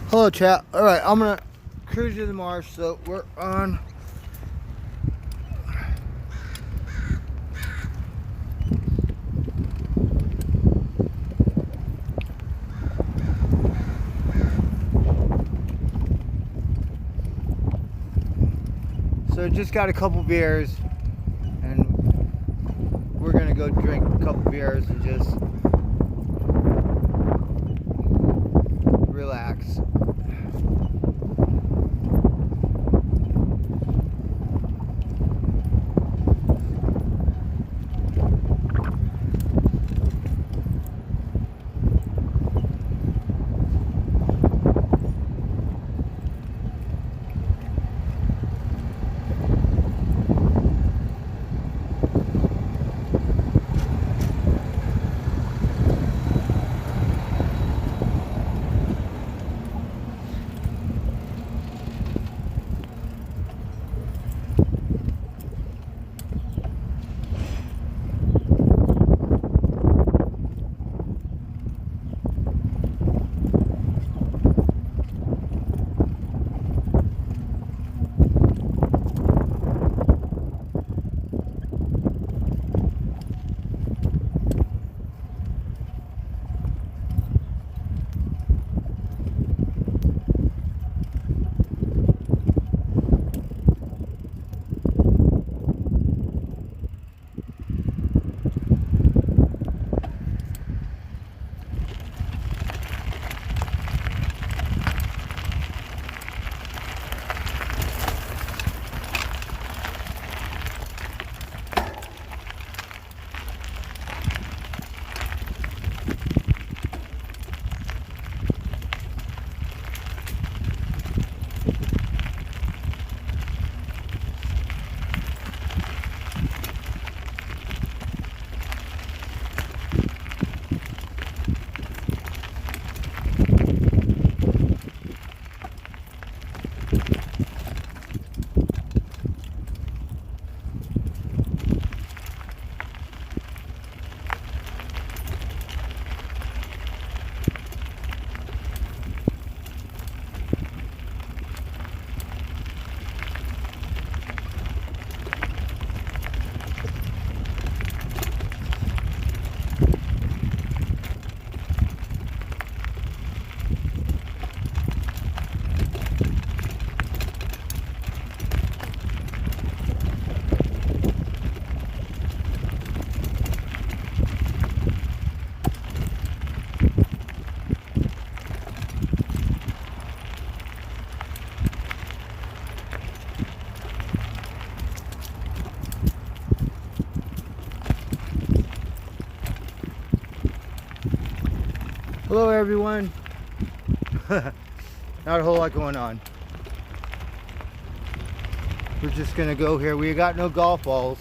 Hello, chat. All right, I'm gonna cruise to the marsh. So we're on. So just got a couple beers, and we're gonna go drink a couple beers and just relax. Hello, everyone. Not a whole lot going on. We're just gonna go here. We got no golf balls.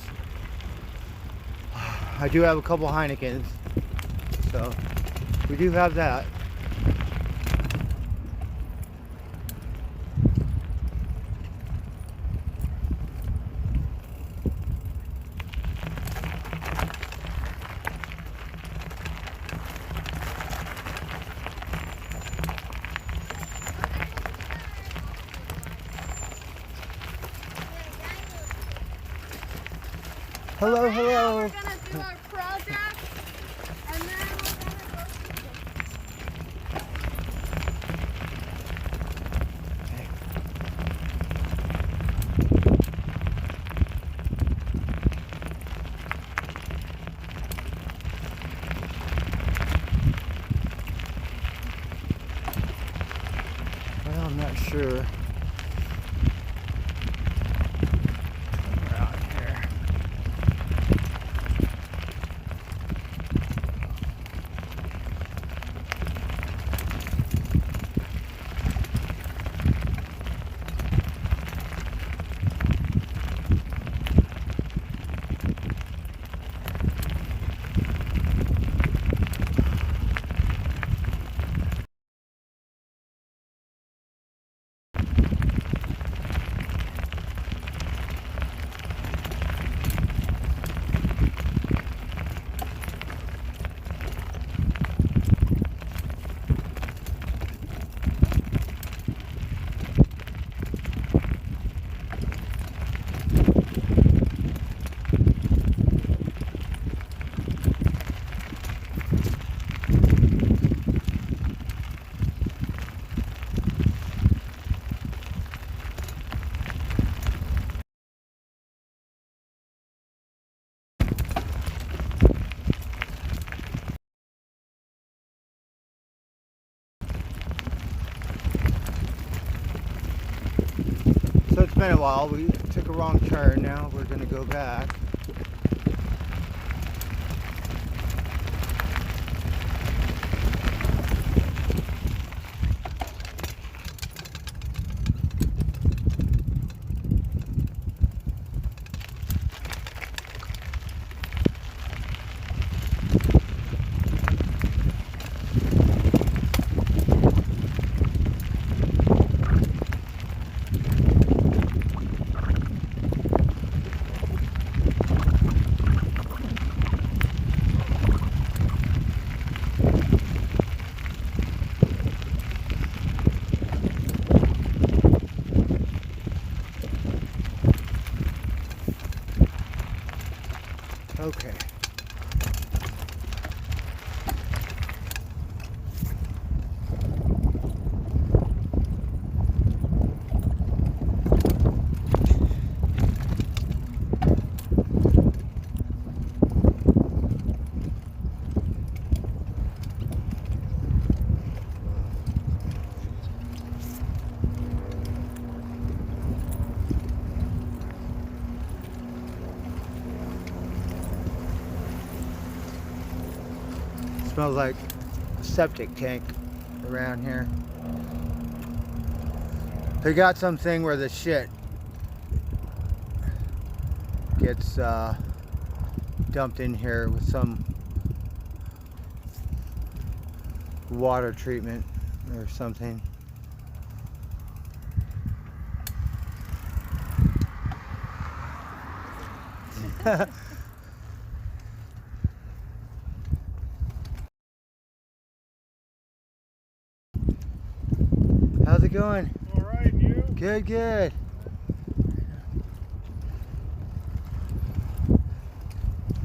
I do have a couple Heinekens, so we do have that. Hello, hello. We're gonna do our project, and then we're gonna go Well, I'm not sure. We're out here. been a while. We took a wrong turn. Now we're gonna go back. Okay. Smells like a septic tank around here. They got something where the shit gets dumped in here with some water treatment or something. How's it going? All right, you? Good, good.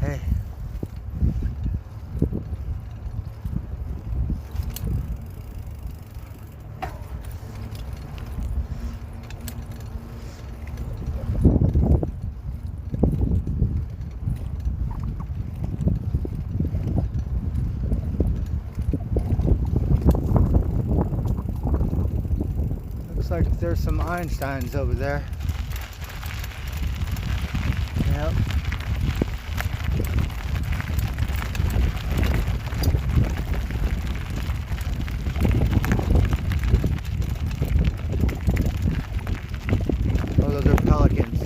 Hey. Looks like there's some Einsteins over there. Yep. Oh, those are pelicans.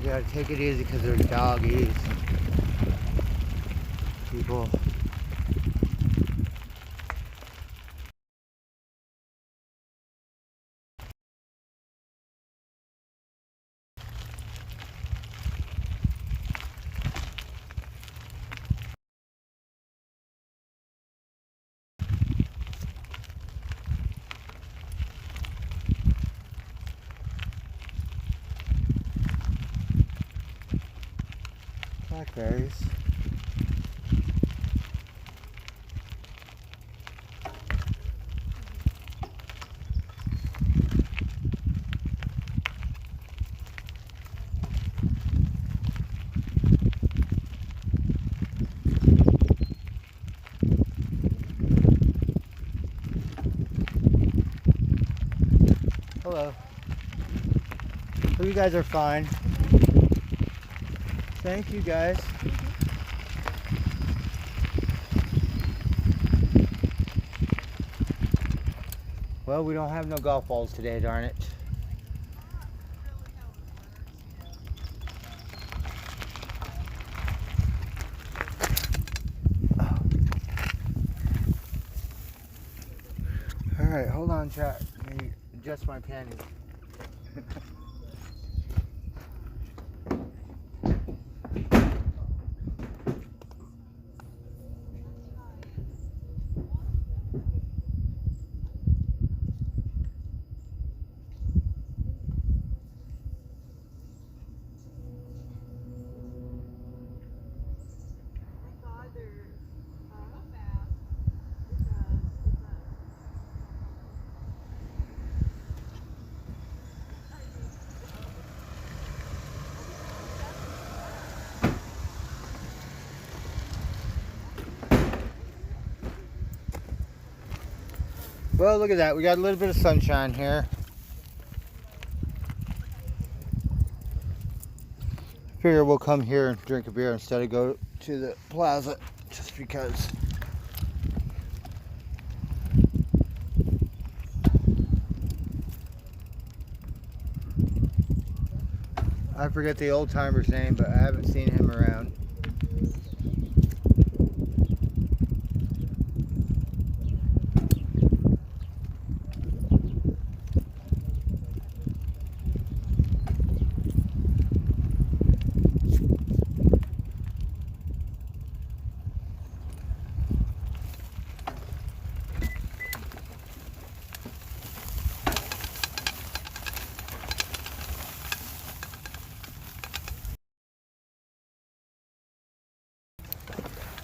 Gotta take it easy because there's doggies and people. Blackberries. Hello. Oh, you guys are fine. Thank you guys. Well, we don't have no golf balls today, darn it. Alright, hold on, chat. Let me adjust my panties. Well, look at that. We got a little bit of sunshine here. Figure we'll come here and drink a beer instead of go to the plaza, just because. I forget the old timer's name, but I haven't seen him around.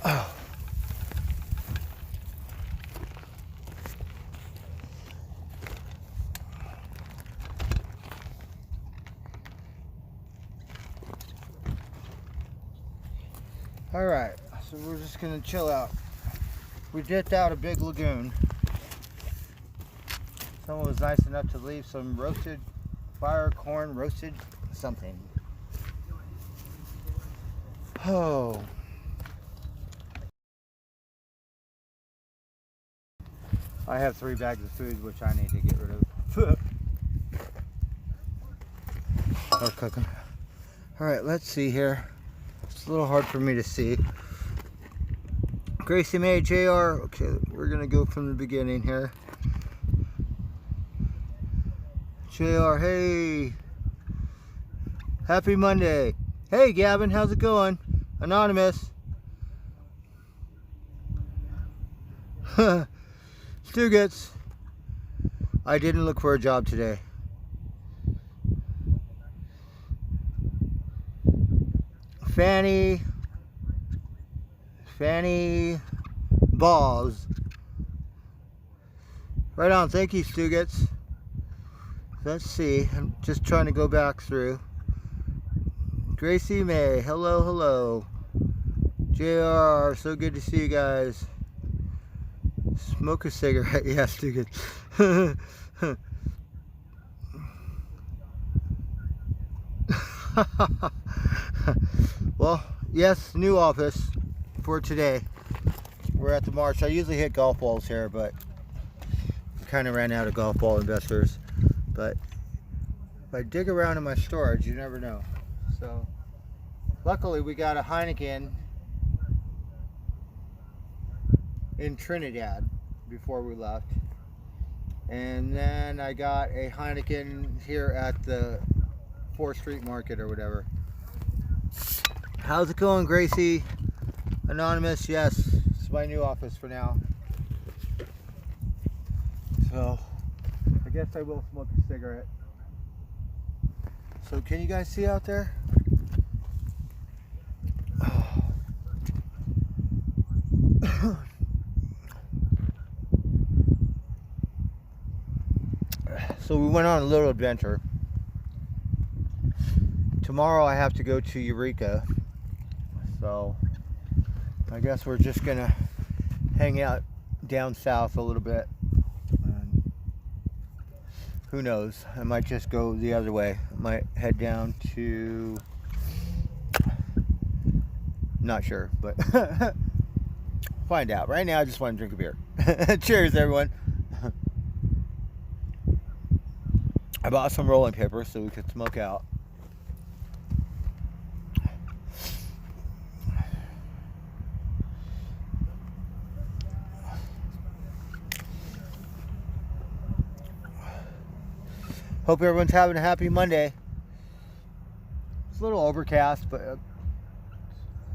Oh. All right, so we're just gonna chill out. We dipped out a big lagoon. Someone was nice enough to leave some roasted fire corn, roasted something. Oh. I have 3 bags of food which I need to get rid of. I'll cook them. All right, let's see here. It's a little hard for me to see. Gracie May, JR. Okay, we're gonna go from the beginning here. JR, hey. Happy Monday. Hey, Gavin, how's it going? Anonymous. Stugets. I didn't look for a job today. Fanny Balls. Right on, thank you, Stugets. Let's see, I'm just trying to go back through. Gracie May, hello, hello. JR, so good to see you guys. Smoke a cigarette, yeah, Stugets. Well, yes, new office for today. We're at the Marsh. I usually hit golf balls here, but I kind of ran out of golf ball investors. But if I dig around in my storage, you never know. So, luckily we got a Heineken in Trinidad before we left. And then I got a Heineken here at the 4th Street Market or whatever. How's it going, Gracie? Anonymous, yes. It's my new office for now. So, I guess I will smoke a cigarette. So, can you guys see out there? So we went on a little adventure. Tomorrow I have to go to Eureka. So I guess we're just gonna hang out down south a little bit. And who knows? I might just go the other way. I might head down to... Not sure, but find out. Right now I just want to drink a beer. Cheers, everyone. I bought some rolling paper so we could smoke out. Hope everyone's having a happy Monday. It's a little overcast, but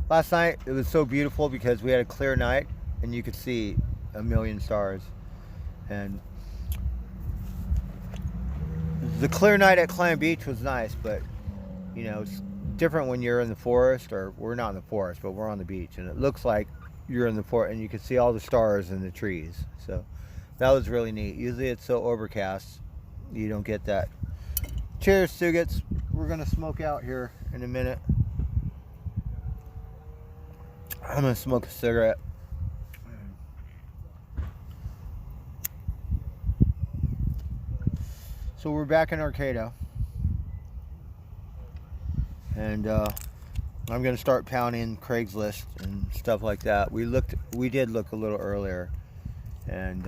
last night it was so beautiful because we had a clear night and you could see a million stars. And the clear night at Clam Beach was nice, but you know, it's different when you're in the forest, or we're not in the forest, but we're on the beach, and it looks like you're in the forest and you can see all the stars in the trees. So that was really neat. Usually it's so overcast, you don't get that. Cheers, Sugets. We're gonna smoke out here in a minute. I'm gonna smoke a cigarette. So we're back in Arcata, and I'm gonna start pounding Craigslist and stuff like that. We did look a little earlier, and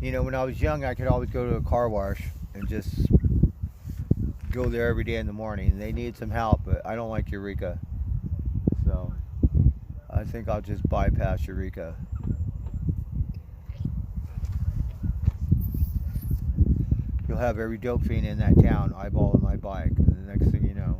you know, when I was young, I could always go to a car wash and just go there every day in the morning. They need some help, but I don't like Eureka, so I think I'll just bypass Eureka. You'll have every dope fiend in that town eyeballing my bike, and the next thing you know,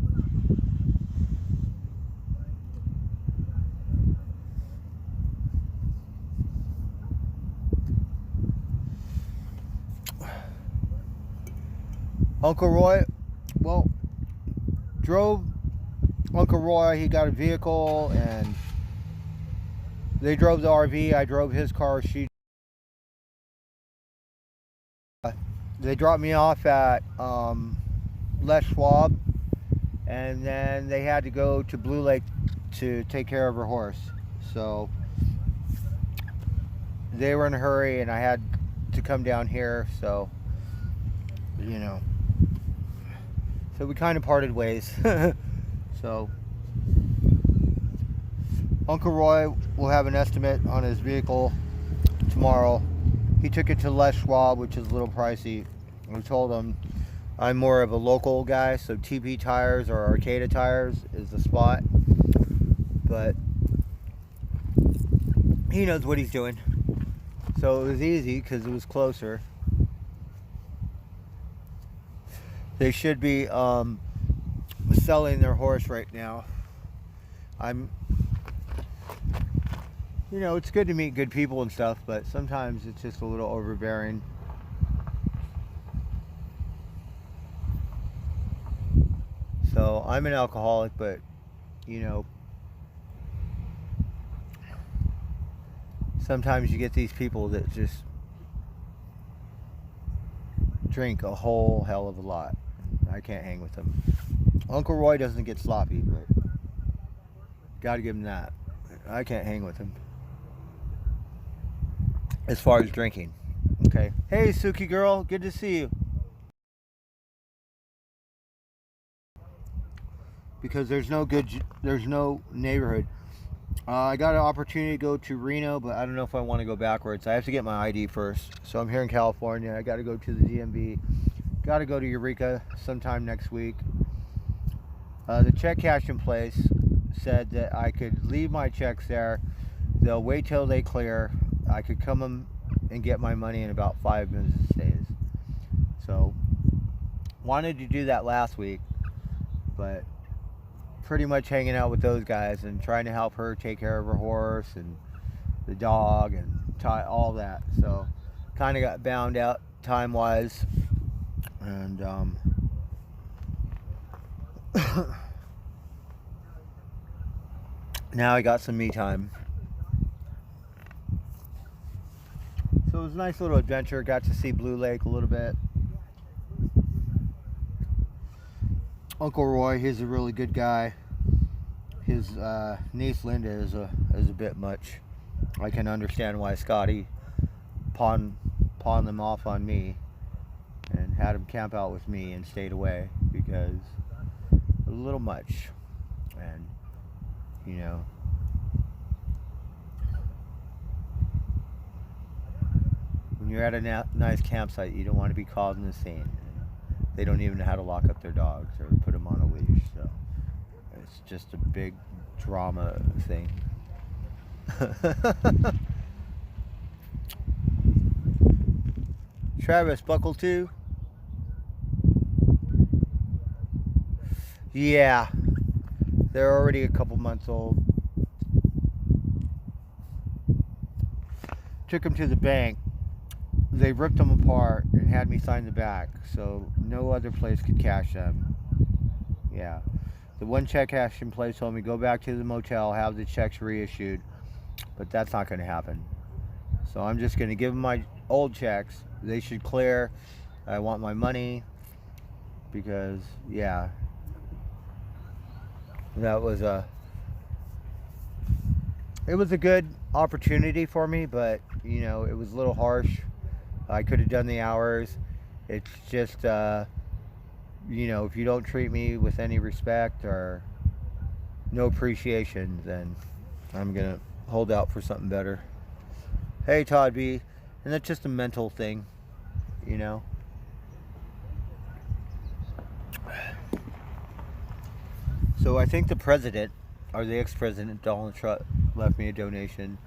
Uncle Roy, well, drove Uncle Roy. He got a vehicle, and they drove the RV. I drove his car. They dropped me off at Les Schwab, and then they had to go to Blue Lake to take care of her horse. So they were in a hurry, and I had to come down here. So, you know, so we kind of parted ways. So Uncle Roy will have an estimate on his vehicle tomorrow. He took it to Les Schwab, which is a little pricey. We told him I'm more of a local guy, so TP tires or Arcata tires is the spot. But he knows what he's doing. So it was easy because it was closer. They should be selling their horse right now. You know, it's good to meet good people and stuff, but sometimes it's just a little overbearing. So I'm an alcoholic, but you know, sometimes you get these people that just drink a whole hell of a lot. I can't hang with them. Uncle Roy doesn't get sloppy, but gotta give him that. I can't hang with him as far as drinking. Okay. Hey, Suki girl, good to see you. Because there's no neighborhood. I got an opportunity to go to Reno, but I don't know if I want to go backwards. I have to get my ID first. So I'm here in California. I got to go to the DMV. Got to go to Eureka sometime next week. The check cashing place said that I could leave my checks there. They'll wait till they clear. I could come and get my money in about 5 business days. So wanted to do that last week, but pretty much hanging out with those guys and trying to help her take care of her horse and the dog and all that. So kind of got bound out time wise, and now I got some me time. So it was a nice little adventure. Got to see Blue Lake a little bit. Uncle Roy, he's a really good guy. His niece Linda is a bit much. I can understand why Scotty pawned them off on me and had him camp out with me and stayed away, because a little much. And you know, when you're at a nice campsite, you don't want to be causing a scene. They don't even know how to lock up their dogs or put them on a leash, so it's just a big drama thing. Travis, buckle two. Yeah, they're already a couple months old. Took them to the bank. They ripped them apart and had me sign the back, so no other place could cash them. Yeah. The one check cashing place told me go back to the motel, have the checks reissued, but that's not going to happen. So I'm just going to give them my old checks. They should clear. I want my money because, yeah, that was it was a good opportunity for me, but you know, it was a little harsh. I could have done the hours. It's just, you know, if you don't treat me with any respect or no appreciation, then I'm gonna hold out for something better. Hey, Todd B, and that's just a mental thing, you know. So I think the president, or the ex-president Donald Trump, left me a donation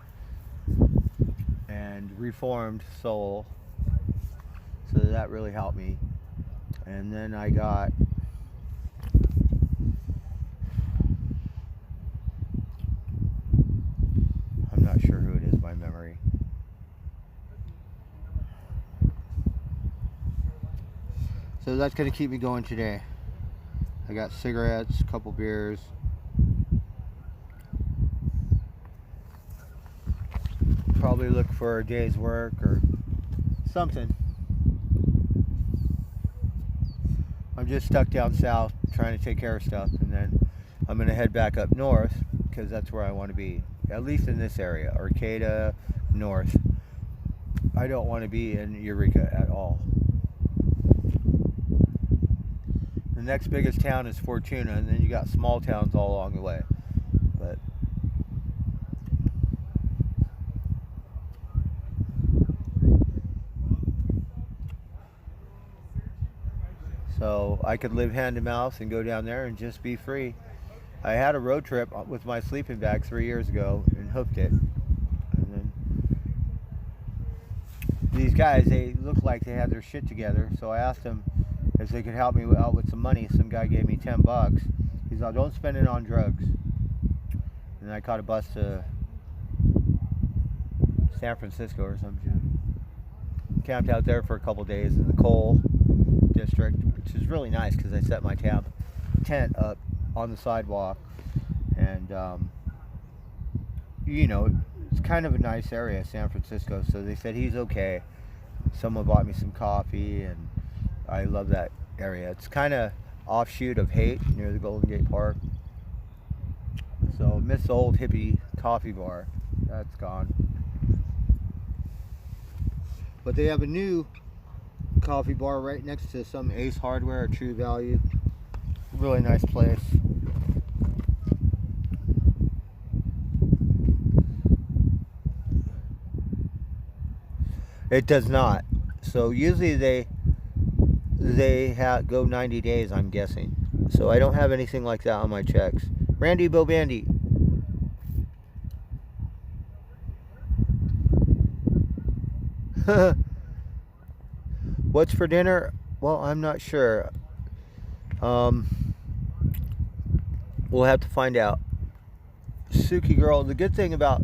and reformed soul, so that really helped me. And then I got I'm not sure who it is by memory. So that's going to keep me going today. I got cigarettes, a couple beers. Probably look for a day's work or something. I'm just stuck down south trying to take care of stuff, and then I'm going to head back up north because that's where I want to be, at least in this area, Arcata, north. I don't want to be in Eureka at all. The next biggest town is Fortuna, and then you got small towns all along the way. But so I could live hand to mouth and go down there and just be free. I had a road trip with my sleeping bag 3 years ago and hooked it. And then these guys, they looked like they had their shit together, so I asked them if they could help me out with some money. Some guy gave me $10. He's like, don't spend it on drugs. And I caught a bus to San Francisco or something. Camped out there for a couple days in the coal district, which is really nice because I set my tent up on the sidewalk, and you know, it's kind of a nice area, San Francisco. So they said he's okay. Someone bought me some coffee, and I love that area. It's kind of offshoot of Haight near the Golden Gate Park. So miss the old hippie coffee bar. That's gone. But they have a new coffee bar right next to some Ace Hardware or True Value. Really nice place. It does not. So usually they go 90 days, I'm guessing. So I don't have anything like that on my checks. Randy Bobandy. What's for dinner? Well, I'm not sure. We'll have to find out. Suki girl, the good thing about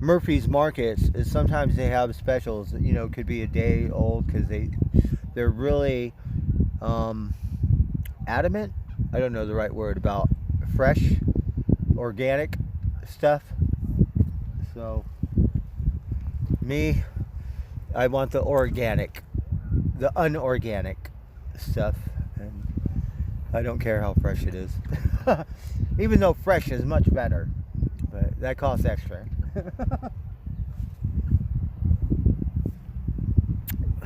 Murphy's Markets is sometimes they have specials that, you know, could be a day old because they're really adamant. I don't know the right word about fresh, organic stuff. So me, I want the organic, the unorganic stuff, and I don't care how fresh it is. Even though fresh is much better, but that costs extra.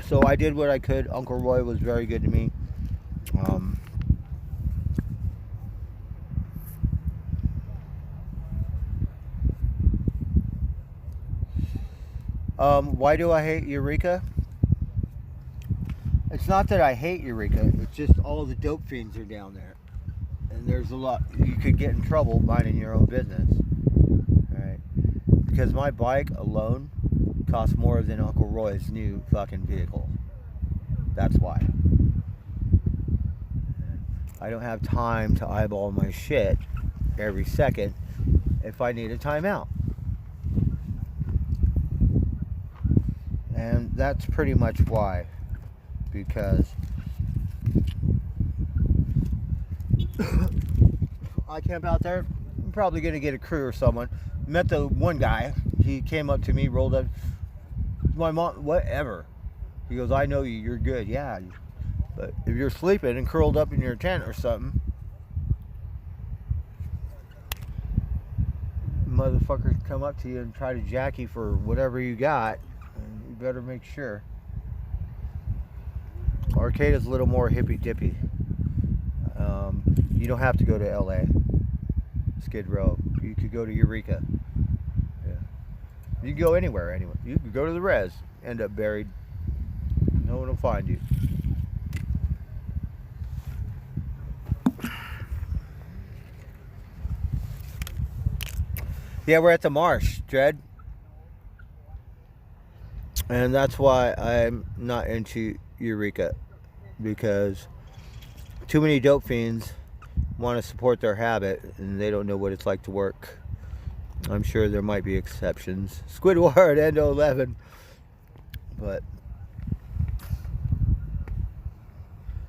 So I did what I could. Uncle Roy was very good to me. Why do I hate Eureka? It's not that I hate Eureka, it's just all of the dope fiends are down there. And there's a lot, you could get in trouble minding your own business. Alright? Because my bike alone costs more than Uncle Roy's new fucking vehicle. That's why. I don't have time to eyeball my shit every second if I need a timeout. And that's pretty much why. Because I camp out there, I'm probably going to get a crew or someone. Met the one guy. He came up to me, rolled up. My mom, whatever. He goes, I know you, you're good. Yeah. But if you're sleeping and curled up in your tent or something, motherfuckers come up to you and try to jack you for whatever you got. And you better make sure. Arcata's a little more hippy-dippy. You don't have to go to LA. Skid Row. You could go to Eureka. Yeah. You can go anywhere, anyway. You could go to the res, end up buried. No one will find you. Yeah, we're at the Marsh, Dred. And that's why I'm not into Eureka. Because too many dope fiends want to support their habit and they don't know what it's like to work. I'm sure there might be exceptions. Squidward, Endo 11. But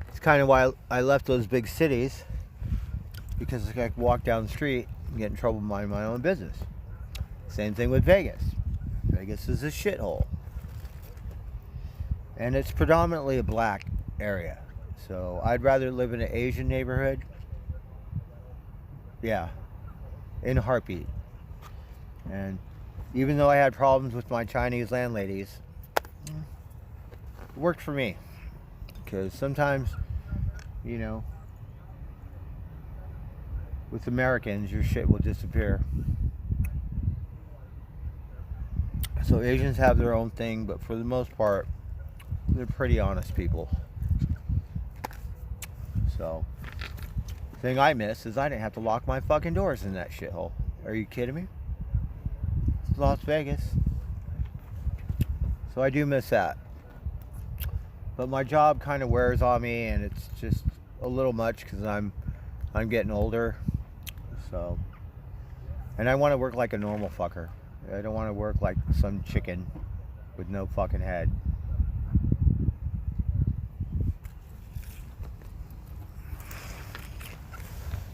it's kind of why I left those big cities. Because I could walk down the street and get in trouble minding my own business. Same thing with Vegas. Vegas is a shithole. And it's predominantly a black area. So I'd rather live in an Asian neighborhood. Yeah. In a heartbeat. And even though I had problems with my Chinese landladies, it worked for me. Because sometimes, you know, with Americans, your shit will disappear. So Asians have their own thing, but for the most part, they're pretty honest people. So, the thing I miss is I didn't have to lock my fucking doors in that shithole. Are you kidding me? It's Las Vegas. So I do miss that. But my job kind of wears on me, and it's just a little much because I'm getting older. So, and I want to work like a normal fucker. I don't want to work like some chicken with no fucking head.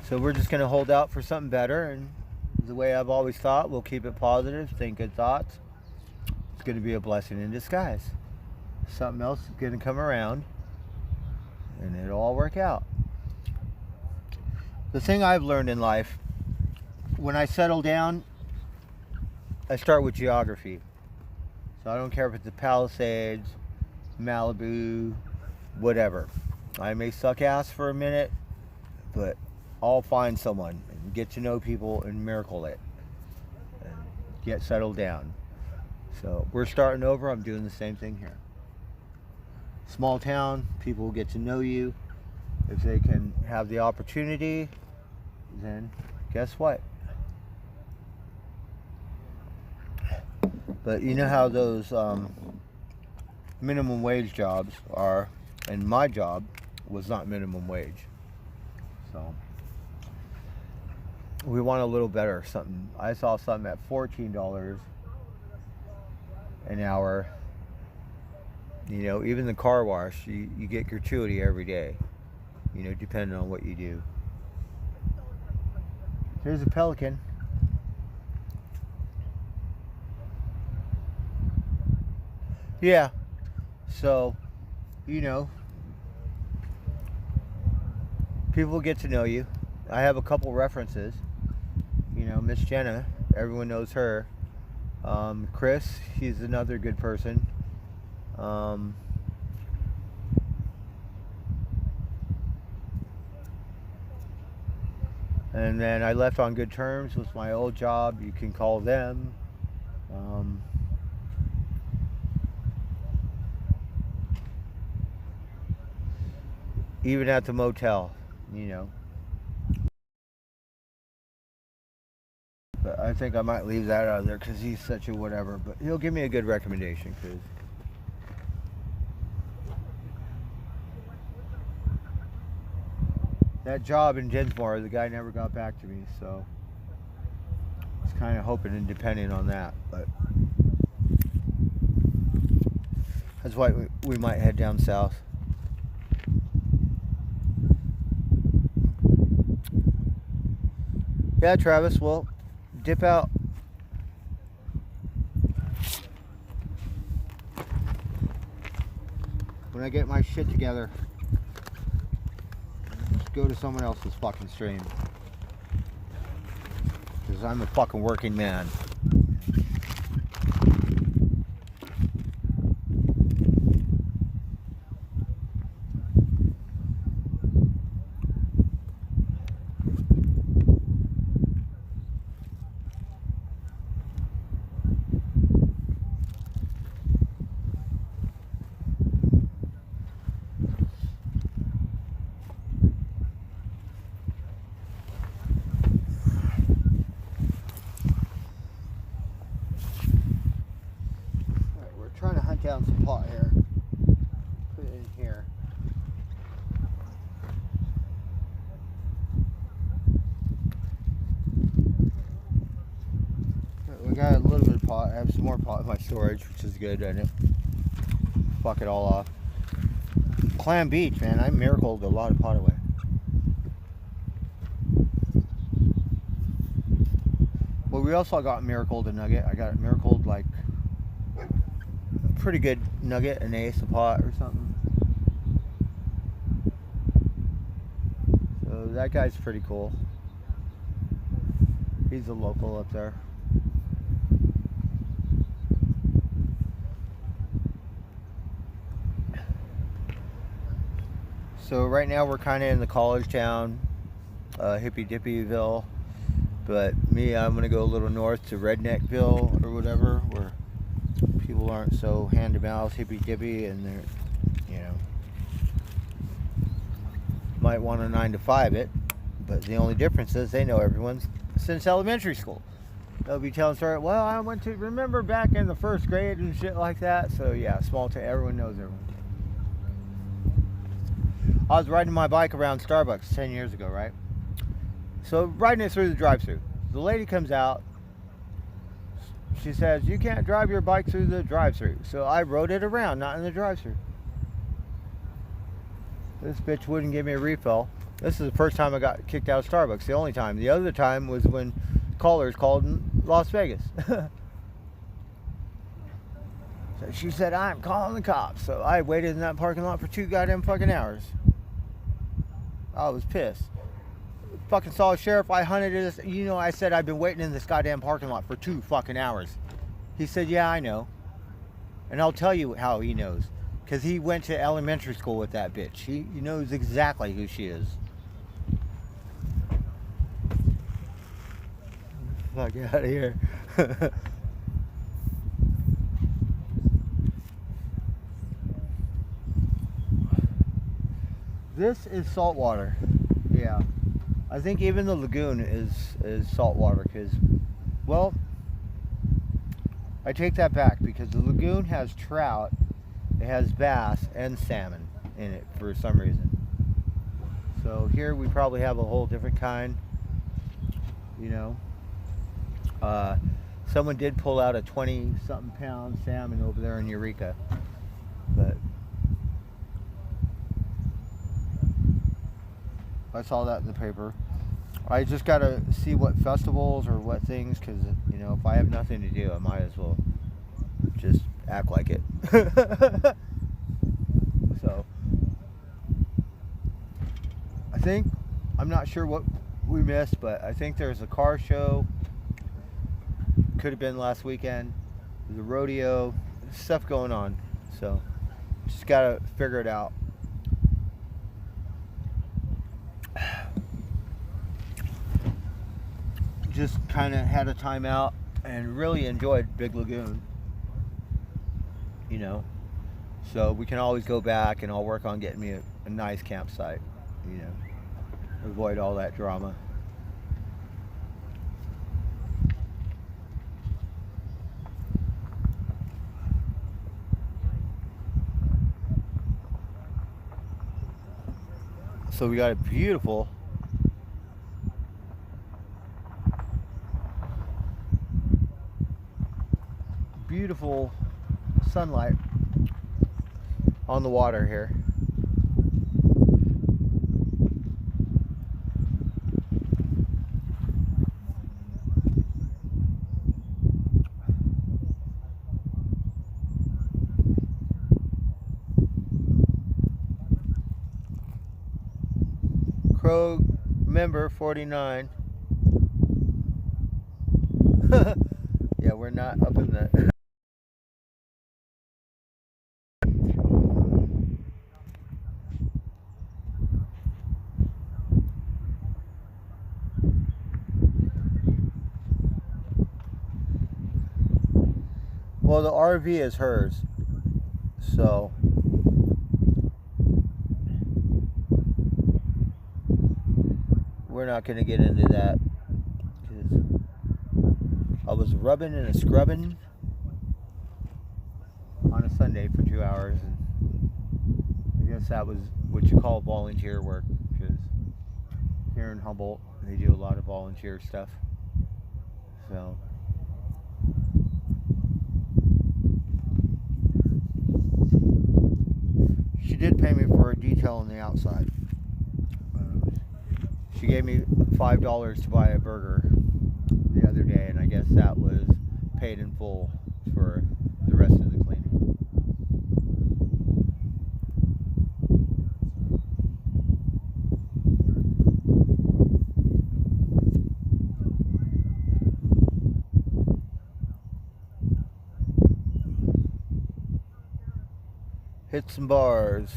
So we're just going to hold out for something better, and the way I've always thought, we'll keep it positive, think good thoughts. It's going to be a blessing in disguise. Something else is going to come around, and it'll all work out. The thing I've learned in life, when I settle down, I start with geography. So I don't care if it's the Palisades, Malibu, whatever. I may suck ass for a minute, but I'll find someone and get to know people and miracle it and get settled down. So we're starting over. I'm doing the same thing here. Small town, people will get to know you. If they can have the opportunity, then guess what? But you know how those minimum wage jobs are, and my job was not minimum wage. So we want a little better something. I saw something at $14 an hour. You know, even the car wash, you get gratuity every day. You know, depending on what you do. Here's a pelican. Yeah. So, you know, people get to know you. I have a couple references. You know, Miss Jenna, everyone knows her. Chris, he's another good person. And then I left on good terms with my old job. You can call them. Even at the motel, you know. But I think I might leave that out of there because he's such a whatever. But he'll give me a good recommendation because that job in Dinsmore, the guy never got back to me. So I was kind of hoping and depending on that. But that's why we might head down south. Yeah, Travis, we'll dip out. When I get my shit together, just go to someone else's fucking stream. Because I'm a fucking working man. Trying to hunt down some pot here. Put it in here. We got a little bit of pot. I have some more pot in my storage, which is good. I didn't fuck it all off. Clam Beach, man. I miracled a lot of pot away. Well, we also got miracled a nugget. I got miracled like pretty good nugget, an ace a pot or something. So that guy's pretty cool. He's a local up there. So right now we're kind of in the college town, Hippy Dippyville. But me, I'm gonna go a little north to Redneckville or whatever, where people aren't so hand-to-mouth, hippy-dippy, and they're, you know, might want a 9-to-5 it, but the only difference is they know everyone since elementary school. They'll be telling stories, well, I went to, remember back in the first grade and shit like that. So yeah, small town, everyone knows everyone. I was riding my bike around Starbucks 10 years ago, right? So riding it through the drive-thru. The lady comes out. She says, you can't drive your bike through the drive-thru. So I rode it around, not in the drive-thru. This bitch wouldn't give me a refill. This is the first time I got kicked out of Starbucks. The only time. The other time was when callers called in Las Vegas. So she said, I'm calling the cops. So I waited in that parking lot for 2 goddamn fucking hours. I was pissed. Fucking saw a sheriff. I hunted this. You know, I said I've been waiting in this goddamn parking lot for 2 fucking hours. He said, yeah, I know. And I'll tell you how he knows. Because he went to elementary school with that bitch. He knows exactly who she is. Fuck out of here. This is salt water. Yeah. I think even the lagoon is salt water because, well, I take that back because the lagoon has trout, it has bass and salmon in it for some reason. So here we probably have a whole different kind, you know. Someone did pull out a 20-something pound salmon over there in Eureka, but I saw that in the paper. I just gotta see what festivals or what things, because, you know, if I have nothing to do, I might as well just act like it. So I think, I'm not sure what we missed, but I think there's a car show. Could have been last weekend. There's a rodeo, stuff going on. So just gotta figure it out. Just kind of had a time out and really enjoyed Big Lagoon, you know, so we can always go back, and I'll work on getting me a nice campsite, you know, avoid all that drama. So we got a beautiful sunlight on the water here. Crow member 49. Yeah, we're not up in the well, the RV is hers, so we're not going to get into that, because I was rubbing and scrubbing on a Sunday for 2 hours, and I guess that was what you call volunteer work, because here in Humboldt they do a lot of volunteer stuff. So she did pay me for a detail on the outside. She gave me $5 to buy a burger the other day, and I guess that was paid in full for the rest of the cleaning. Hit some bars.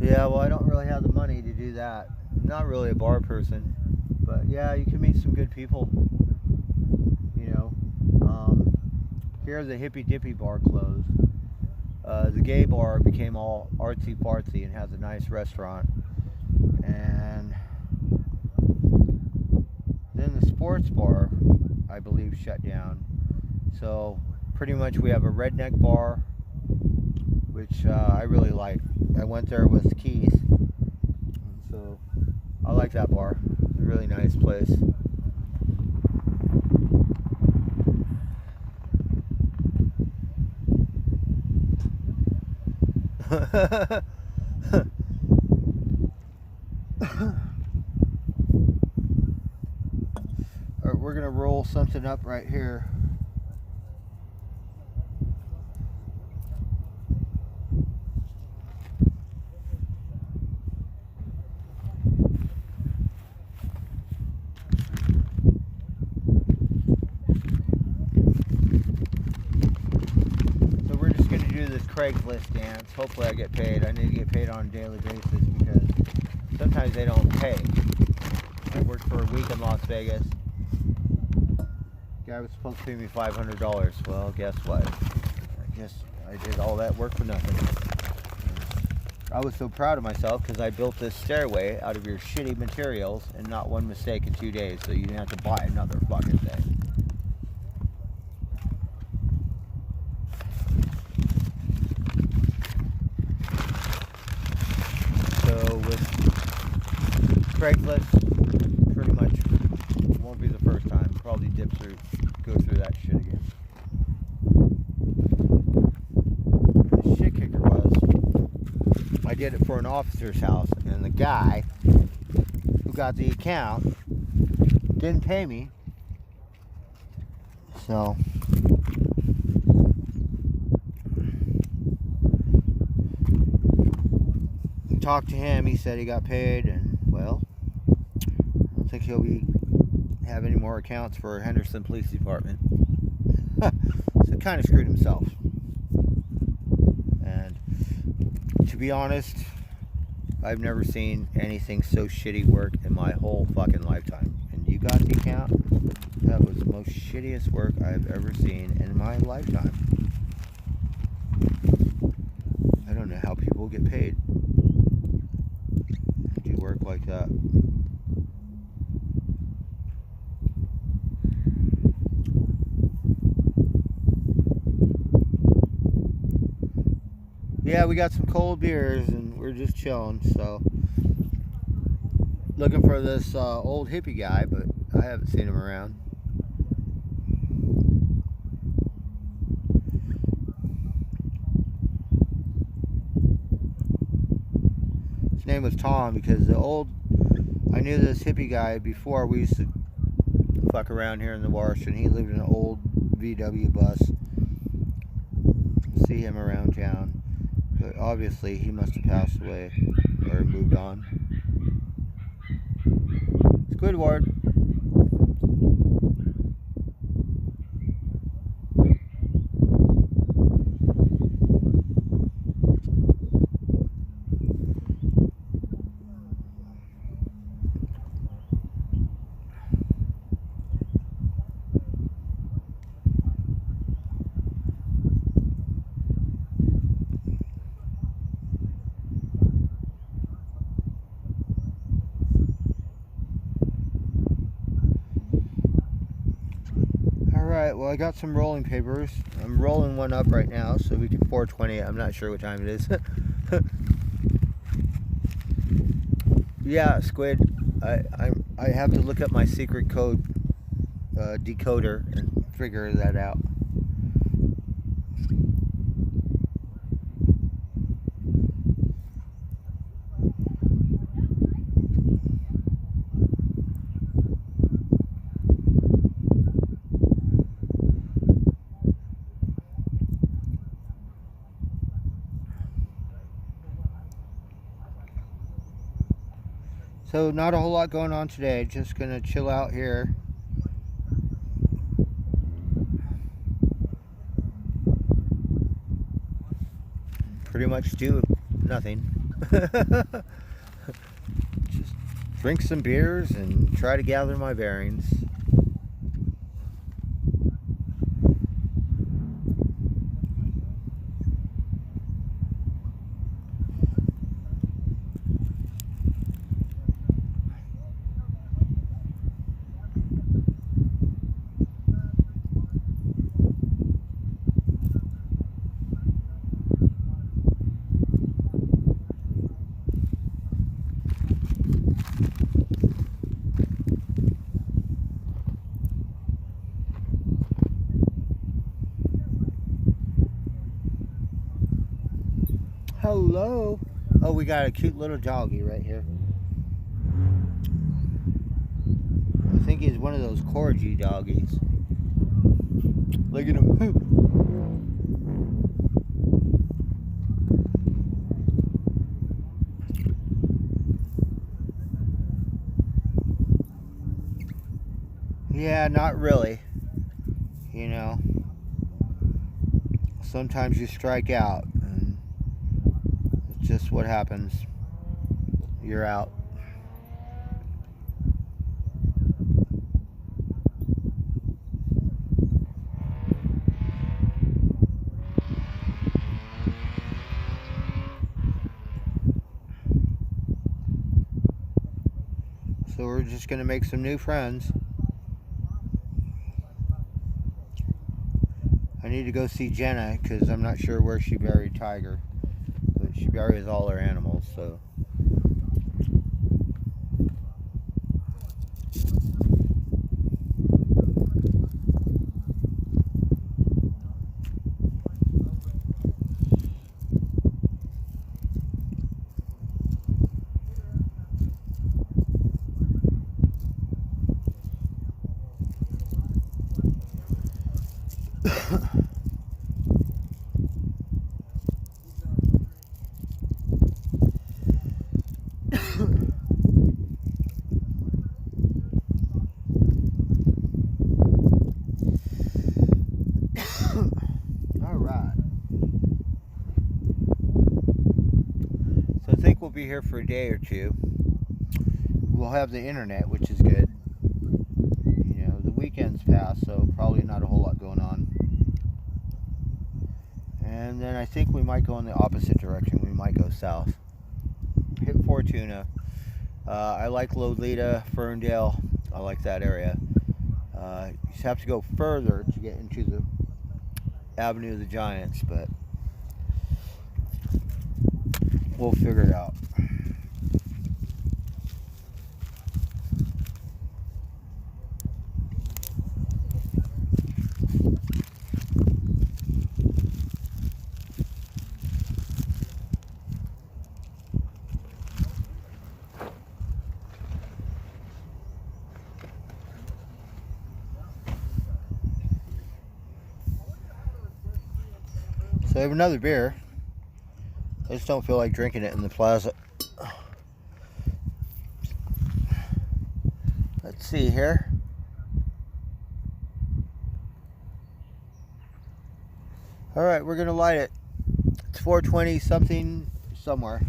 Yeah, well, I don't really have the money to do that. I'm not really a bar person, but yeah, you can meet some good people. You know, here the Hippy Dippy bar closed. The gay bar became all artsy fartsy and has a nice restaurant. And then the sports bar, I believe, shut down. So pretty much we have a redneck bar, which I really like. I went there with Keith, so I like that bar. It's a really nice place. Alright, we're gonna roll something up right here. Craigslist dance. Hopefully I get paid. I need to get paid on a daily basis, because sometimes they don't pay. I worked for a week in Las Vegas. Guy was supposed to pay me $500. Well, guess what? I guess I did all that work for nothing. I was so proud of myself because I built this stairway out of your shitty materials, and not one mistake in 2 days, so you didn't have to buy another fucking thing. Craigslist pretty much won't be the first time. Probably go through that shit again. The shit kicker was, I did it for an officer's house, and the guy who got the account didn't pay me. So talked to him. He said he got paid, and well, I don't think he'll have any more accounts for Henderson Police Department. So kind of screwed himself. And to be honest, I've never seen anything so shitty work in my whole fucking lifetime. And you got the account? That was the most shittiest work I've ever seen in my lifetime. I don't know how people get paid to do work like that. Yeah, we got some cold beers and we're just chilling, so looking for this old hippie guy, but I haven't seen him around. His name was Tom because I knew this hippie guy before. We used to fuck around here in the Marsh, and he lived in an old VW bus. See him around town, but obviously he must have passed away or moved on. Squidward. Alright, well I got some rolling papers. I'm rolling one up right now so we can 420 it. I'm not sure what time it is. Yeah, Squid. I have to look up my secret code decoder and figure that out. So not a whole lot going on today, just gonna chill out here. Pretty much do nothing. Just drink some beers and try to gather my bearings. Hello. Oh, we got a cute little doggy right here. I think he's one of those corgi doggies. Look at him. Yeah, not really. You know, sometimes you strike out. Just what happens. You're out. So we're just gonna make some new friends. I need to go see Jenna because I'm not sure where she buried Tiger. She buries all her animals, so. Be here for a day or two. We'll have the internet, which is good. You know, the weekend's passed, so probably not a whole lot going on. And then I think we might go in the opposite direction. We might go south. Hit Fortuna. I like Lolita, Ferndale. I like that area. You just have to go further to get into the Avenue of the Giants, but we'll figure it out. So I have another beer. I just don't feel like drinking it in the plaza. Let's see here. All right, we're gonna light it. It's 4:20 something somewhere.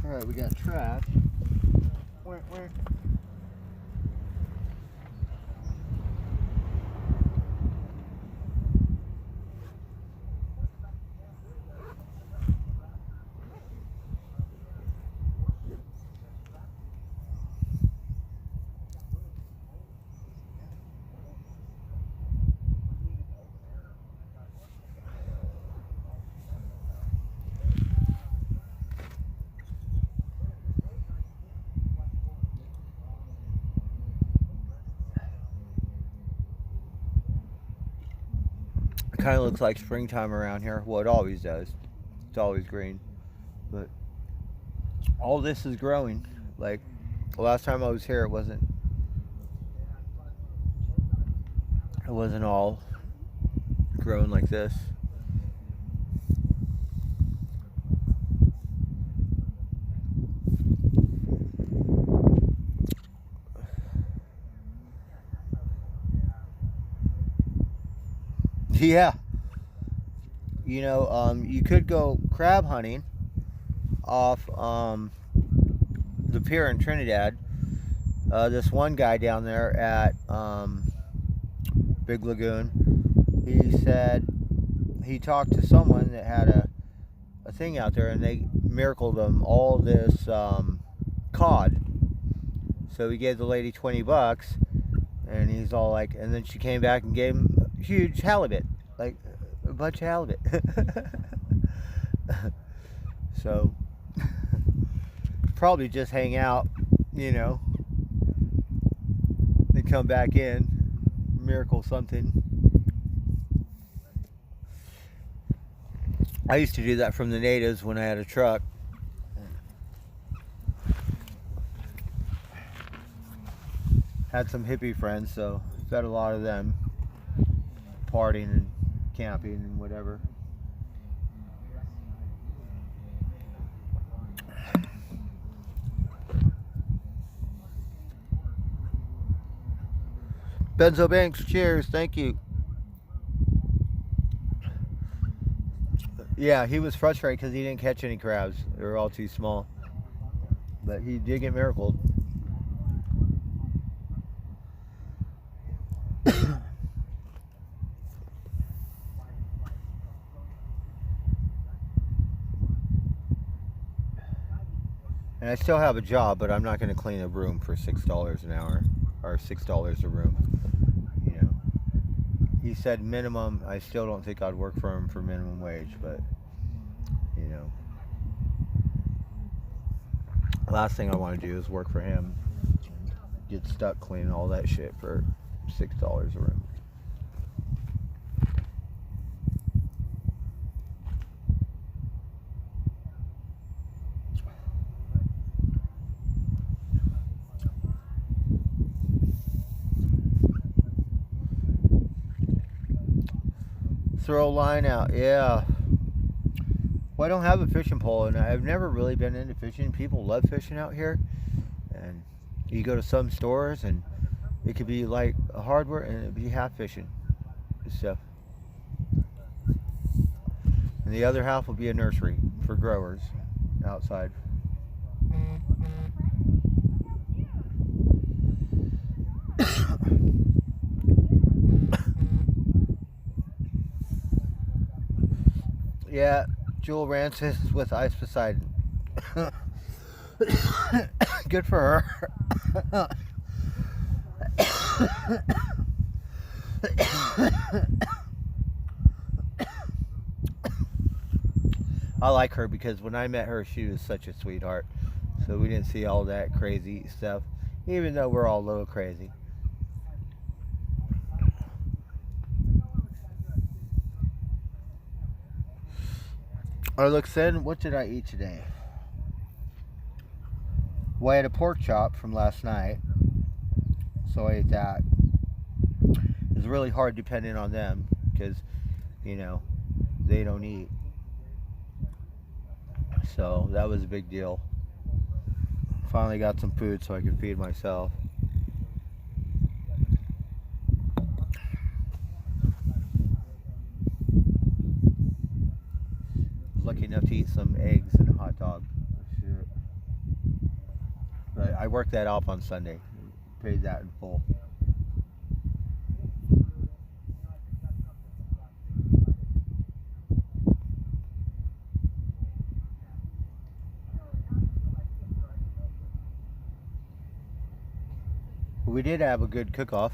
All right, we got trash. Where? It kind of looks like springtime around here. Well, it always does. It's always green. But all this is growing. Like, the last time I was here, it wasn't all growing like this. Yeah. You know, you could go crab hunting off the pier in Trinidad. This one guy down there at Big Lagoon, he said he talked to someone that had a thing out there, and they miracled him all this cod. So he gave the lady $20, and he's all like, and then she came back and gave him a huge halibut, like a bunch of halibut. So probably just hang out, you know, then come back in, miracle something. I used to do that from the natives when I had a truck. Had some hippie friends, so fed a lot of them, partying and camping and whatever. Benzo Banks, cheers, thank you. Yeah, he was frustrated because he didn't catch any crabs. They were all too small. But he did get miracled. And I still have a job, but I'm not going to clean a room for $6 an hour, or $6 a room. You know, he said minimum. I still don't think I'd work for him for minimum wage, but you know, last thing I want to do is work for him, get stuck cleaning all that shit for $6 a room. Throw a line out, yeah. Well, I don't have a fishing pole, and I've never really been into fishing. People love fishing out here, and you go to some stores, and it could be like a hardware, and it'd be half fishing stuff, and the other half will be a nursery for growers outside. Yeah, Jewel Rancis with Ice Poseidon. Good for her. I like her because when I met her, she was such a sweetheart. So we didn't see all that crazy stuff, even though we're all a little crazy. Oh, look, Sin, what did I eat today? Well, I had a pork chop from last night, so I ate that. It's really hard depending on them because, you know, they don't eat. So that was a big deal. Finally got some food so I can feed myself. Was lucky enough to eat some eggs and a hot dog. Shit. But I worked that off on Sunday. Paid that in full. We did have a good cook-off.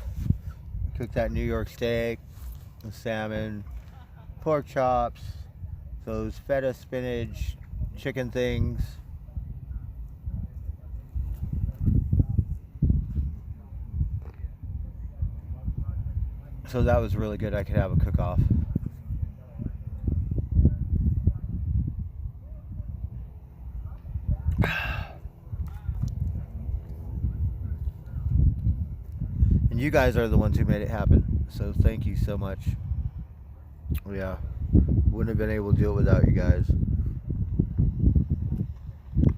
Cooked that New York steak, salmon, pork chops, those feta spinach chicken things. So that was really good. I could have a cook-off. And you guys are the ones who made it happen. So thank you so much. Yeah. Wouldn't have been able to do it without you guys.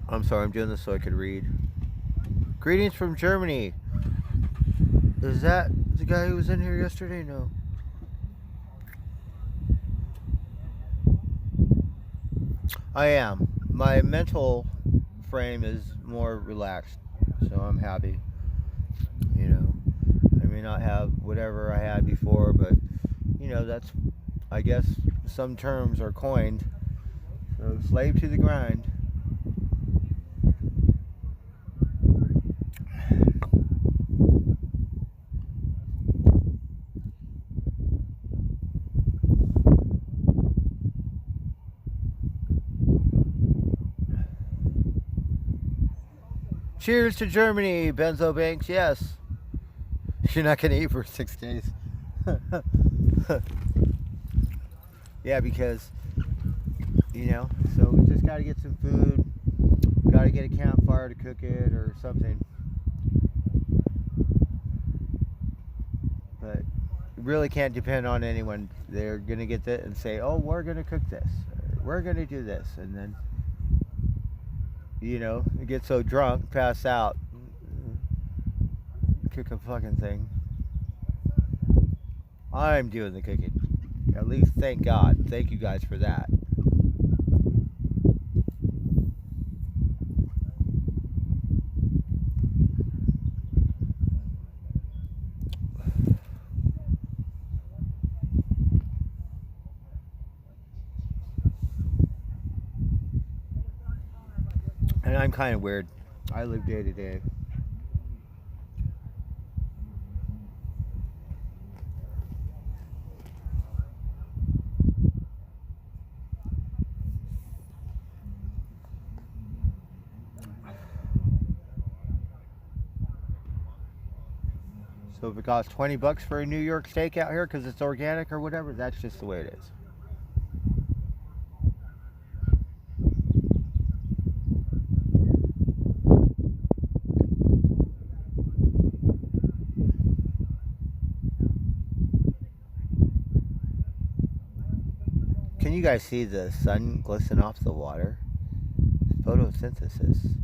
I'm sorry, I'm doing this so I could read. Greetings from Germany. Is that the guy who was in here yesterday? No. I am. My mental frame is more relaxed, so I'm happy. You know, I may not have whatever I had before, but you know, that's, I guess, some terms are coined. So slave to the grind. Cheers to Germany, Benzo Banks. Yes. You're not going to eat for 6 days. Yeah, because, you know, so we just got to get some food. Got to get a campfire to cook it or something. But you really can't depend on anyone. They're going to get that and say, oh, we're going to cook this. Or, we're going to do this. And then, you know, you get so drunk, pass out, cook a fucking thing. I'm doing the cooking. At least thank God. Thank you guys for that. And I'm kind of weird. I live day to day. So if it costs $20 for a New York steak out here because it's organic or whatever, that's just the way it is. Can you guys see the sun glisten off the water? Photosynthesis.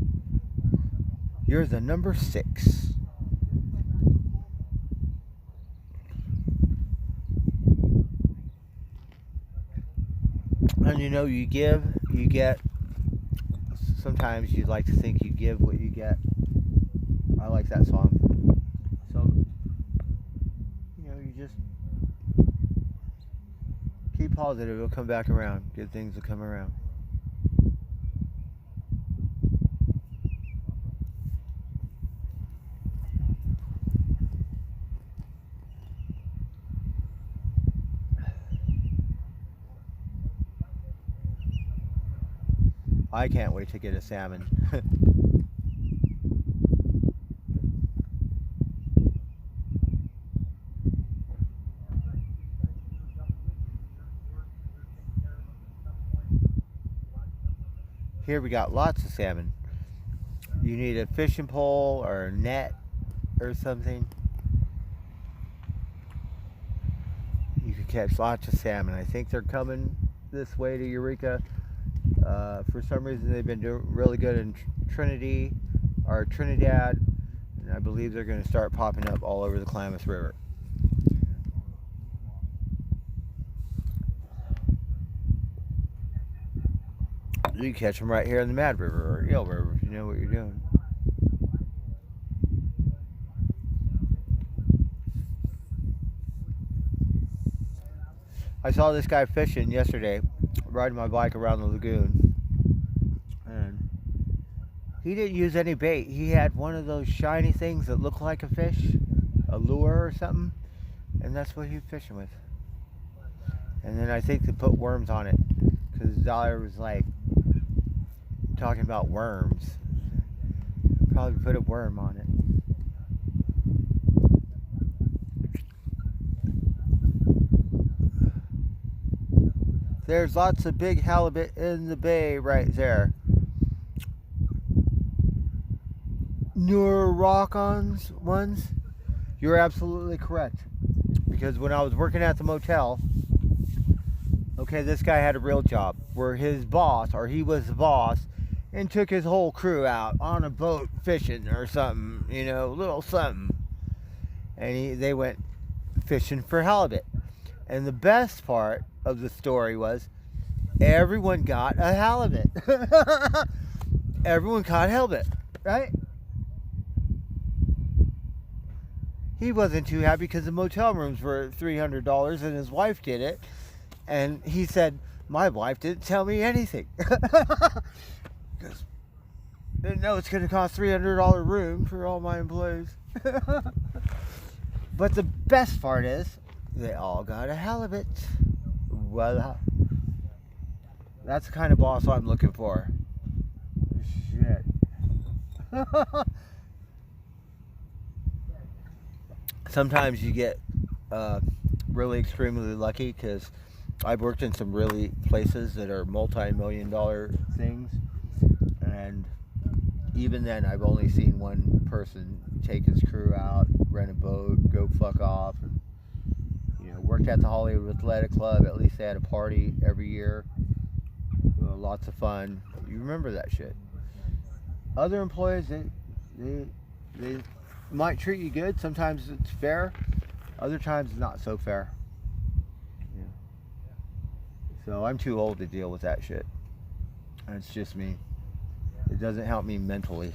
You're the number 6. And you know, you give, you get. Sometimes you like to think you give what you get. I like that song. So, you know, you just keep positive. It'll come back around. Good things will come around. I can't wait to get a salmon. Here we got lots of salmon. You need a fishing pole or a net or something. You could catch lots of salmon. I think they're coming this way to Eureka. For some reason, they've been doing really good in Trinidad, and I believe they're going to start popping up all over the Klamath River. You can catch them right here in the Mad River or Eel River if you know what you're doing. I saw this guy fishing yesterday, riding my bike around the lagoon, and he didn't use any bait. He had one of those shiny things that look like a fish, a lure or something, and that's what he was fishing with. And then I think they put worms on it, because the dollar was like talking about worms. Probably put a worm on it. There's lots of big halibut in the bay right there. Newer rock-ons ones? You're absolutely correct. Because when I was working at the motel, okay, this guy had a real job where his boss, or he was the boss, and took his whole crew out on a boat fishing or something, you know, a little something. And they went fishing for halibut. And the best part of the story was everyone got a halibut. Everyone caught halibut, right? He wasn't too happy because the motel rooms were $300 and his wife did it. And he said, my wife didn't tell me anything. Because didn't know it's going to cost $300 room for all my employees. But the best part is, they all got a halibut. Voila. That's the kind of boss I'm looking for. Shit. Sometimes you get really extremely lucky, because I've worked in some really places that are multi-million-dollar things, and even then I've only seen one person take his crew out, rent a boat, go fuck off. And, you know, worked at the Hollywood Athletic Club. At least they had a party every year. Lots of fun. You remember that shit. Other employees, they might treat you good. Sometimes it's fair. Other times it's not so fair. Yeah. So I'm too old to deal with that shit. That's just me. It doesn't help me mentally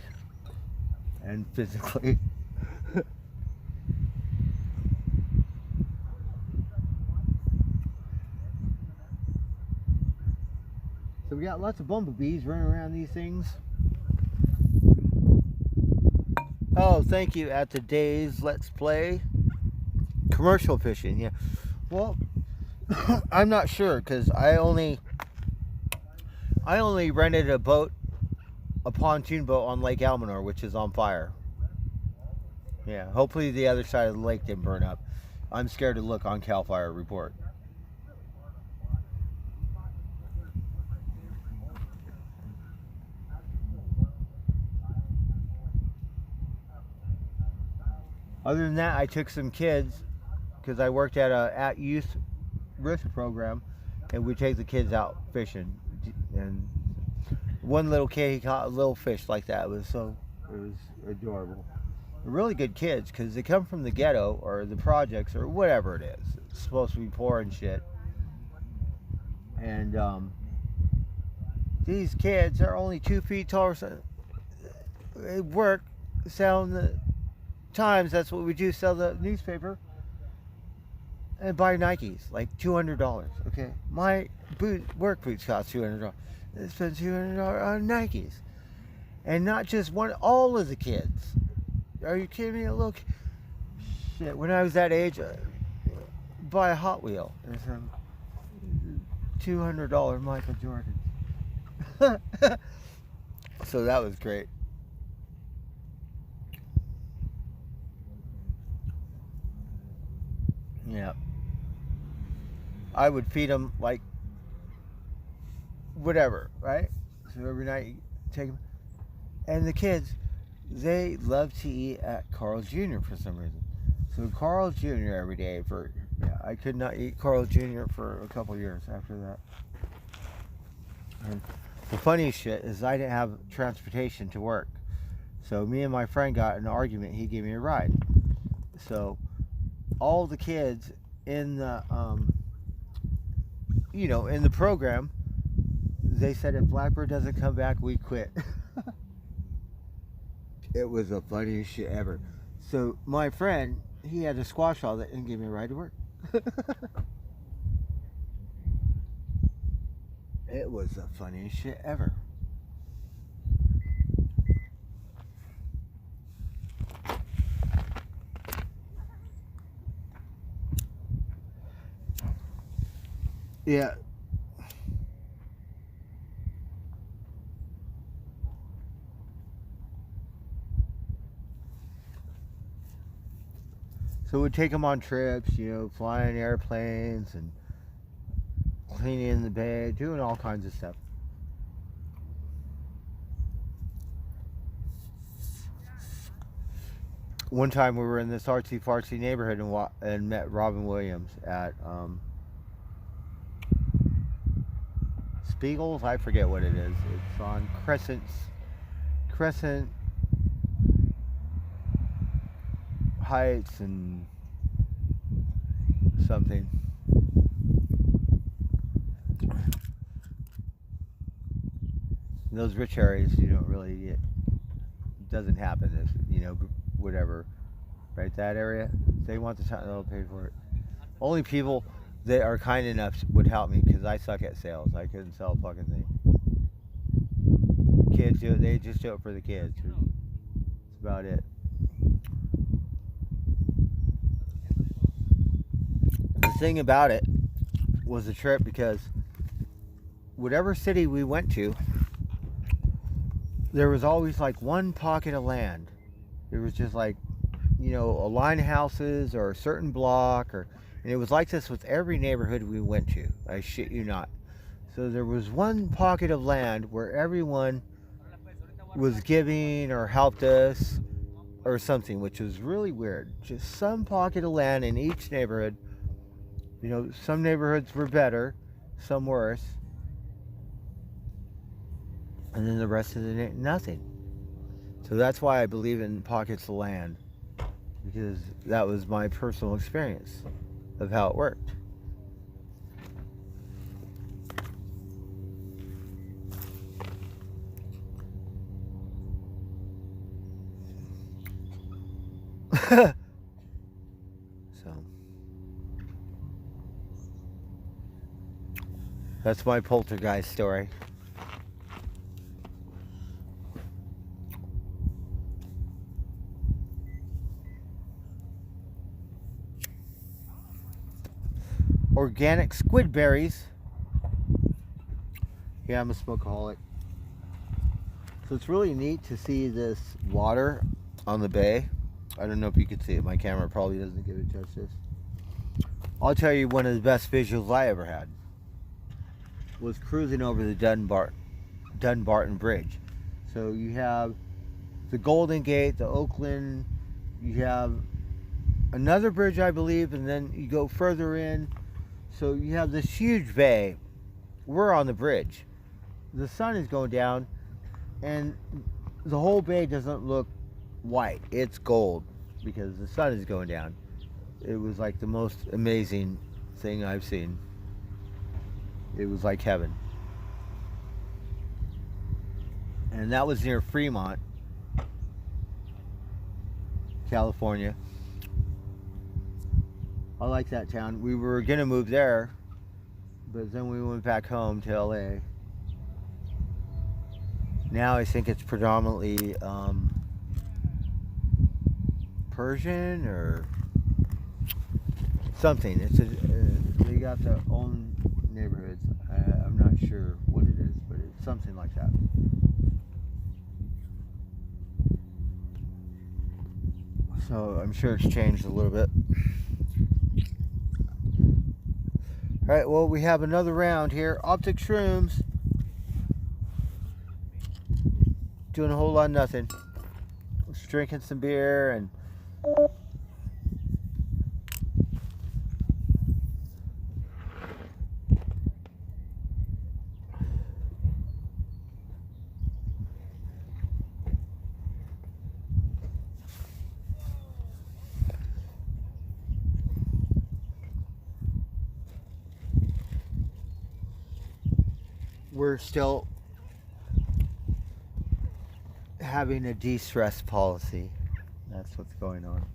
and physically. So we got lots of bumblebees running around these things. Oh, thank you. At today's Let's Play, commercial fishing. Yeah. Well, I'm not sure, because I only rented a boat, a pontoon boat on Lake Almanor, which is on fire. Yeah. Hopefully the other side of the lake didn't burn up. I'm scared to look on CAL FIRE report. Other than that, I took some kids, because I worked at a at-youth risk program, and we take the kids out fishing. And one little kid, he caught a little fish like that. It was adorable. They're really good kids, because they come from the ghetto or the projects or whatever it is. It's supposed to be poor and shit. And these kids are only 2 feet tall. So they work selling the Times. That's what we do, sell the newspaper and buy Nikes, like $200. Okay, my work boots cost $200. They spend $200 on Nikes, and not just one, all of the kids. Are you kidding me? Look, shit. When I was that age, buy a Hot Wheel and some $200 Michael Jordan. So that was great. Yeah. I would feed them like whatever, right? So every night you take them. And the kids, they love to eat at Carl's Jr. for some reason. So Carl's Jr. every day for, yeah, I could not eat Carl's Jr. for a couple years after that. And the funniest shit is I didn't have transportation to work. So me and my friend got in an argument. He gave me a ride. So all the kids in the, in the program, they said if Blackbird doesn't come back, we quit. It was the funniest shit ever. So my friend, he had to squash all that and give me a ride to work. It was the funniest shit ever. Yeah. So we'd take them on trips, flying airplanes and cleaning the bay, doing all kinds of stuff. One time we were in this artsy fartsy neighborhood and met Robin Williams at Spiegel's. I forget what it is. It's on Crescent Heights and something. In those rich areas, you don't really it doesn't happen. If whatever, right? That area, if they want the time, they'll pay for it. Only people that are kind enough would help me because I suck at sales. I couldn't sell a fucking thing. The kids do it. They just do it for the kids. That's about it. The thing about it was the trip because whatever city we went to, there was always like one pocket of land. There was just like, a line of houses or a certain block, and it was like this with every neighborhood we went to. I shit you not. So there was one pocket of land where everyone was giving or helped us or something, which was really weird. Just some pocket of land in each neighborhood. Some neighborhoods were better, some worse. And then the rest of the nothing. So that's why I believe in pockets of land, because that was my personal experience of how it worked. So that's my poltergeist story. Organic squid berries. Yeah, I'm a smokeaholic. So it's really neat to see this water on the bay. I don't know if you can see it. My camera probably doesn't give it justice. I'll tell you, one of the best visuals I ever had was cruising over the Dunbarton Bridge. So you have the Golden Gate, the Oakland, you have another bridge, I believe, and then you go further in. So you have this huge bay. We're on the bridge. The sun is going down, and the whole bay doesn't look white. It's gold because the sun is going down. It was like the most amazing thing I've seen. It was like heaven. And that was near Fremont, California. I like that town. We were gonna move there, but then we went back home to LA. Now I think it's predominantly Persian or something. It's they got their own neighborhoods. I'm not sure what it is, but it's something like that. So I'm sure it's changed a little bit. Alright, well, we have another round here. Optic Shrooms. Doing a whole lot of nothing. Just drinking some beer and we're still having a de-stress policy. That's what's going on.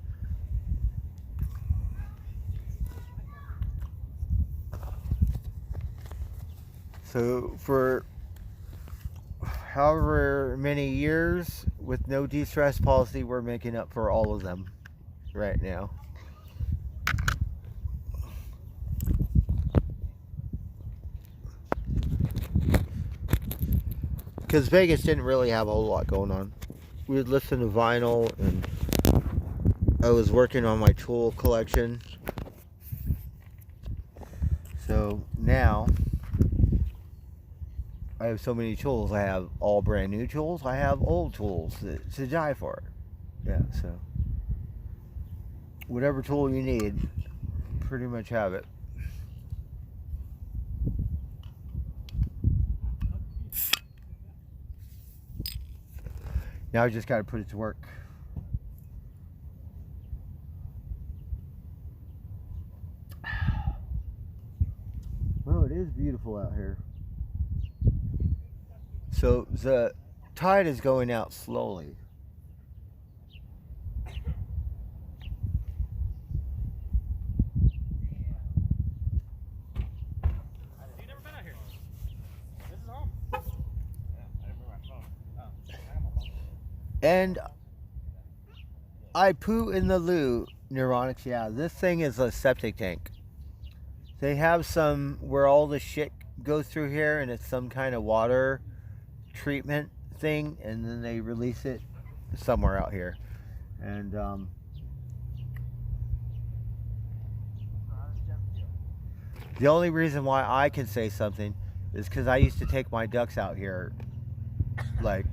So for however many years with no de-stress policy, we're making up for all of them right now. Because Vegas didn't really have a whole lot going on. We would listen to vinyl, and I was working on my tool collection. So now I have so many tools. I have all brand new tools. I have old tools to die for. Yeah, so whatever tool you need, pretty much have it. Now I just got to put it to work. Well, it is beautiful out here. So the tide is going out slowly. You never been out here? This is home. Yeah, I didn't bring my phone. Oh, I got my phone. And I poo in the loo, Neuronics. Yeah, this thing is a septic tank. They have some where all the shit goes through here, and it's some kind of water treatment thing, and then they release it somewhere out here. And the only reason why I can say something is because I used to take my ducks out here, like,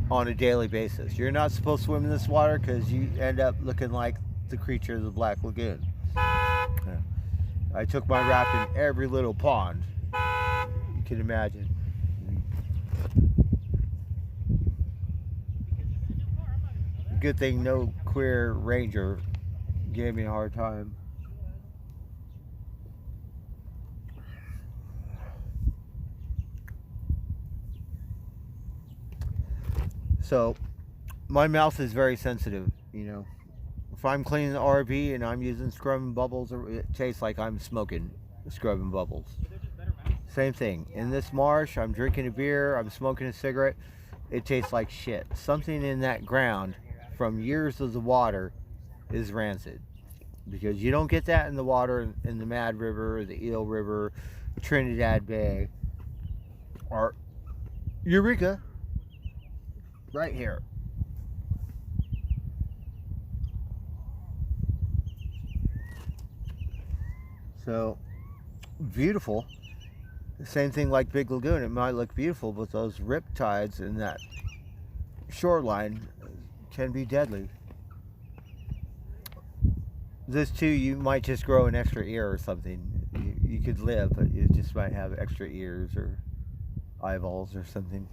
on a daily basis. You're not supposed to swim in this water because you end up looking like the creature of the Black Lagoon. Yeah. I took my raft in every little pond you can imagine. Good thing no queer ranger gave me a hard time. So my mouth is very sensitive, you know. If I'm cleaning the RV and I'm using scrub and bubbles, it tastes like I'm smoking scrub and bubbles. Same thing. In this marsh, I'm drinking a beer, I'm smoking a cigarette, it tastes like shit. Something in that ground from years of the water is rancid. Because you don't get that in the water in the Mad River, the Eel River, Trinidad Bay, or Eureka, right here. So, beautiful. Same thing like Big Lagoon. It might look beautiful, but those rip tides in that shoreline can be deadly. This too, you might just grow an extra ear or something. You could live, but you just might have extra ears or eyeballs or something.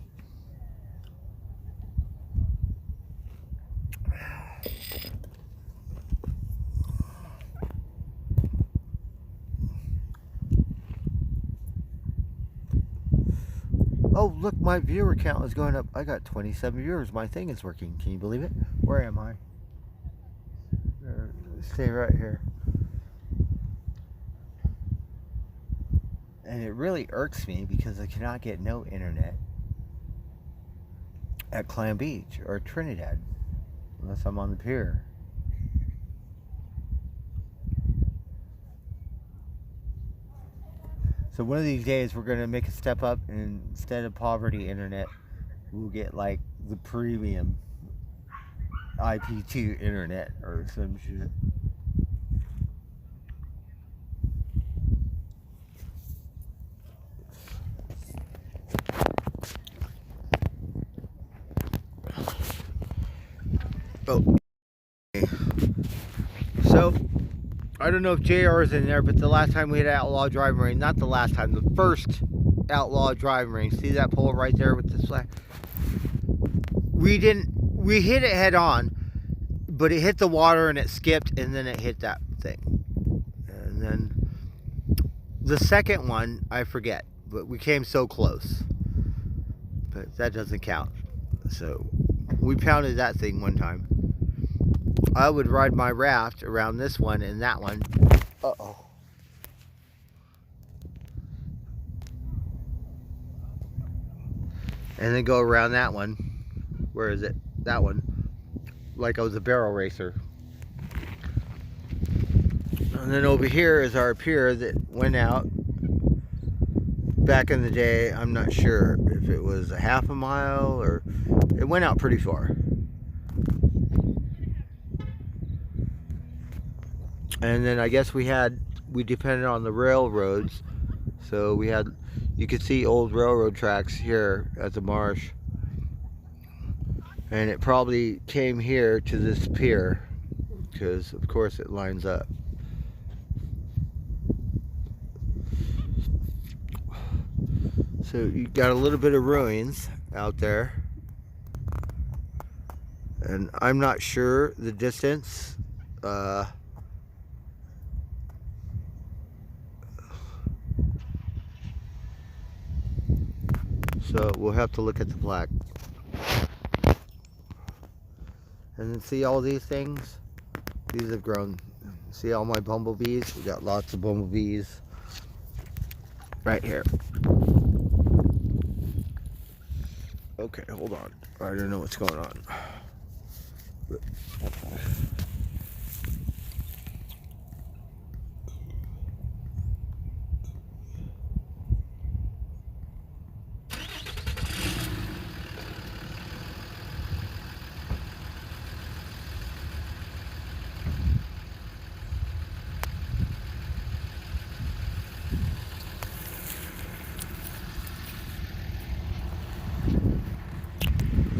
Oh, look, my viewer count is going up. I got 27 viewers. My thing is working. Can you believe it? Where am I? Stay right here. And it really irks me because I cannot get no internet at Clam Beach or Trinidad unless I'm on the pier. So one of these days we're gonna make a step up, and instead of poverty internet, we'll get like the premium IP2 internet or some shit. Oh. So, I don't know if JR is in there, but the last time we had outlaw driving range, not the last time, the first outlaw driving range. See that pole right there with the flag? We hit it head on, but it hit the water and it skipped, and then it hit that thing. And then the second one, I forget, but we came so close. But that doesn't count. So, we pounded that thing one time. I would ride my raft around this one and that one. Uh-oh. And then go around that one. Where is it? That one. Like I was a barrel racer. And then over here is our pier that went out back in the day. I'm not sure if it was a half a mile or it went out pretty far. And then I guess we depended on the railroads. So you could see old railroad tracks here at the Marsh. And it probably came here to this pier, because of course it lines up. So you got a little bit of ruins out there. And I'm not sure the distance. So we'll have to look at the plaque. And then see all these things? These have grown. See all my bumblebees? We got lots of bumblebees right here. Okay, hold on. I don't know what's going on.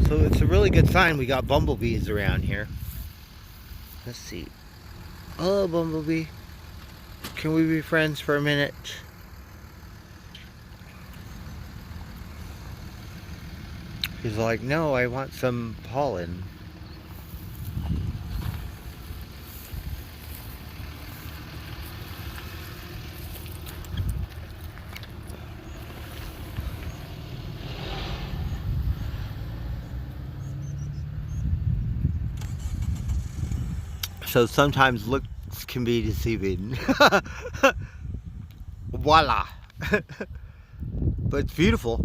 So it's a really good sign we got bumblebees around here. Let's see. Hello, bumblebee. Can we be friends for a minute? He's like, no, I want some pollen. So sometimes looks can be deceiving. Voila. But it's beautiful,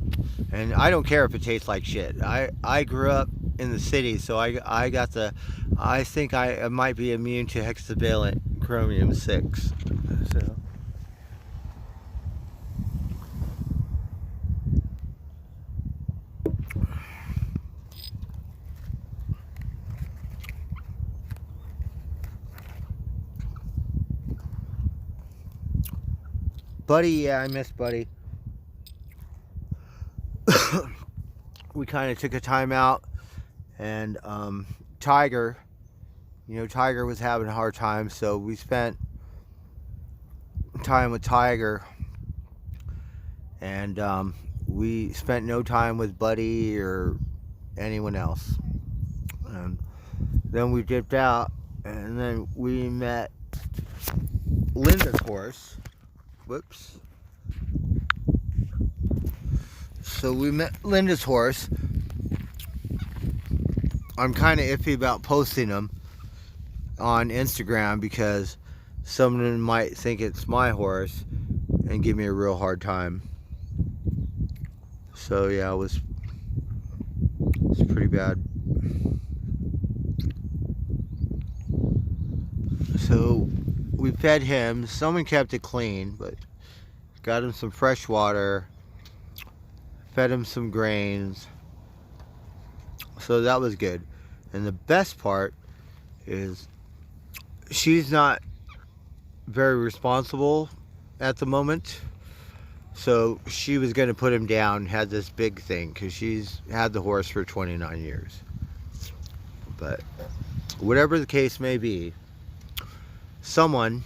and I don't care if it tastes like shit. I grew up in the city, so I think I might be immune to hexavalent chromium 6. So Buddy, yeah, I miss Buddy. We kind of took a time out, and Tiger, Tiger was having a hard time, so we spent time with Tiger, and we spent no time with Buddy or anyone else. And then we dipped out, and then we met Linda's horse. Whoops. So we met Linda's horse. I'm kind of iffy about posting them on Instagram because someone might think it's my horse and give me a real hard time. So yeah, it's pretty bad. So we fed him. Someone kept it clean, but got him some fresh water, fed him some grains. So that was good. And the best part is she's not very responsible at the moment. So she was going to put him down, had this big thing, because she's had the horse for 29 years. But whatever the case may be, someone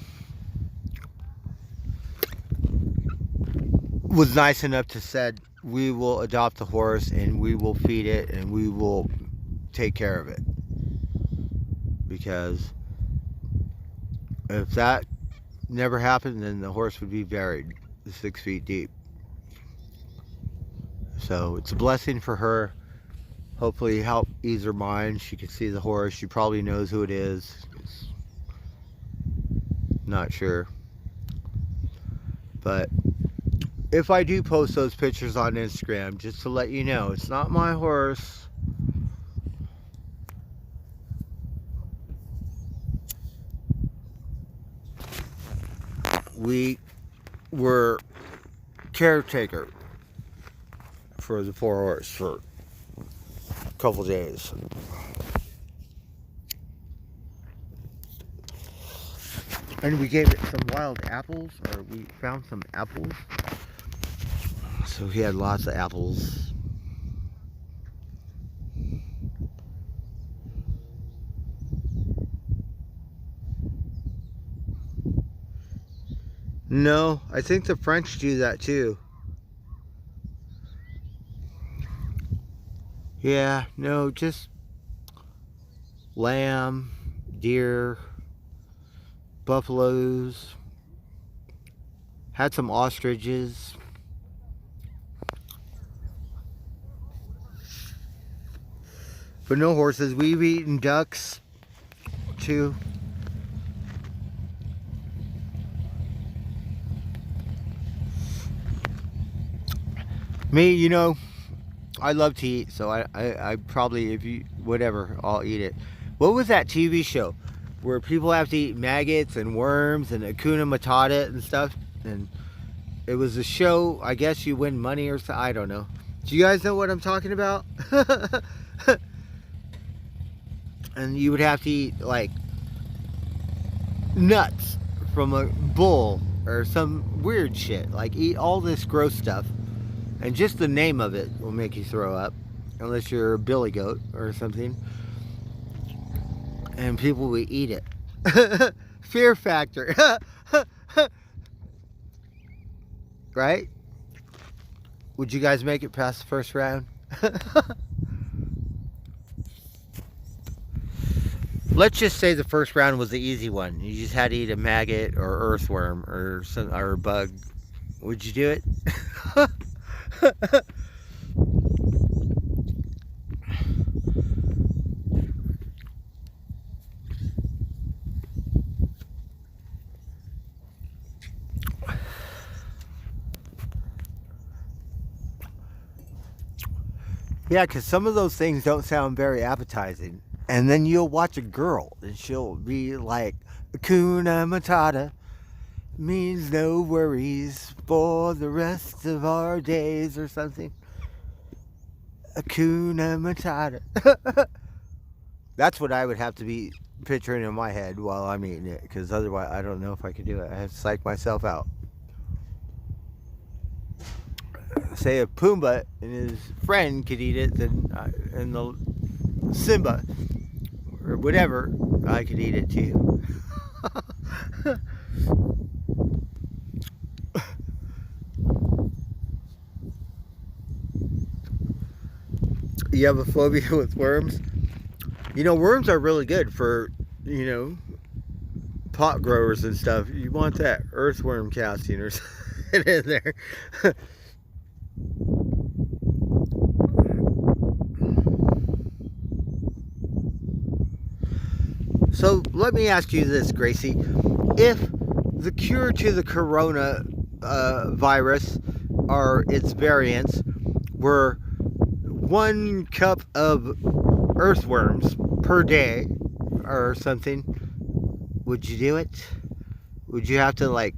was nice enough to said, we will adopt the horse and we will feed it and we will take care of it. Because if that never happened, then the horse would be buried 6 feet deep. So it's a blessing for her. Hopefully help ease her mind. She can see the horse. She probably knows who it is. Not sure. But if I do post those pictures on Instagram, just to let you know, it's not my horse. We were caretaker for the poor horse for a couple days. And we gave it some wild apples, or we found some apples. So he had lots of apples. No, I think the French do that too. Yeah, no, just lamb, deer, buffaloes, had some ostriches. But no horses. We've eaten ducks too. Me, you know, I love to eat, so I probably, if you, whatever, I'll eat it. What was that TV show where people have to eat maggots and worms and Hakuna Matata and stuff? And it was a show, I guess you win money or something, I don't know. Do you guys know what I'm talking about? And you would have to eat, like, nuts from a bull or some weird shit. Like, eat all this gross stuff. And just the name of it will make you throw up. Unless you're a billy goat or something. And people will eat it. Fear factor. Right? Would you guys make it past the first round? Let's just say the first round was the easy one. You just had to eat a maggot or earthworm or a bug. Would you do it? Yeah, because some of those things don't sound very appetizing. And then you'll watch a girl and she'll be like, Hakuna Matata means no worries for the rest of our days or something. Hakuna Matata. That's what I would have to be picturing in my head while I'm eating it, because otherwise I don't know if I could do it. I have to psych myself out. Say if Pumbaa and his friend could eat it, then and the Simba or whatever, I could eat it too. You have a phobia with worms? You know, worms are really good for, you know, pot growers and stuff. You want that earthworm casting or something in there. So let me ask you this, Gracie. If the cure to the corona virus or its variants were 1 cup of earthworms per day or something, would you do it? Would you have to, like,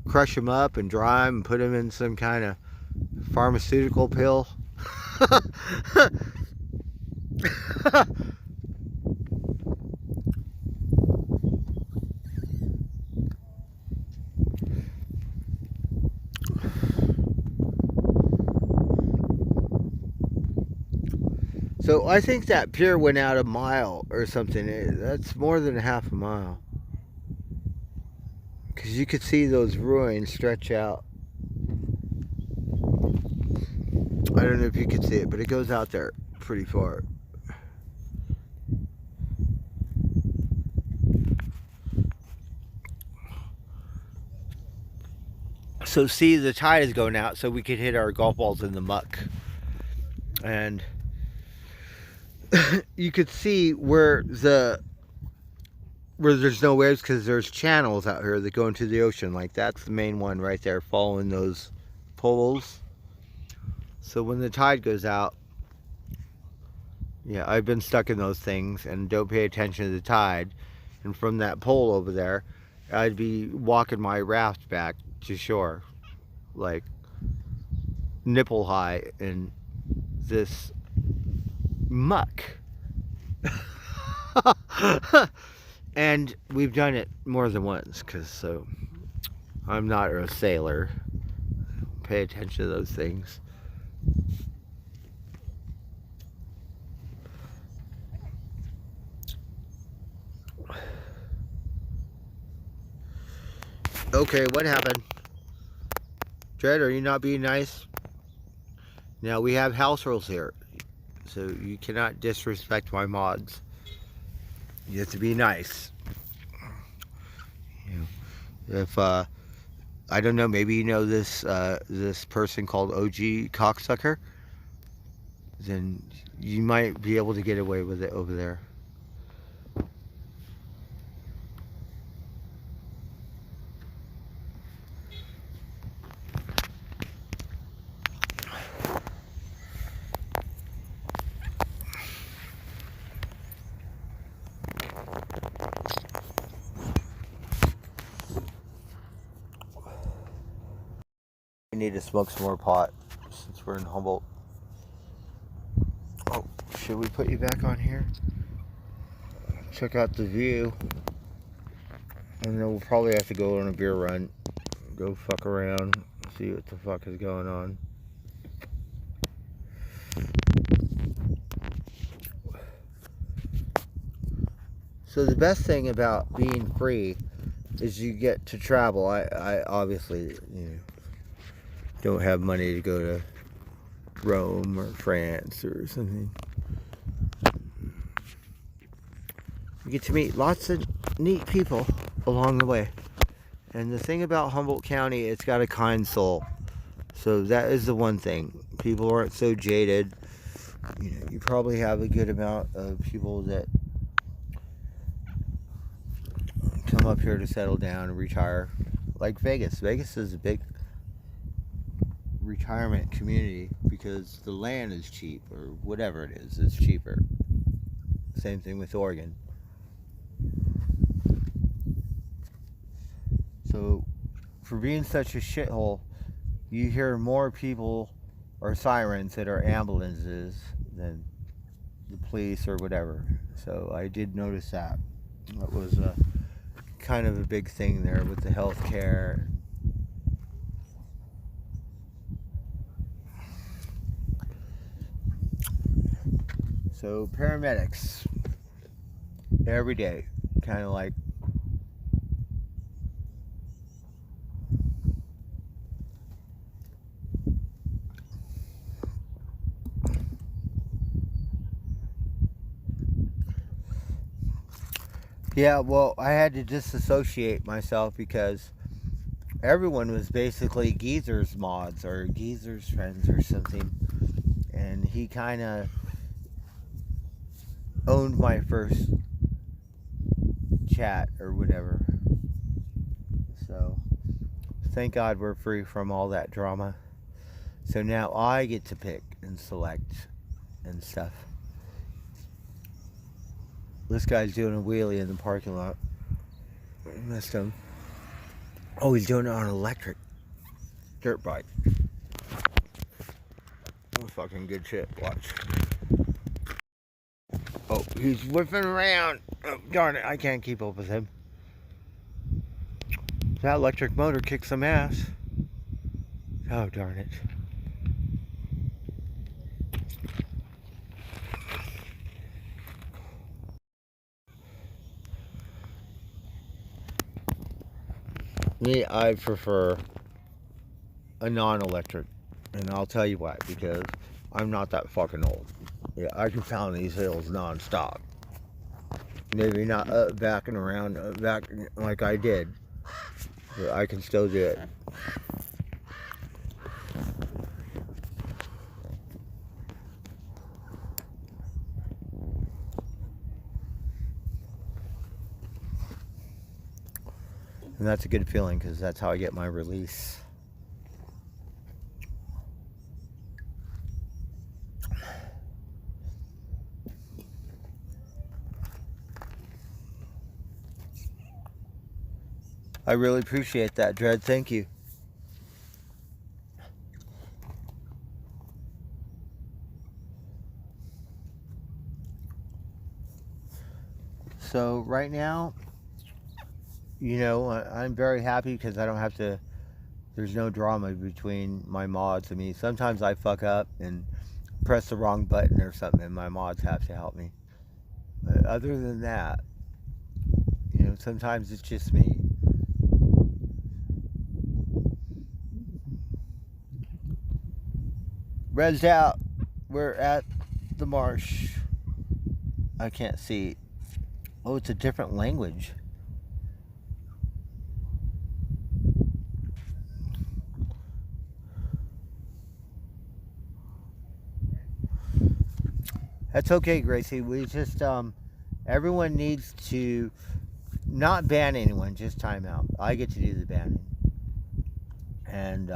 crush them up and dry them and put them in some kind of pharmaceutical pill. So I think that pier went out a mile or something. That's more than half a mile. Because you could see those ruins stretch out. I don't know if you could see it, but it goes out there pretty far. So see, the tide is going out, so we could hit our golf balls in the muck. And you could see where there's no waves, because there's channels out here that go into the ocean. Like that's the main one right there, following those poles. So when the tide goes out, yeah, I've been stuck in those things and don't pay attention to the tide. And from that pole over there, I'd be walking my raft back to shore, like nipple high in this muck. And we've done it more than once, because so I'm not a sailor. Pay attention to those things. Okay, what happened? Dred, are you not being nice? Now, we have house rules here, so you cannot disrespect my mods. You have to be nice. If, I don't know, maybe you know this, this person called OG Cocksucker, then you might be able to get away with it over there. We need to smoke some more pot since we're in Humboldt. Oh, should we put you back on here? Check out the view. And then we'll probably have to go on a beer run. Go fuck around. See what the fuck is going on. So the best thing about being free is you get to travel. I obviously, don't have money to go to Rome or France or something. You get to meet lots of neat people along the way. And the thing about Humboldt County, it's got a kind soul. So that is the one thing. People aren't so jaded. You probably have a good amount of people that come up here to settle down and retire. Like Vegas. Vegas is a big retirement community because the land is cheap, or whatever it is, it's cheaper. Same thing with Oregon. So for being such a shithole, you hear more people or sirens that are ambulances than the police or whatever. So I did notice that. That was kind of a big thing there with the health care. So paramedics every day, kind of like yeah, well, I had to disassociate myself because everyone was basically Geezer's mods or Geezer's friends or something, and he kind of owned my first chat or whatever. So thank God we're free from all that drama. So now I get to pick and select and stuff. This guy's doing a wheelie in the parking lot. I missed him. Oh, he's doing it on an electric dirt bike. Oh, fucking good shit. Watch. Oh, he's whipping around. Oh, darn it. I can't keep up with him. That electric motor kicks some ass. Oh, darn it. Me, I prefer a non-electric. And I'll tell you why. Because I'm not that fucking old. Yeah, I can pound these hills non-stop. Maybe not back and around, back like I did. But I can still do it. And that's a good feeling because that's how I get my release. I really appreciate that, Dread. Thank you. So right now, you know, I'm very happy because I don't have to, there's no drama between my mods and me. Sometimes I fuck up and press the wrong button or something and my mods have to help me. But other than that, you know, sometimes it's just me. Red's out. We're at the Marsh. I can't see. Oh, it's a different language. That's okay, Gracie. We just, everyone needs to not ban anyone, just time out. I get to do the banning. And,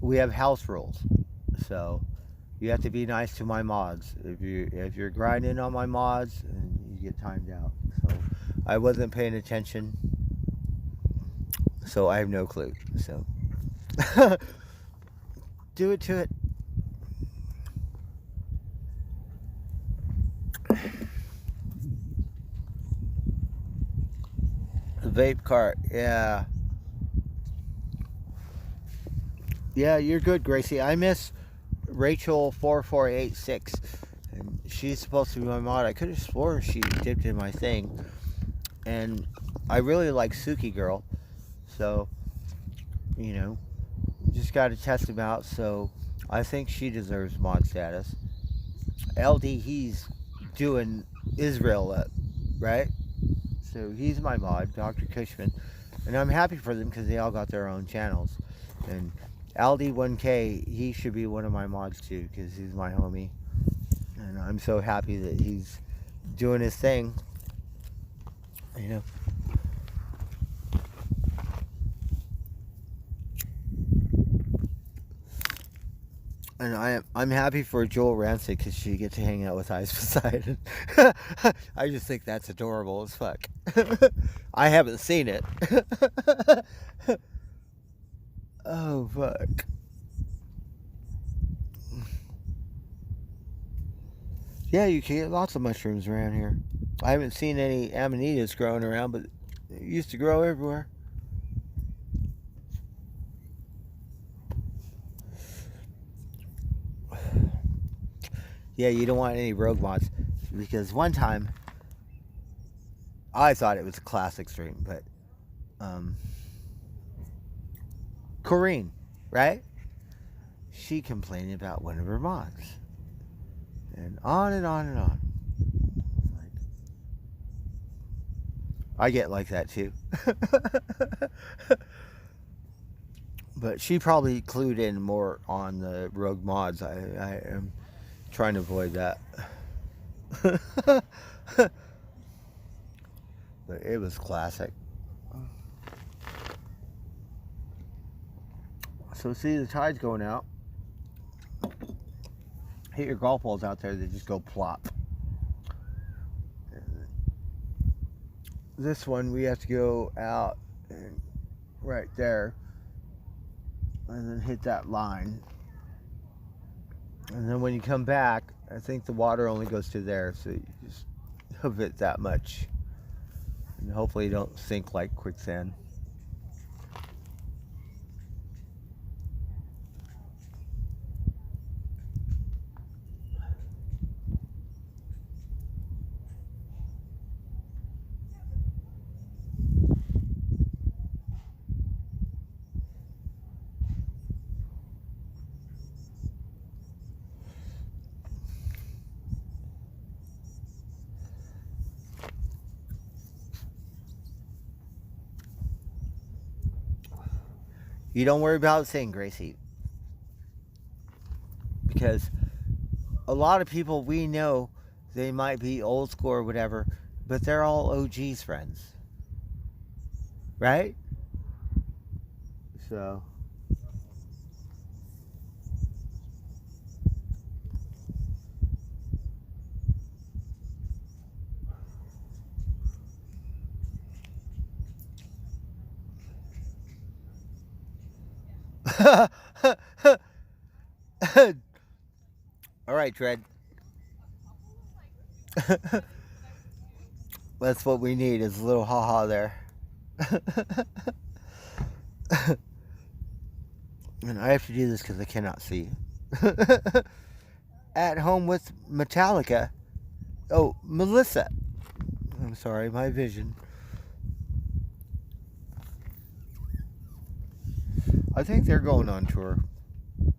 we have house rules. So, you have to be nice to my mods. If you're grinding on my mods, you get timed out. So, I wasn't paying attention. So, I have no clue. So, do it to it. Vape cart, yeah. Yeah, you're good, Gracie. I miss Rachel4486. And she's supposed to be my mod. I could have swore she dipped in my thing. And I really like Suki Girl. So, you know, just got to test him out. So, I think she deserves mod status. LD, he's doing Israel, right? So he's my mod, Dr. Cushman. And I'm happy for them because they all got their own channels. And LD1K, he should be one of my mods too because he's my homie. And I'm so happy that he's doing his thing. You know. And I'm happy for Joel Rancic because she gets to hang out with Ice Poseidon. I just think that's adorable as fuck. I haven't seen it. Oh fuck. Yeah, you can get lots of mushrooms around here. I haven't seen any amanitas growing around, but they used to grow everywhere. Yeah, you don't want any rogue mods because one time I thought it was a classic stream, but Corrine, right? She complained about one of her mods, and on and on and on. Like, I get like that too. But she probably clued in more on the rogue mods. I am trying to avoid that. But it was classic. So see, the tide's going out. Hit your golf balls out there, they just go plop. This one we have to go out and right there, and then hit that line. And then when you come back, I think the water only goes to there, so you just hoof it that much. And hopefully you don't sink like quicksand. You don't worry about saying Gracie. Because a lot of people we know, they might be old school or whatever, but they're all OG's friends. Right? So. All right, Tread. That's what we need, is a little ha-ha there. And I have to do this because I cannot see. At home with Metallica. Oh, Melissa. I'm sorry, my vision. I think they're going on tour. I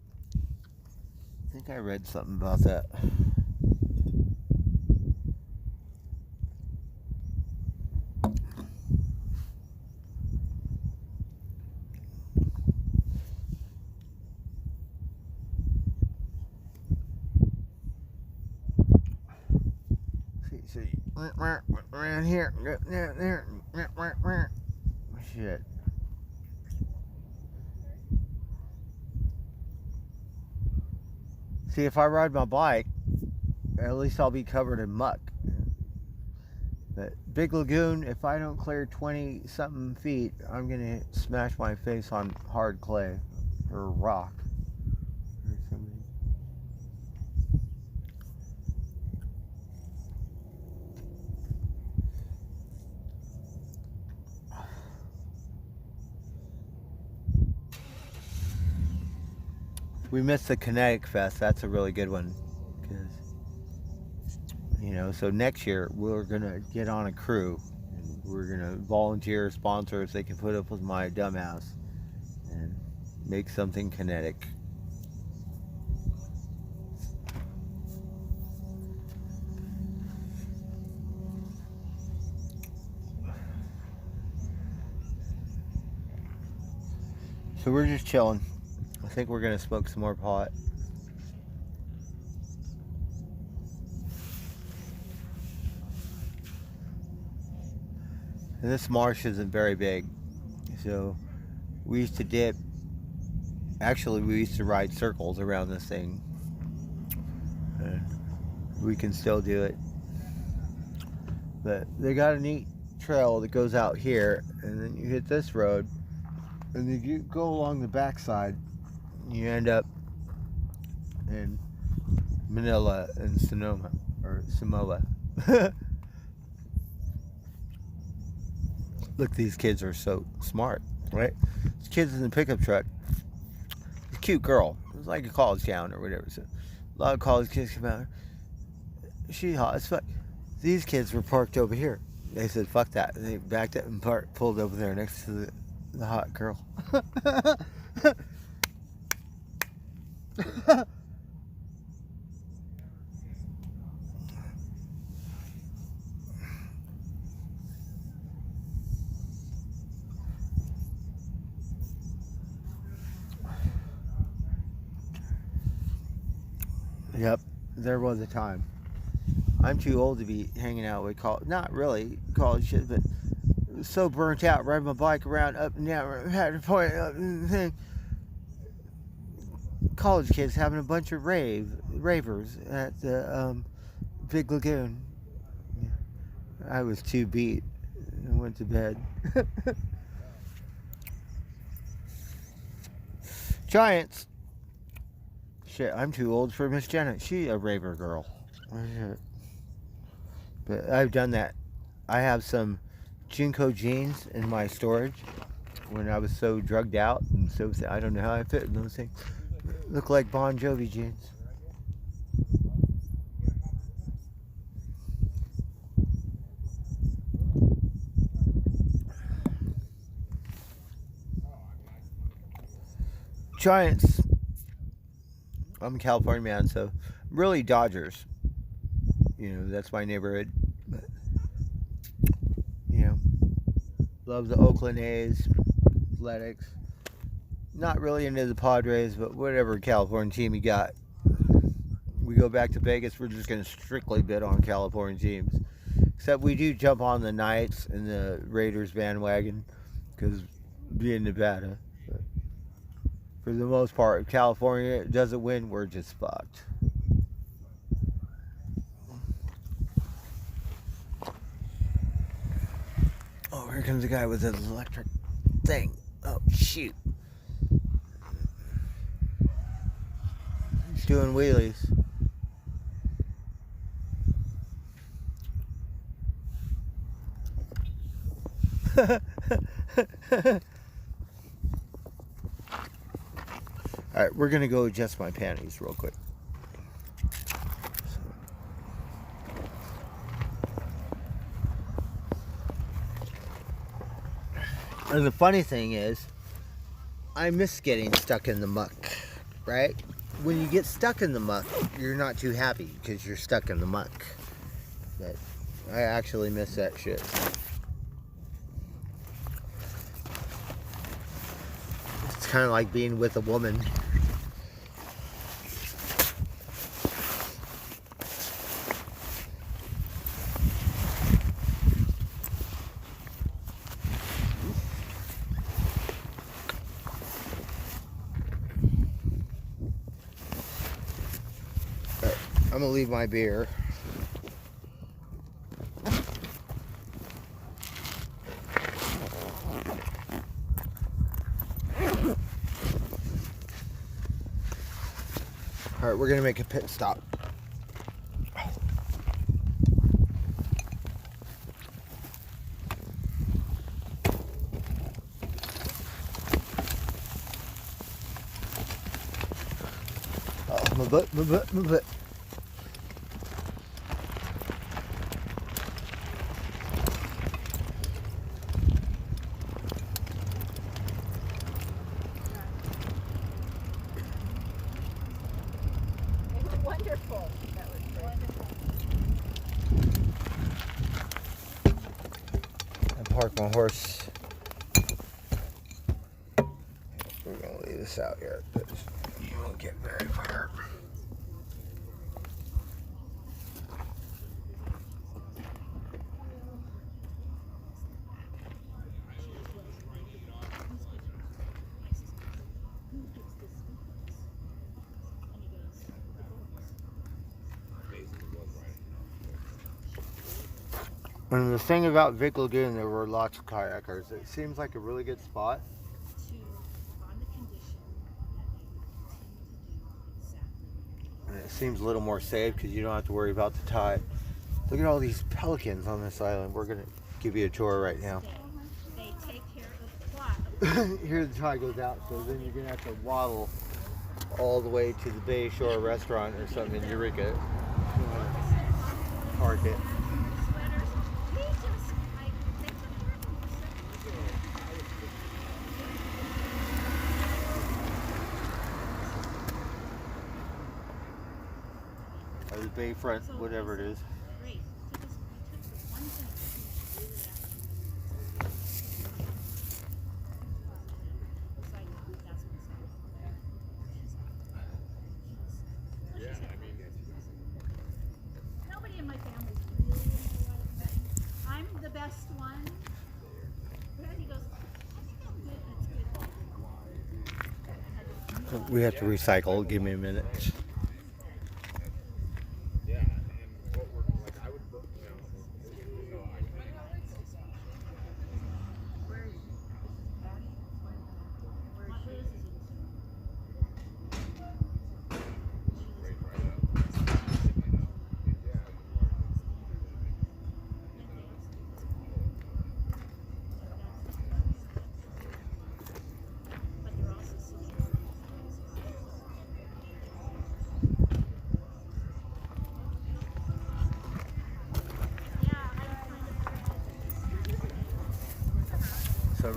think I read something about that. See, around here, there. Shit. See, if I ride my bike, at least I'll be covered in muck. But Big Lagoon, if I don't clear 20-something feet, I'm going to smash my face on hard clay or rock or something. We missed the Kinetic Fest. That's a really good one. So next year we're going to get on a crew. And we're going to volunteer sponsors. They can put up with my dumbass and make something kinetic. So we're just chilling. I think we're going to smoke some more pot. And this marsh isn't very big, so we used to dip. Actually, we used to ride circles around this thing. And we can still do it. But they got a neat trail that goes out here, and then you hit this road, and then you go along the backside, you end up in Manila and Sonoma, or Samoa. Look, these kids are so smart, right? This kid's in the pickup truck. This cute girl. It's like a college town or whatever. So a lot of college kids come out. She's hot as fuck. These kids were parked over here. They said, fuck that. And they backed up and pulled over there next to the hot girl. Yep, there was a time. I'm too old to be hanging out with not really college kids, but so burnt out riding my bike around up and down, had to point up and thing. College kids having a bunch of ravers at the Big Lagoon. I was too beat and went to bed. Giants. Shit, I'm too old for Miss Janet. She a raver girl. But I've done that. I have some Jinko jeans in my storage when I was so drugged out and so I don't know how I fit in those things. Look like Bon Jovi jeans. Giants. I'm a California man, so really Dodgers. You know, that's my neighborhood. But, you know, love the Oakland A's, Athletics. Not really into the Padres, but whatever California team you got. We go back to Vegas, we're just going to strictly bet on California teams. Except we do jump on the Knights and the Raiders bandwagon because being Nevada. But for the most part, if California doesn't win, we're just fucked. Oh, here comes a guy with an electric thing. Oh, shoot. He's doing wheelies. Alright, we're going to go adjust my panties real quick. And the funny thing is, I miss getting stuck in the muck, right? When you get stuck in the muck, you're not too happy because you're stuck in the muck. But I actually miss that shit. It's kind of like being with a woman. I'm gonna leave my beer. All right, we're gonna make a pit stop. Oh, my butt, my butt, my butt. Wonderful. That was wonderful. I parked my horse. We're gonna leave this out here, but you won't get very far. And the thing about Vic Lagoon, there were lots of kayakers. It seems like a really good spot. And it seems a little more safe because you don't have to worry about the tide. Look at all these pelicans on this island. We're going to give you a tour right now. They take care of the plot. Here the tide goes out, so then you're going to have to waddle all the way to the Bay Shore restaurant or something in Eureka. Park it. Or the Bayfront, whatever it is. Nobody in my family really into a lot of things. I'm the best one. He goes, I think I'm good. It's good. We have to recycle. Give me a minute.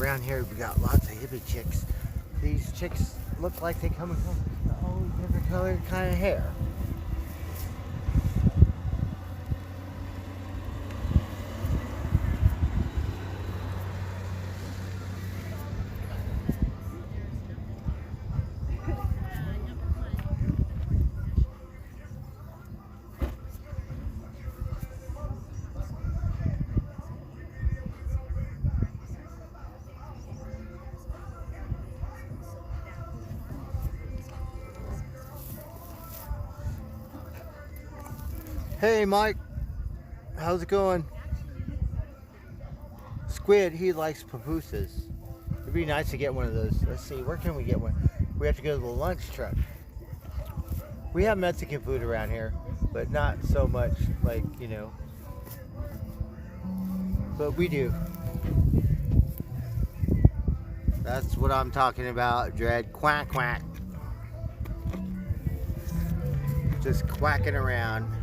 around here we got lots of hippie chicks. These chicks look like they come in all different colored kind of hair. Hey Mike, how's it going? Squid, he likes pupusas. It'd be nice to get one of those. Let's see, where can we get one? We have to go to the lunch truck. We have Mexican food around here, but not so much like, you know. But we do. That's what I'm talking about, Dread. Quack, quack. Just quacking around.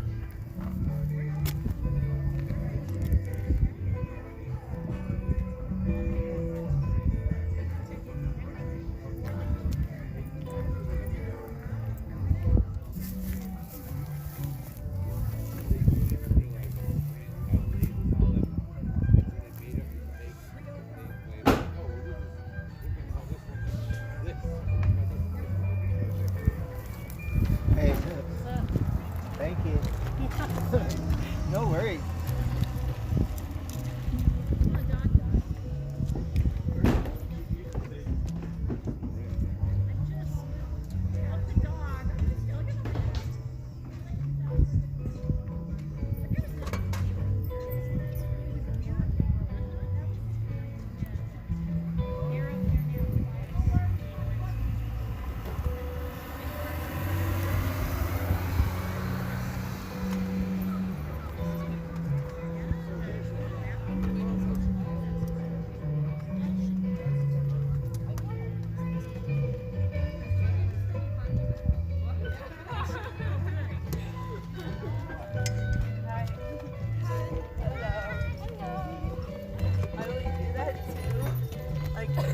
Hey, thank you. No worries.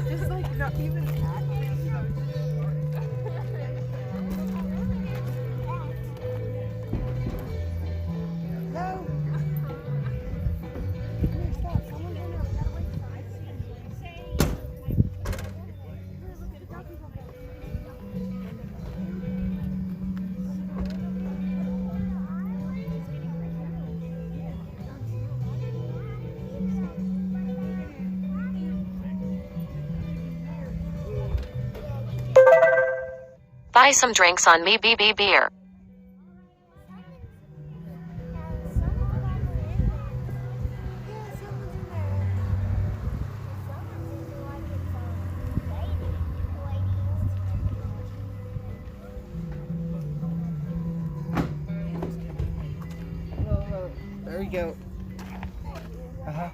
Just like not even acting. No. Stop. Someone in there. We gotta wait Buy some drinks on me, BB beer. There you go. Uh-huh.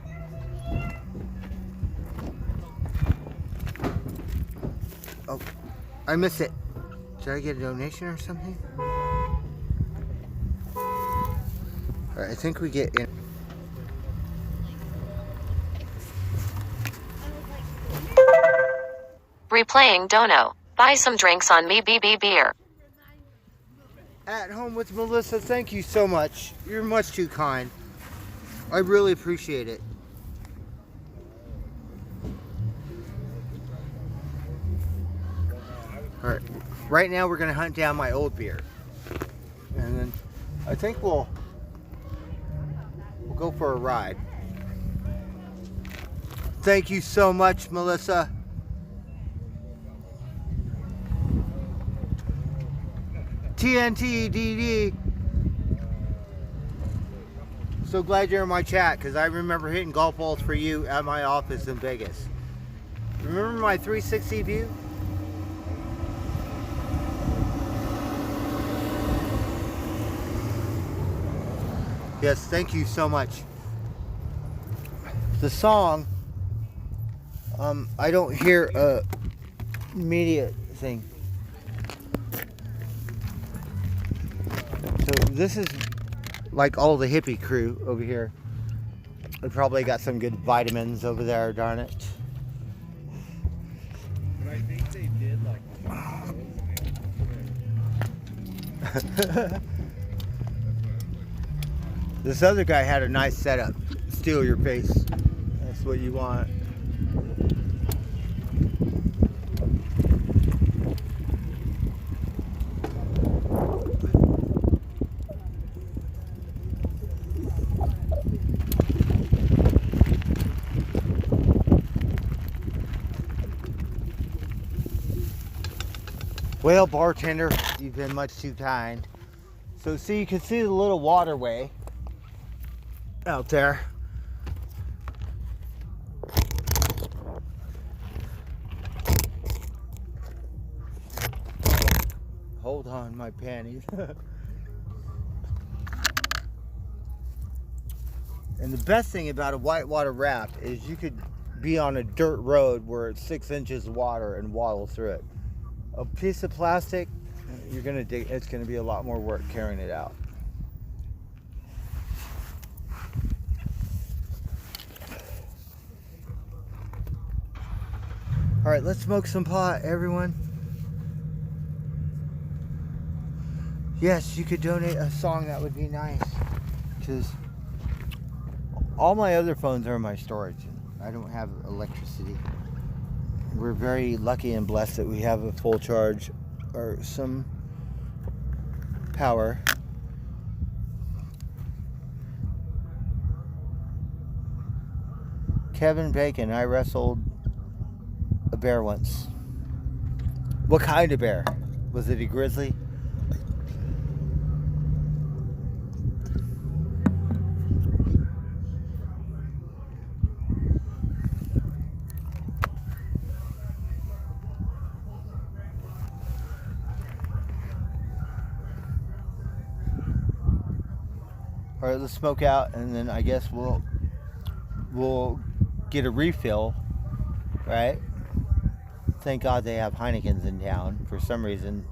Oh, I missed it. Did I get a donation or something? Alright, I think we get in. Replaying Dono. Buy some drinks on me, BB beer. At home with Melissa, thank you so much. You're much too kind. I really appreciate it. Alright, right now we're going to hunt down my old beer. And then I think we'll go for a ride. Thank you so much, Melissa. TNTDD. So glad you're in my chat because I remember hitting golf balls for you at my office in Vegas. Remember my 360 view? Yes, thank you so much. The song, I don't hear a immediate thing. So this is like all the hippie crew over here. They probably got some good vitamins over there, darn it. This other guy had a nice setup. Steal your face. That's what you want. Well, bartender, you've been much too kind. So see, you can see the little waterway out there. Hold on, my panties. And the best thing about a whitewater raft is you could be on a dirt road where it's 6 inches of water and waddle through it. A piece of plastic, it's gonna be a lot more work carrying it out. All right, let's smoke some pot, everyone. Yes, you could donate a song, that would be nice. Because all my other phones are in my storage. I don't have electricity. We're very lucky and blessed that we have a full charge or some power. Kevin Bacon, I wrestled a bear once. What kind of bear? Was it a grizzly? All right, let's smoke out, and then I guess we'll get a refill, right? Thank God they have Heinekens in town. For some reason,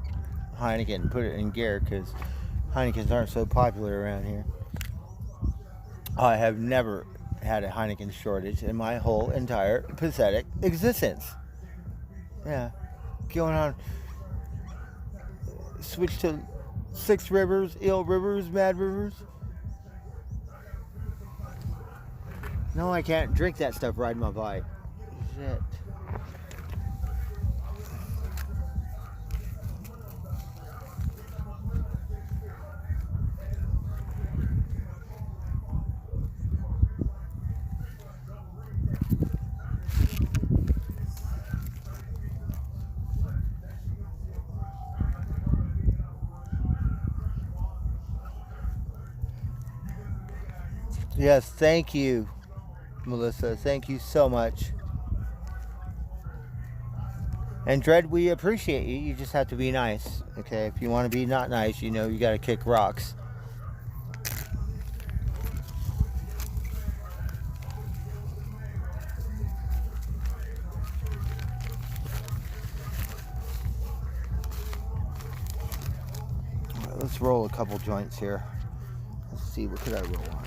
Heineken put it in gear because Heinekens aren't so popular around here. I have never had a Heineken shortage in my whole entire pathetic existence. Yeah, going on. Switch to Six Rivers, Eel Rivers, Mad Rivers. No, I can't drink that stuff riding my bike. Shit. Yes, thank you, Melissa. Thank you so much. And Dread, we appreciate you. You just have to be nice, okay? If you want to be not nice, you know you got to kick rocks. All right, let's roll a couple joints here. Let's see, what could I roll on?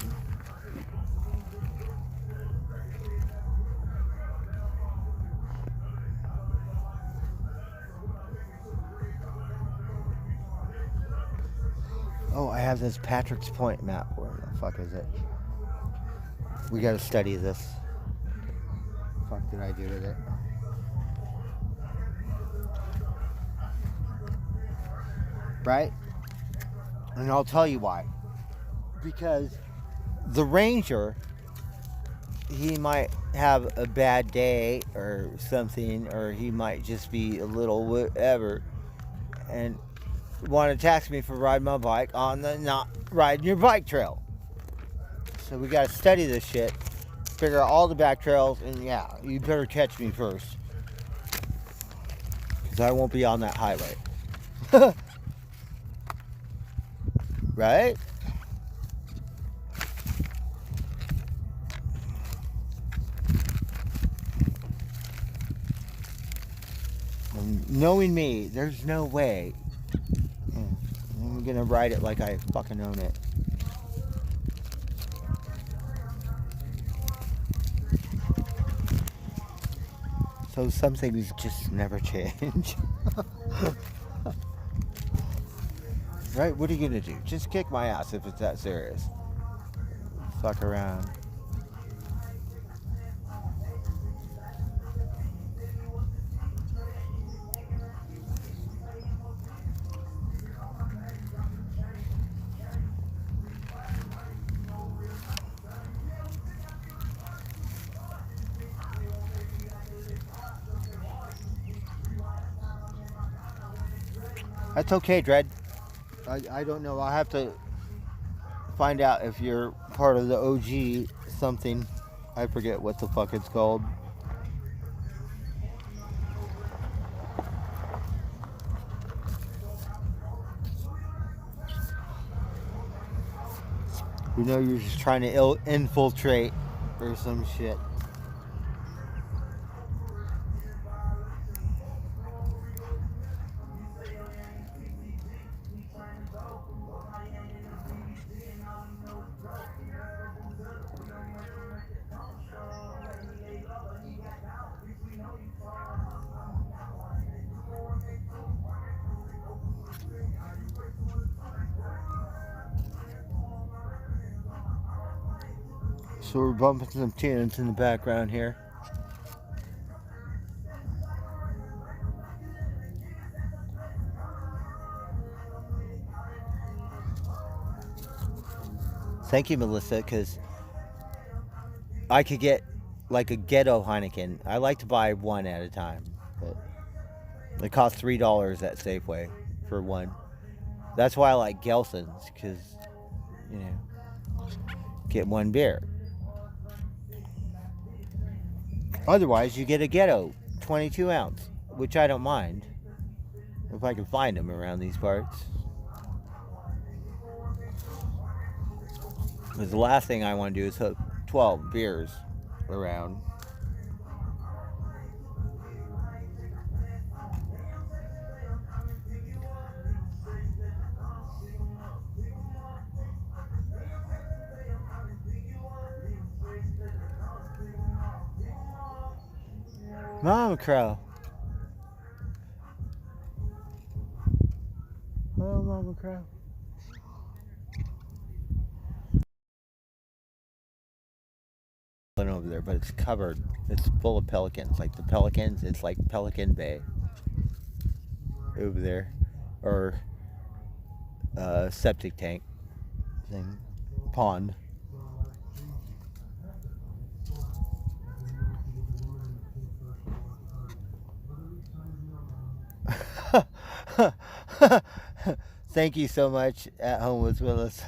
Oh, I have this Patrick's Point map. Where the fuck is it? We gotta study this. What the fuck did I do with it? Right? And I'll tell you why. Because the ranger, he might have a bad day or something, or he might just be a little whatever, and want to tax me for riding my bike on the not riding your bike trail. So we got to study this shit, figure out all the back trails, and yeah, you better catch me first, because I won't be on that highway. Right? And knowing me, there's no way I'm gonna ride it like I fucking own it. So some things just never change. Right? What are you gonna do? Just kick my ass if it's that serious. Fuck around. That's okay, Dread. I don't know. I'll have to find out if you're part of the OG something. I forget what the fuck it's called. You know, you're just trying to infiltrate or some shit. So we're bumping some tunes in the background here. Thank you, Melissa, because I could get like a ghetto Heineken. I like to buy one at a time, but it costs $3 at Safeway for one. That's why I like Gelson's, because, you know, get one beer. Otherwise, you get a ghetto 22 ounce, which I don't mind if I can find them around these parts. Because the last thing I want to do is hook 12 beers around. Mama Crow. Oh, Mama Crow. Over there, but it's covered. It's full of pelicans. Like the pelicans, it's like Pelican Bay over there, or septic tank thing, pond. Thank you so much. At home with Willis.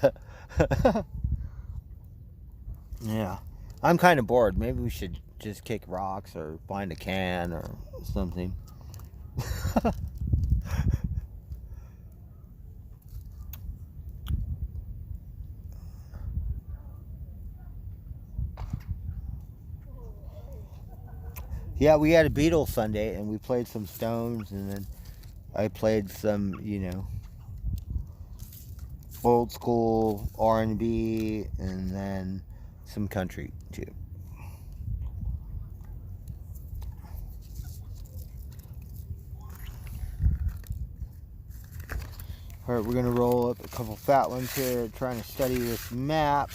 Yeah. I'm kind of bored. Maybe we should just kick rocks or find a can or something. Yeah, we had a Beatles Sunday and we played some Stones, and then I played some, you know, old school R&B, and then some country too. Alright, we're going to roll up a couple fat ones here, trying to study this map,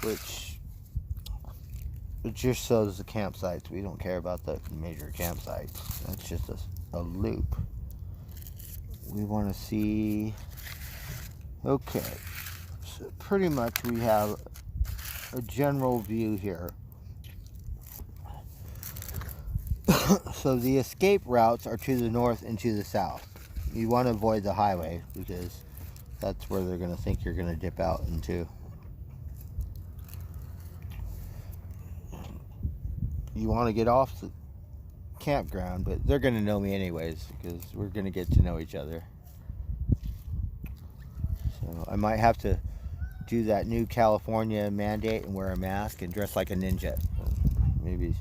which it just shows the campsites. We don't care about the major campsites. That's just a loop. We want to see... Okay, so pretty much we have a general view here. So the escape routes are to the north and to the south. You want to avoid the highway because that's where they're going to think you're going to dip out into. You want to get off the campground, but they're going to know me anyways because we're going to get to know each other. So I might have to do that new California mandate and wear a mask and dress like a ninja. Maybe.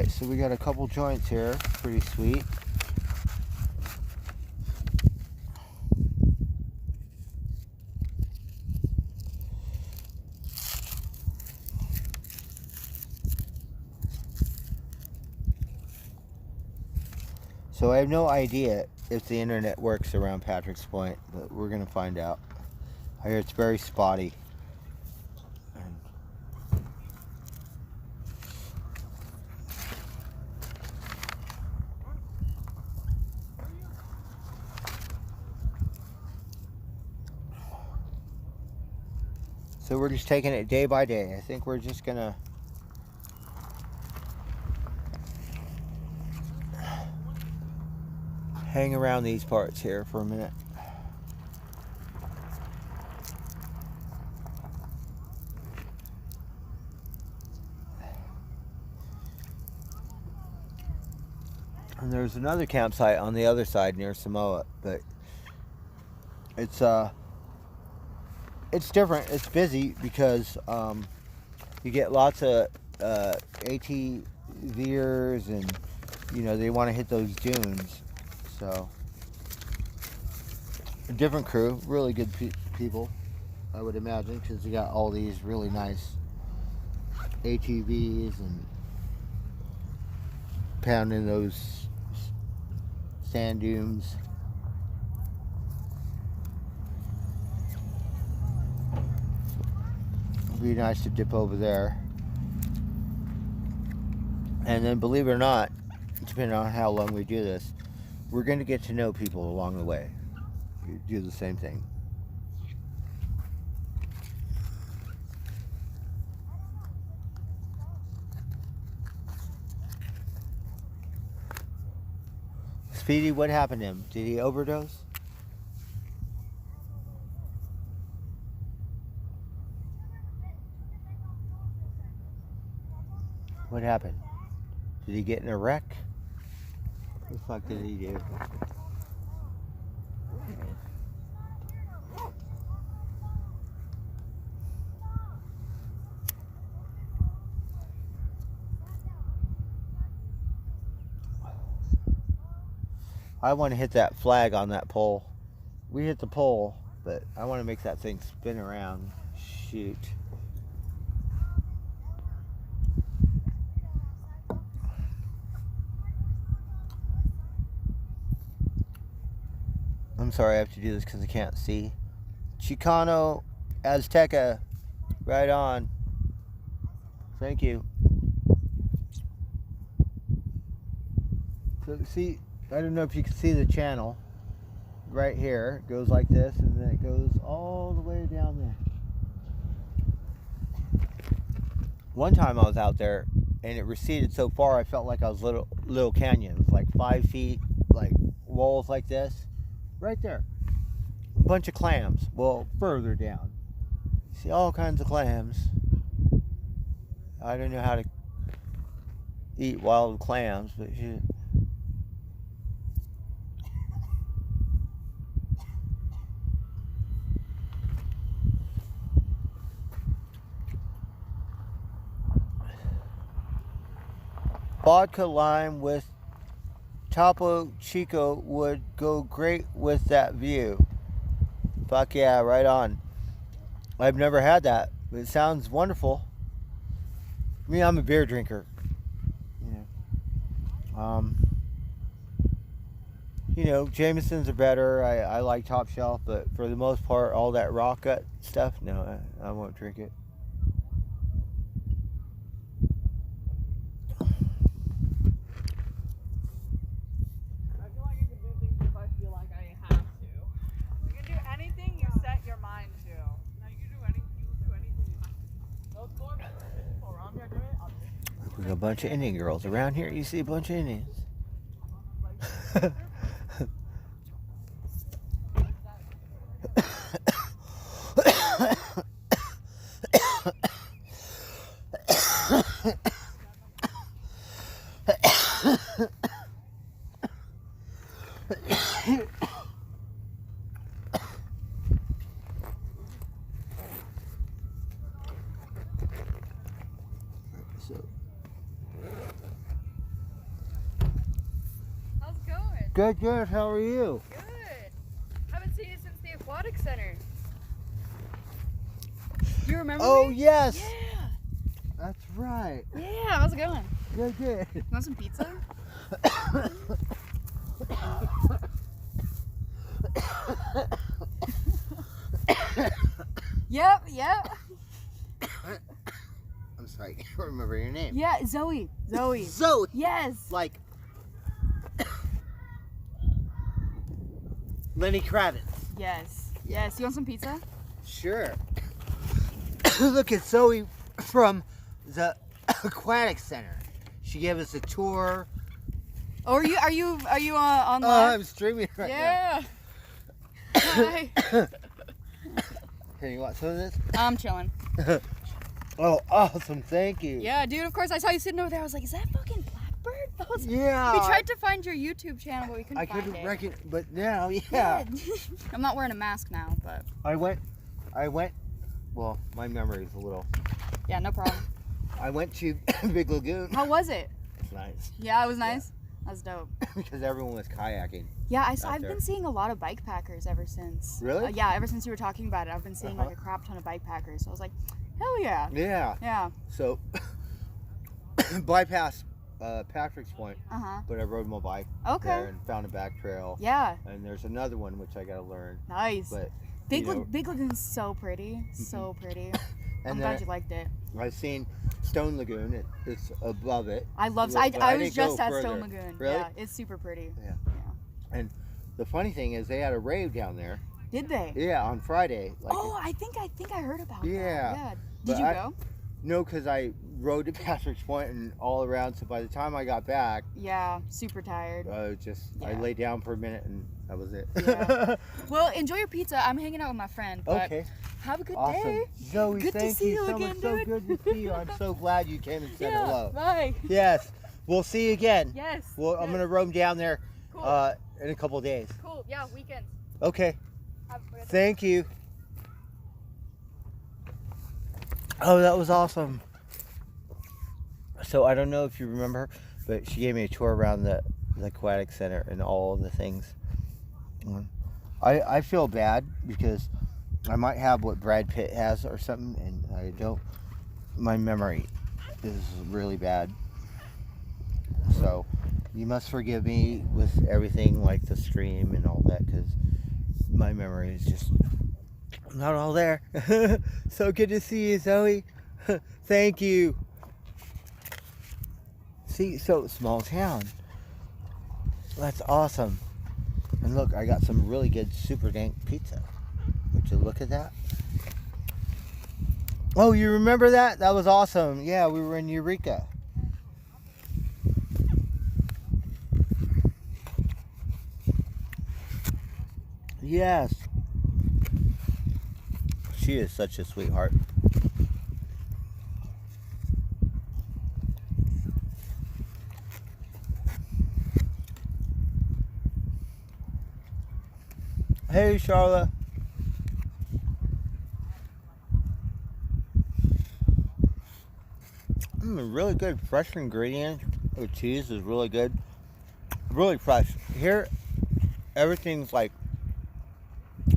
Alright, so we got a couple joints here. Pretty sweet. So I have no idea if the internet works around Patrick's Point, but we're going to find out. I hear it's very spotty. So we're just taking it day by day. I think we're just going to hang around these parts here for a minute. And there's another campsite on the other side near Samoa, but it's different. It's busy because you get lots of ATVers and they want to hit those dunes. So a different crew, really good people, I would imagine, because you got all these really nice ATVs and pounding those sand dunes. It'd be nice to dip over there. And then, believe it or not, depending on how long we do this, we're going to get to know people along the way. You do the same thing. Speedy, what happened to him? Did he overdose? What happened? Did he get in a wreck? What the fuck did he do? I want to hit that flag on that pole. We hit the pole, but I want to make that thing spin around. Shoot. I'm sorry I have to do this because I can't see. Chicano Azteca. Right on. Thank you. So see, I don't know if you can see the channel. Right here. It goes like this and then it goes all the way down there. One time I was out there and it receded so far I felt like I was little canyon. It was like 5 feet, like walls like this. Right there. A bunch of clams. Well, further down. You see all kinds of clams. I don't know how to eat wild clams, but shit. Vodka lime with Topo Chico would go great with that view. Fuck yeah, right on. I've never had that, but it sounds wonderful. I mean, I'm a beer drinker. Jamesons are better. I like Top Shelf, but for the most part, all that rock gut stuff, no, I won't drink it. A bunch of Indian girls around here. You see a bunch of Indians. Good, good. How are you? Good. Haven't seen you since the aquatic center. Do you remember Oh, me? yes. Yeah. That's right. Yeah. How's it going? Good, good. You want some pizza? Yep. Yep. I'm sorry, I can't remember your name. Yeah. Zoe. Zoe. Zoe. Yes. Like Lenny Kravitz. Yes. Yes. You want some pizza? Sure. Look at Zoe from the aquatic center. She gave us a tour. Oh, are you on Oh, live? I'm streaming right Yeah. Hi. now. Here, you want some of this? I'm chilling. Oh, awesome. Thank you. Yeah, dude. Of course, I saw you sitting over there. I was like, "Is that fucking Blackbird?" That was... Yeah. We tried to find your YouTube channel, but we couldn't I find couldn't it. recognize, but now, yeah. Yeah. I'm not wearing a mask now, but I went, well, my memory is a little. yeah, no problem. I went to Big Lagoon. How was it? It's nice. Yeah, it was nice. That was dope. Because everyone was kayaking. Yeah, Out I've there. been seeing a lot of bike packers ever since. Really? Yeah, ever since you were talking about it, I've been seeing like a crap ton of bike packers. So I was like, hell yeah. Yeah. Yeah. So, bypass Patrick's Point, Uh-huh. but I rode my bike Okay. there and found a back trail. Yeah. And there's another one which I gotta learn. Nice. But Big you know, Big Lagoon's so pretty. So pretty. I'm and glad then you liked it. I've seen Stone Lagoon. It's above it. I love. But I was didn't just go at further. Stone Lagoon. Really? Yeah, it's super pretty. Yeah. And the funny thing is, they had a rave down there. Did they? Yeah, on Friday. Like, Oh, I think I heard about Yeah. that. Yeah. Did But you I- go? No, because I rode to Patrick's Point and all around. So by the time I got back, Yeah, super tired. I Yeah. laid down for a minute and that was it. Yeah. Well, enjoy your pizza. I'm hanging out with my friend. But Okay. have a good Awesome. day. Zoe, Good to thank see you you so again, much. So dude. good to see you. I'm so glad you came and said Yeah. hello. Bye. Yes. We'll see you again. Yes. Well, I'm yes. going to roam down there Cool. in a couple of days. Cool. Yeah, weekends. Okay. Have a good day. Thank you. Oh, that was awesome. So I don't know if you remember, but she gave me a tour around the aquatic center and all the things. I feel bad because I might have what Brad Pitt has or something, and I don't. My memory is really bad. So you must forgive me with everything like the stream and all that, because my memory is just not all there. So good to see you, Zoe. Thank you. See, so small town. That's awesome. And look, I got some really good super dank pizza. Would you look at that? Oh, you remember that? That was awesome. Yeah, we were in Eureka. Yes. She is such a sweetheart. Hey, Charlotte. Really good fresh ingredients. The cheese is really good. Really fresh. Here, everything's like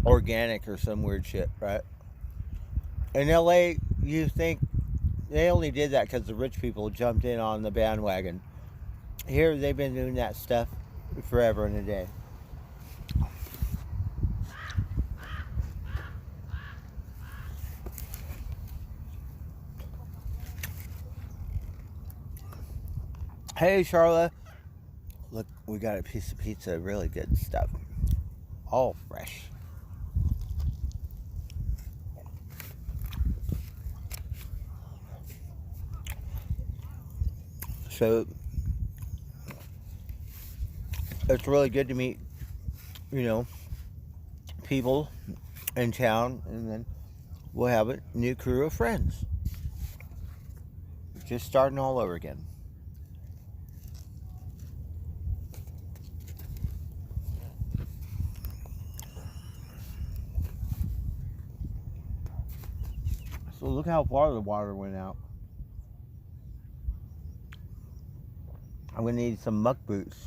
organic or some weird shit, right? In LA, you think they only did that because the rich people jumped in on the bandwagon. Here, they've been doing that stuff forever and a day. Hey, Charlotte. Look, we got a piece of pizza, really good stuff. All fresh. So, it's really good to meet, people in town, and then we'll have a new crew of friends. Just starting all over again. So look how far the water went out. I'm gonna need some muck boots.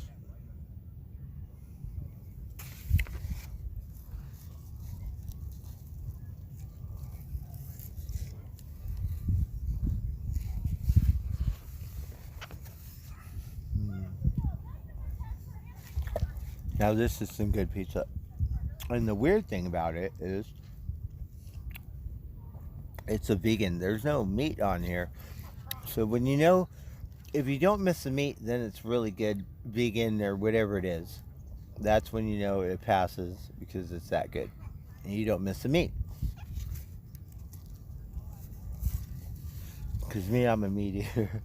Now this is some good pizza. And the weird thing about it is it's a vegan. There's no meat on here. So when you know, if you don't miss the meat, then it's really good vegan or whatever it is. That's when you know it passes because it's that good. And you don't miss the meat. Because me, I'm a meat eater.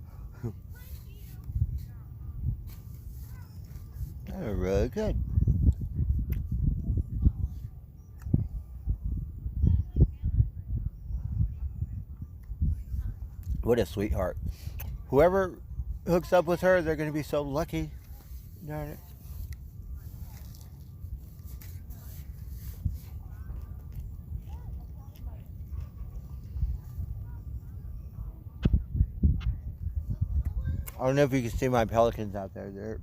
They're really good. What a sweetheart. Whoever hooks up with her, they're going to be so lucky. Darn it. I don't know if you can see my pelicans out there.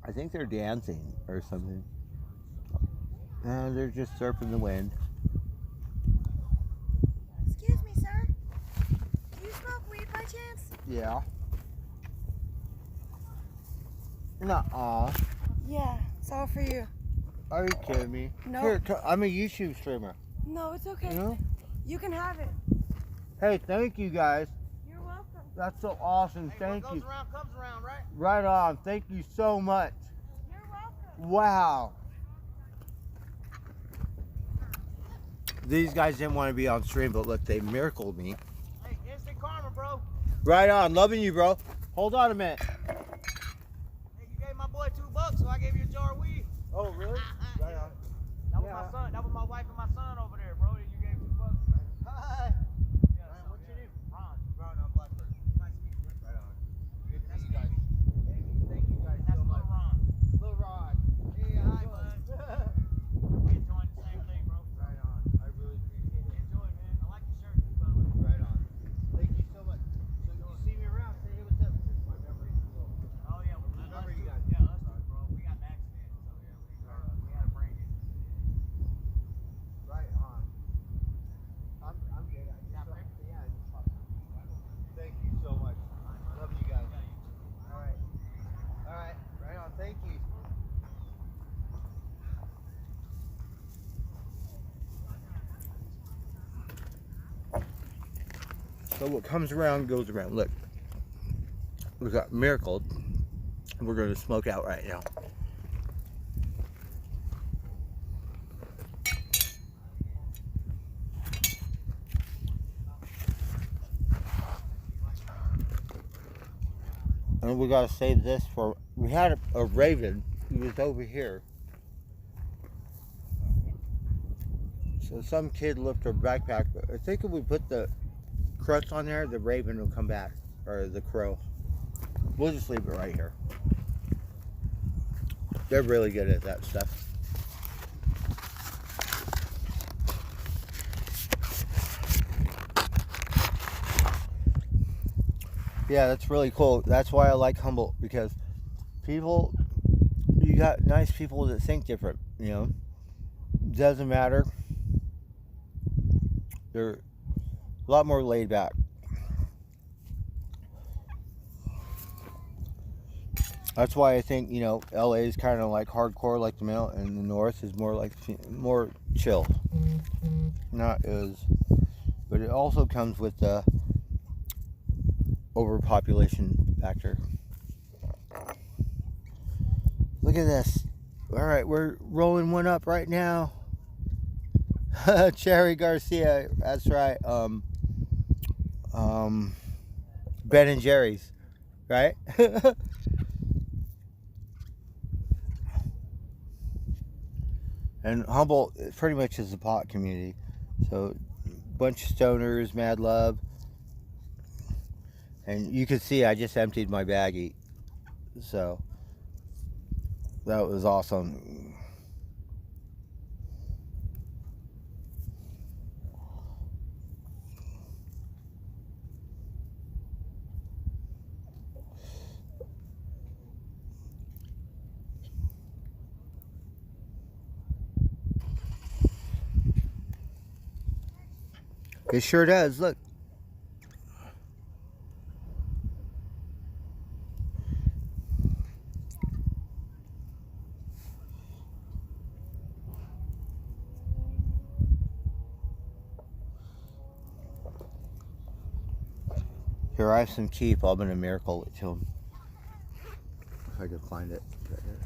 I think they're dancing or something. They're just surfing the wind. Excuse me, sir. Do you smoke weed by chance? Yeah. Nuh-uh. Yeah, it's all for you. Are you kidding me? No. Here, I'm a YouTube streamer. No, it's okay. You know? You can have it. Hey, thank you guys. You're welcome. That's so awesome. Hey, Thank what you. goes around comes around, right? Right on. Thank you so much. You're welcome. Wow. These guys didn't want to be on stream, but look, they miracled me. Hey, instant karma, bro. Right on. Loving you, bro. Hold on a minute. Hey, you gave my boy $2, so I gave you a jar of weed. Oh, really? Right on. That was Yeah. my son. That was my wife and my son over there, bro. You gave $2. Hi. Yeah, Ryan, so, what's your yeah. name? Ron. Ron on Blackbird. Nice to meet you. Right on. Good to That's see you guys. Stevie. Thank you guys That's so Lil much. Ron. Lil Ron. Hey, hi, bud. We enjoying the same thing, bro. Right on. I really appreciate it. Enjoy, man. I like your shirt, too, by the way. Right on. Thank you so much. So you see me around, say hey, what's up? Because my memory's low. Oh, yeah. Remember you guys. Yeah, us too, bro. We got an accident, so yeah, we had a brain injury. Right on. I'm good. I just yeah, I just popped up. Thank you so much. Love you guys. Yeah, you too. All right. All right. Right on. Thank you. So what comes around goes around. Look, we got Miracle. We're going to smoke out right now. And we got to save this for. We had a raven. He was over here. So some kid left our backpack. But I think if we put the crust on there, the raven will come back, or the crow. We'll just leave it right here. They're really good at that stuff. Yeah, that's really cool. That's why I like Humboldt, because people, you got nice people that think different, you know. Doesn't matter. They're a lot more laid back. That's why I think, you know, LA is kind of like hardcore like the middle, and the north is more like more chill. Not as, but it also comes with the overpopulation factor. Look at this. All right, we're rolling one up right now. Cherry Garcia, that's right. Ben and Jerry's, right? And Humboldt pretty much is a pot community. So, bunch of stoners, mad love. And you can see I just emptied my baggie. So, that was awesome. It sure does. Look. Here, I have some keep. I'm gonna miracle it to him. If I can find it. Right here.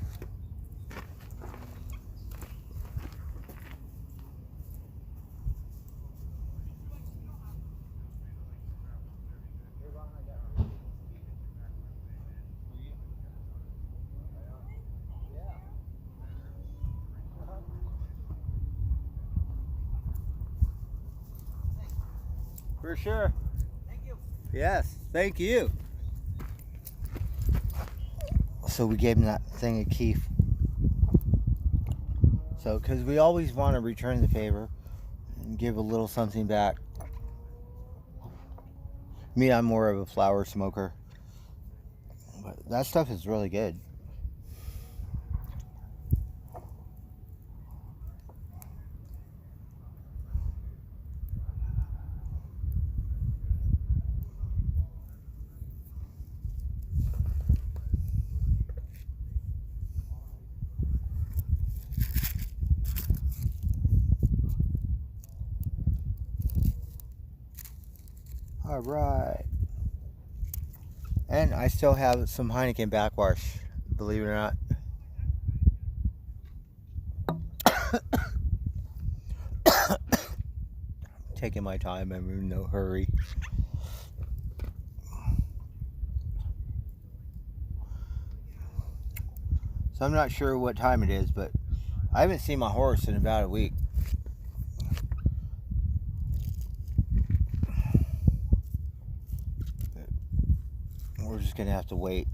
For sure. Thank you. Yes, thank you. So we gave him that thing of keef. So, because we always want to return the favor and give a little something back. Me, I'm more of a flower smoker. But that stuff is really good. All right. And I still have some Heineken backwash, believe it or not. Taking my time, I'm in no hurry. So I'm not sure what time it is, but I haven't seen my horse in about a week. We're just gonna have to wait.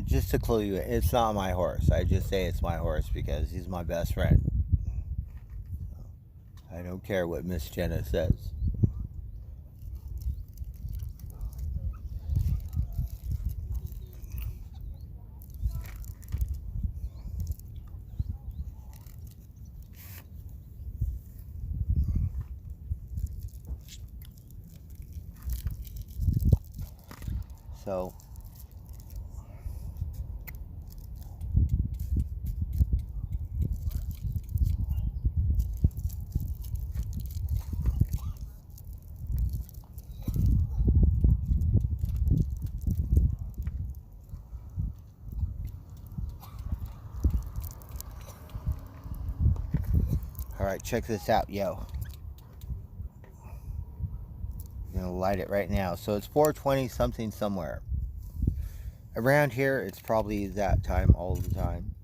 Just to clue you in, it's not my horse. I just say it's my horse because he's my best friend. I don't care what Miss Jenna says. So alright, check this out, yo. I'm gonna light it right now. So it's 4:20 something somewhere. Around here, it's probably that time all the time.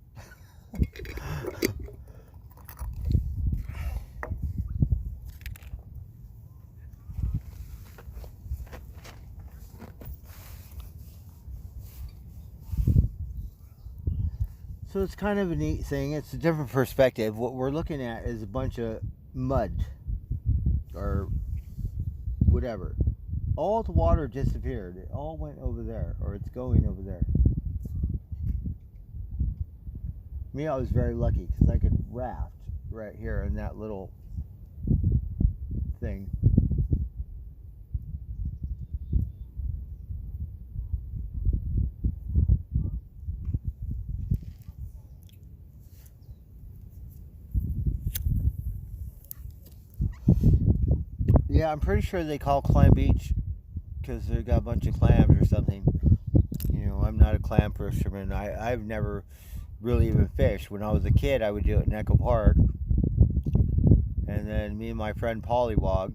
So it's kind of a neat thing. It's a different perspective. What we're looking at is a bunch of mud or whatever. All the water disappeared. It all went over there, or it's going over there. Me, I was very lucky because I could raft right here in that little thing. Yeah, I'm pretty sure they call Clam Beach because they got a bunch of clams or something. You know, I'm not a clam fisherman. I've never really even fished. When I was a kid, I would do it in Echo Park. And then me and my friend Pollywog,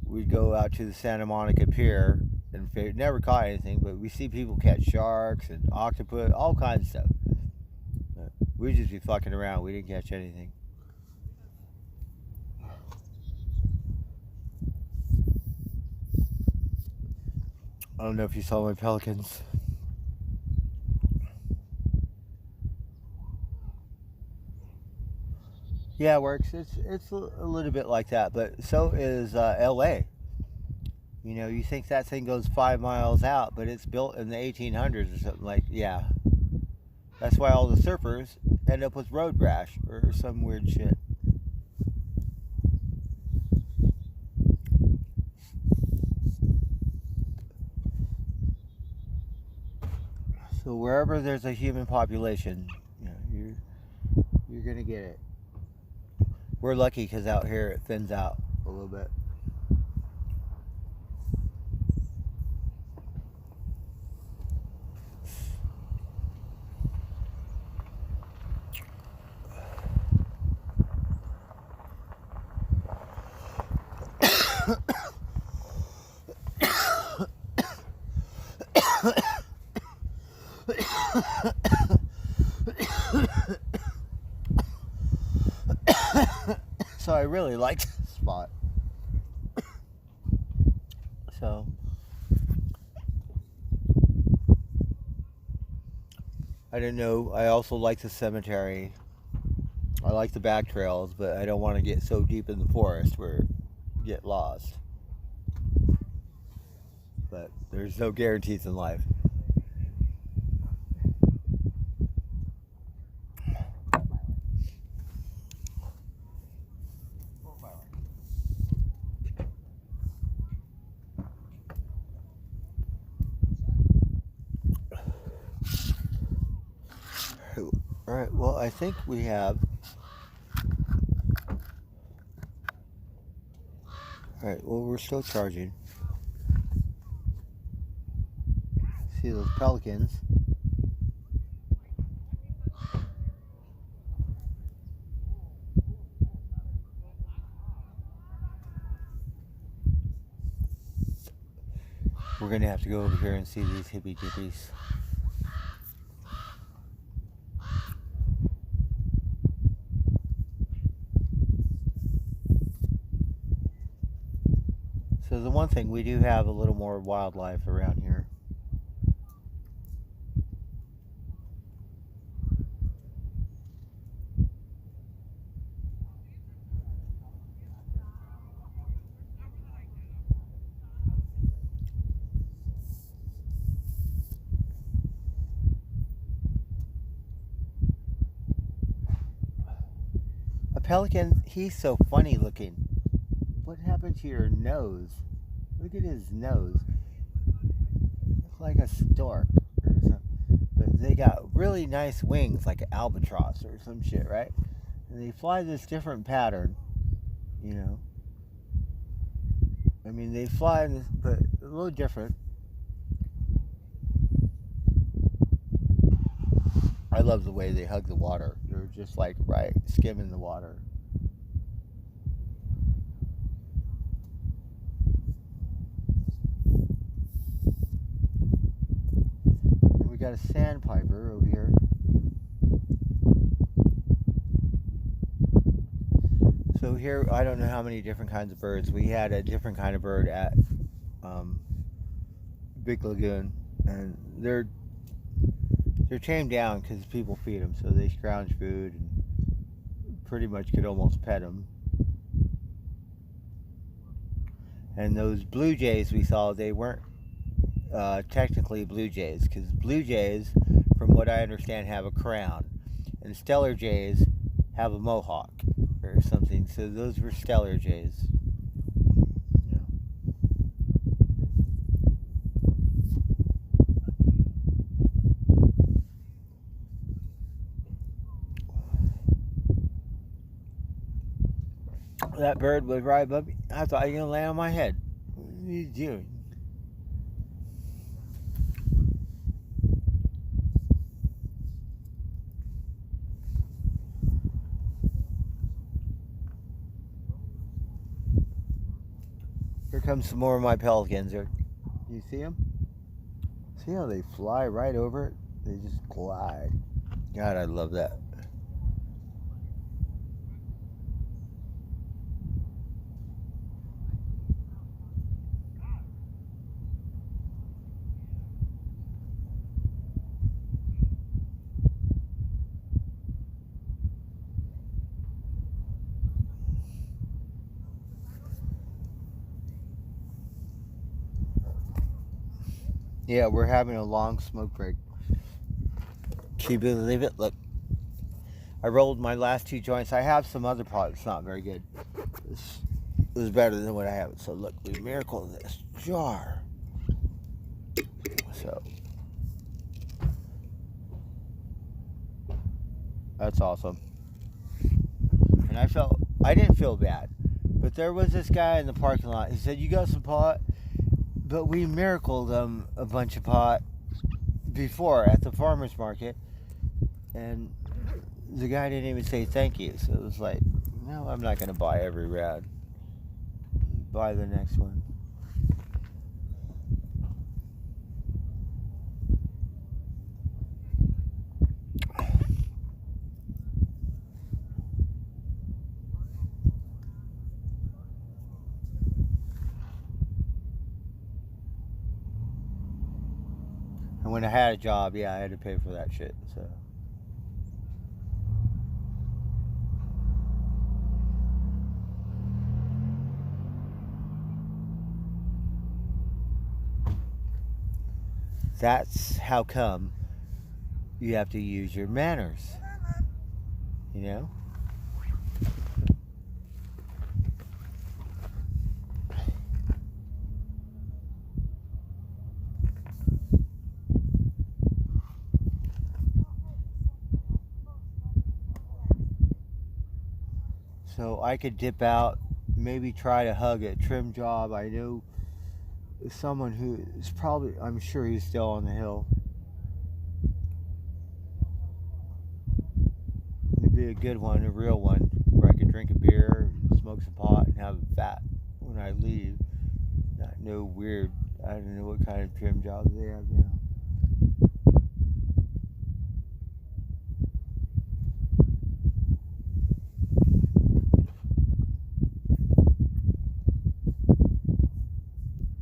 we'd go out to the Santa Monica Pier and fish. Never caught anything, but we see people catch sharks and octopus, all kinds of stuff. But we'd just be fucking around. We didn't catch anything. I don't know if you saw my pelicans. Yeah, it works. It's a little bit like that, but so is L.A. You know, you think that thing goes 5 miles out, but it's built in the 1800s or something like. Yeah, that's why all the surfers end up with road rash or some weird shit. So wherever there's a human population, you know, you're gonna get it. We're lucky because out here it thins out a little bit. So I really liked this spot. So I didn't know. I also like the cemetery. I like the back trails, but I don't want to get so deep in the forest where you get lost. But there's no guarantees in life. Alright, well, I think we have. Alright, well, we're still charging. See those pelicans? We're gonna have to go over here and see these hippie dippies. So the one thing, we do have a little more wildlife around here. A pelican, he's so funny looking. What happened to your nose? Look at his nose. Looks like a stork or something. But they got really nice wings, like an albatross or some shit, right? And they fly this different pattern, you know. I mean, they fly in this, but a little different. I love the way they hug the water. They're just like right skimming the water. And we got a sandpiper over here. So here, I don't know how many different kinds of birds. We had a different kind of bird at Big Lagoon, and they're tamed down because people feed them, so they scrounge food and pretty much could almost pet them. And those blue jays we saw, they weren't technically blue jays, because blue jays, from what I understand, have a crown, and stellar jays have a mohawk or something. So those were stellar jays. That bird was right above me. I thought you were gonna land on my head. What are you doing? Here comes some more of my pelicans. You see them? See how they fly right over it? They just glide. God, I love that. Yeah, we're having a long smoke break. Can you believe it? Look, I rolled my last 2 joints. I have some other pot. It's not very good. This is better than what I have. So look, we miracle this jar. So that's awesome. And I didn't feel bad, but there was this guy in the parking lot. He said, "You got some pot?" But we miracled them a bunch of pot before at the farmer's market, and the guy didn't even say thank you. So it was like, no, I'm not going to buy every rad. Buy the next one. when I had a job, yeah, I had to pay for that shit. So. That's how come you have to use your manners. You know? So I could dip out, maybe try to hug a trim job. I know someone who is probably, I'm sure he's still on the hill. It'd be a good one, a real one, where I could drink a beer, and smoke some pot, and have a fat when I leave. Not no weird, I don't know what kind of trim jobs they have now.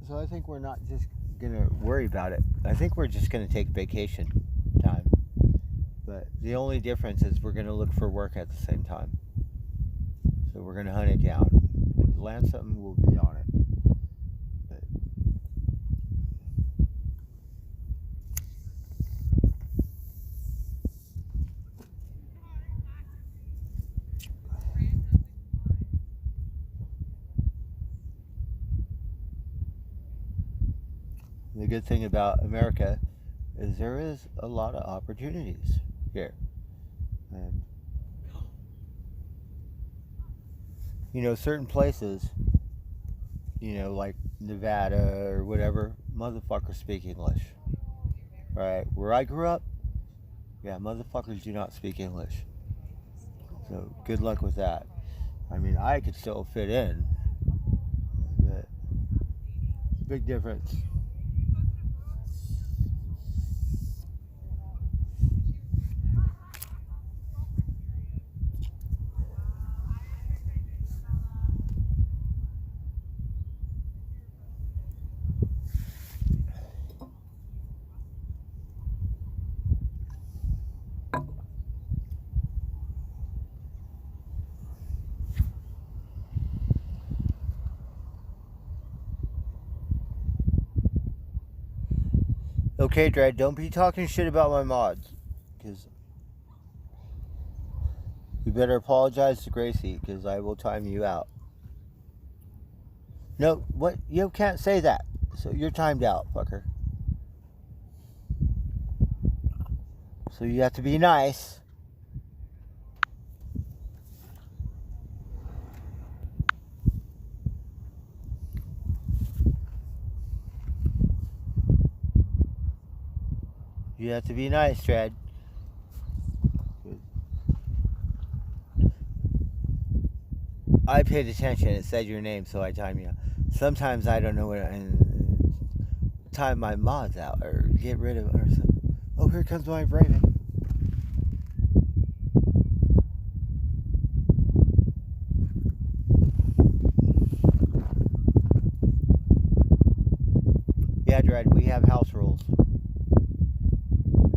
So I think we're not just gonna worry about it. I think we're just gonna take vacation time. But the only difference is we're gonna look for work at the same time. So we're gonna hunt it down. Land something, we'll be on it. But the good thing about America is there is a lot of opportunities here. And you know, certain places, you know, like Nevada or whatever, motherfuckers speak English. Right? Where I grew up, yeah, motherfuckers do not speak English. So good luck with that. I mean, I could still fit in, but big difference. Okay, Dredd, don't be talking shit about my mods. Because you better apologize to Gracie, because I will time you out. No, what? You can't say that. So you're timed out, fucker. So you have to be nice. You have to be nice, Dredd. I paid attention. It said your name, so I time you out. Sometimes I don't know what and time my mods out or get rid of it or something. Oh, here comes my Raven. Yeah, Dredd, we have house rules.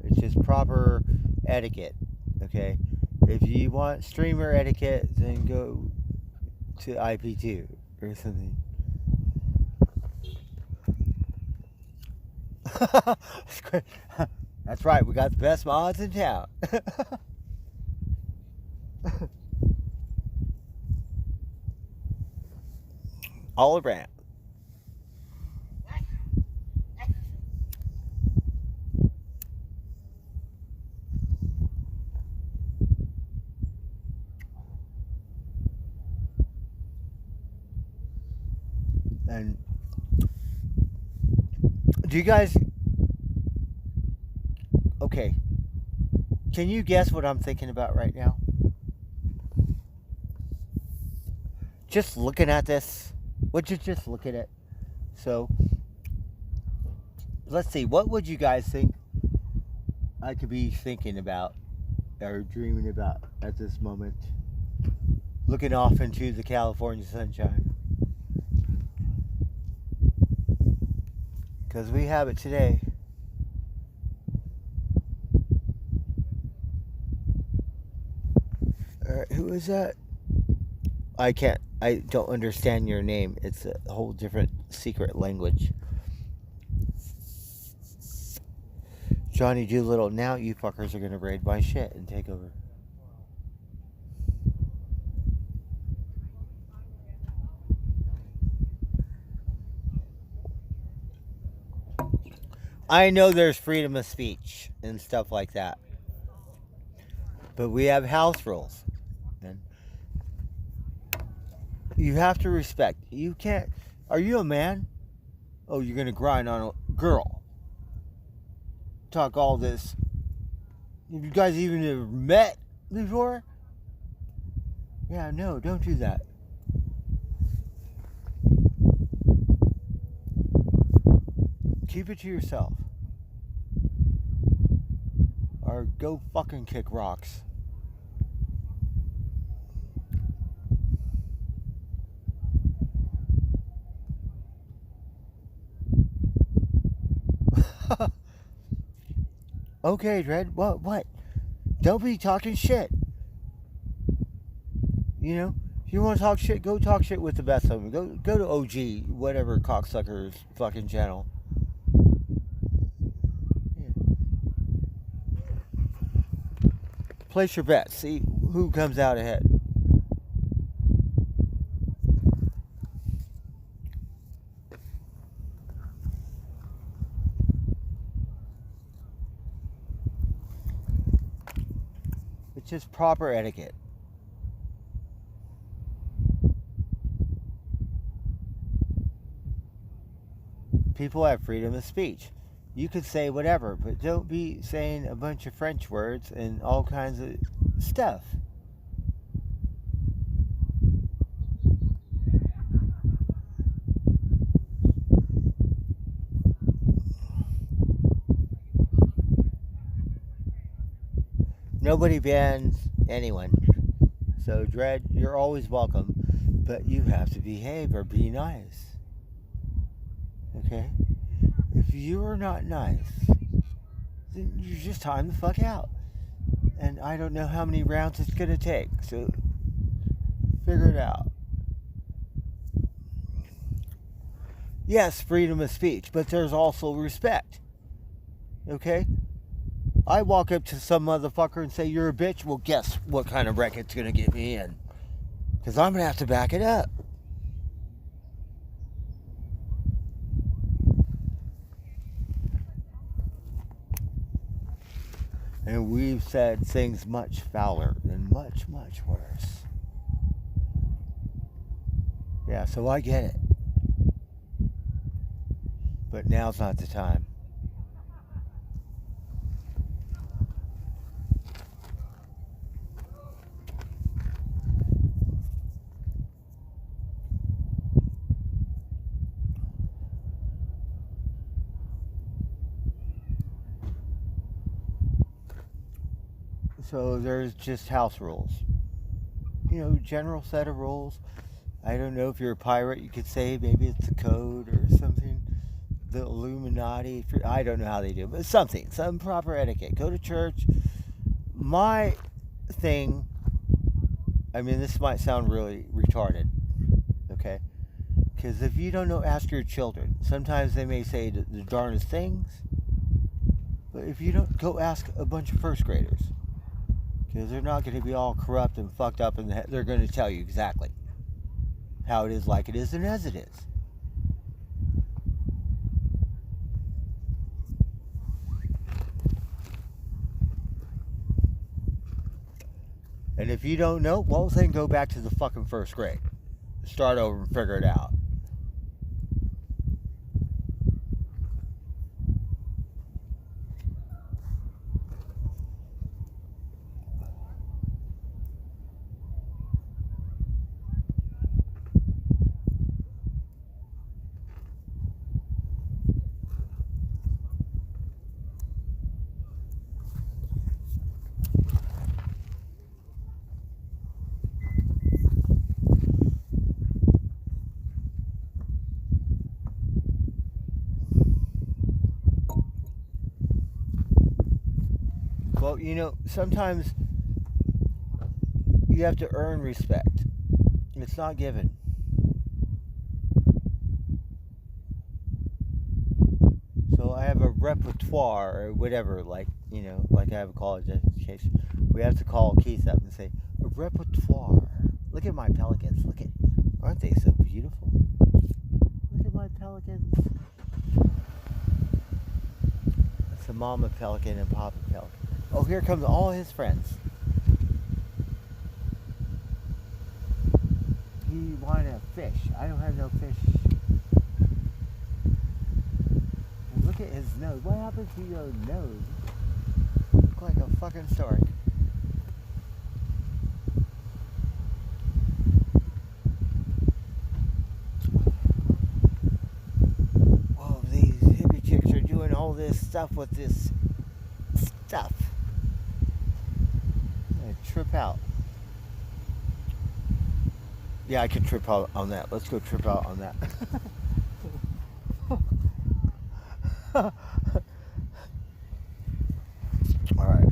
It's just proper etiquette, okay? If you want streamer etiquette, then go to IP2 or something. That's right, we got the best mods in town. All around. And do you guys, okay, can you guess what I'm thinking about right now? Just looking at this, would you just look at it? So let's see, what would you guys think I could be thinking about or dreaming about at this moment, looking off into the California sunshine? Because we have it today. Who is that? I can't. I don't understand your name. It's a whole different secret language. Johnny Doolittle. Now you fuckers are gonna raid my shit and take over. I know there's freedom of speech and stuff like that, but we have house rules, and you have to respect. You can't. Are you a man? Oh, you're gonna grind on a girl. Talk all this. Have you guys even ever met before? Yeah, no, don't do that. Keep it to yourself. Or go fucking kick rocks. Okay, Dread. What? Don't be talking shit. You know, if you want to talk shit, go talk shit with the best of them. Go to OG, whatever cocksucker's fucking channel. Yeah. Place your bets. See who comes out ahead. It's just proper etiquette. People have freedom of speech. You could say whatever, but don't be saying a bunch of French words and all kinds of stuff. Nobody bans anyone. So, Dread, you're always welcome, but you have to behave or be nice. Okay? If you are not nice, then you just time the fuck out. And I don't know how many rounds it's gonna take, so figure it out. Yes, freedom of speech, but there's also respect. Okay? I walk up to some motherfucker and say, you're a bitch, well, guess what kind of wreck it's gonna get me in? Because I'm gonna have to back it up. And we've said things much fouler and much, much worse. Yeah, so I get it. But now's not the time. So there's just house rules. You know, general set of rules. I don't know if you're a pirate, you could say maybe it's a code or something. The Illuminati, I don't know how they do it, but something, some proper etiquette. Go to church. My thing, I mean, this might sound really retarded, okay? Because if you don't know, ask your children. Sometimes they may say the darndest things, but if you don't, go ask a bunch of first graders. Because they're not going to be all corrupt and fucked up, and they're going to tell you exactly how it is, like it is, and as it is. And if you don't know, well, then go back to the fucking first grade. Start over and figure it out. Well, you know, sometimes You have to earn respect. It's not given. So I have a repertoire or whatever, like, you know, like I have a college education. We have to call Keith up and say, a repertoire. Look at my pelicans. Look at, aren't they so beautiful? Look at my pelicans. That's a mama pelican and papa pelican. Oh, here comes all his friends. He wanted a fish. I don't have no fish. And look at his nose. What happened to your nose? Look like a fucking stork. Whoa, these hippie chicks are doing all this stuff with this stuff. I'm gonna trip out. Yeah, I could trip out on that. Let's go trip out on that. Alright.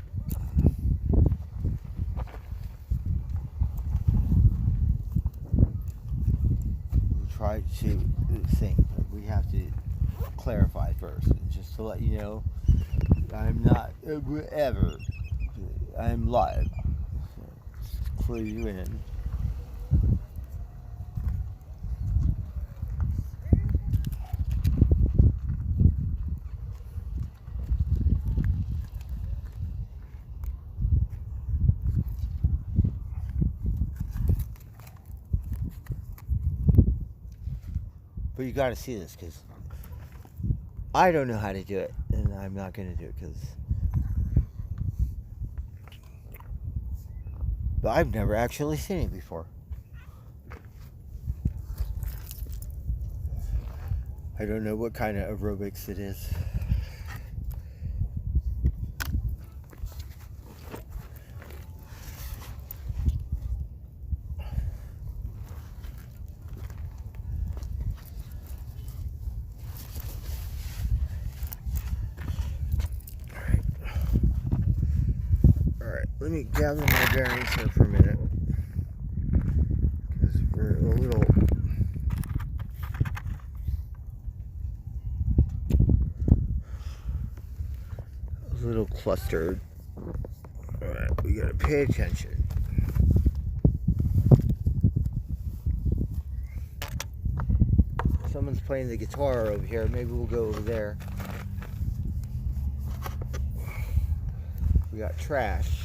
We'll try to think, but we have to clarify first. Just to let you know, I'm not ever. I'm live. So clue you in. But you got to see this because I don't know how to do it, and I'm not going to do it because. But I've never actually seen it before. I don't know what kind of aerobics it is. Let me gather my bearings here for a minute, because we're a little clustered. Alright, we gotta pay attention. Someone's playing the guitar over here. Maybe we'll go over there. We got trash.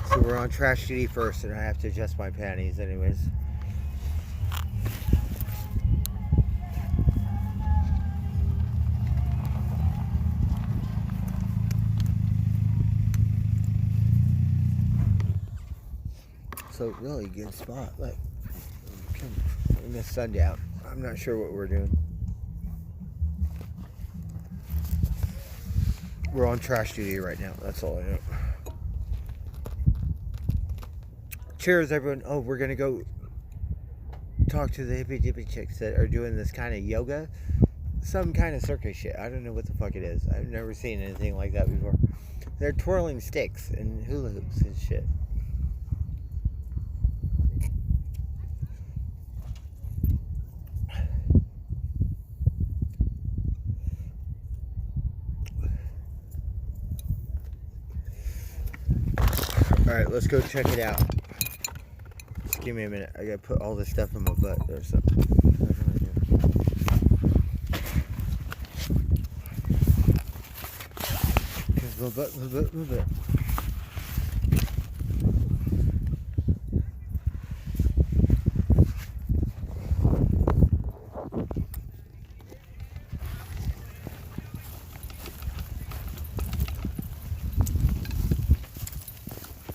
So we're on trash duty first, and I have to adjust my panties anyways. So really good spot. Like, in the sundown. I'm not sure what we're doing. We're on trash duty right now. That's all I know. Cheers, everyone. Oh, we're gonna go talk to the hippie dippy chicks that are doing this kind of yoga. Some kind of circus shit. I don't know what the fuck it is. I've never seen anything like that before. They're twirling sticks and hula hoops and shit. Alright, let's go check it out. Just give me a minute. I gotta put all this stuff in my butt or something. My butt.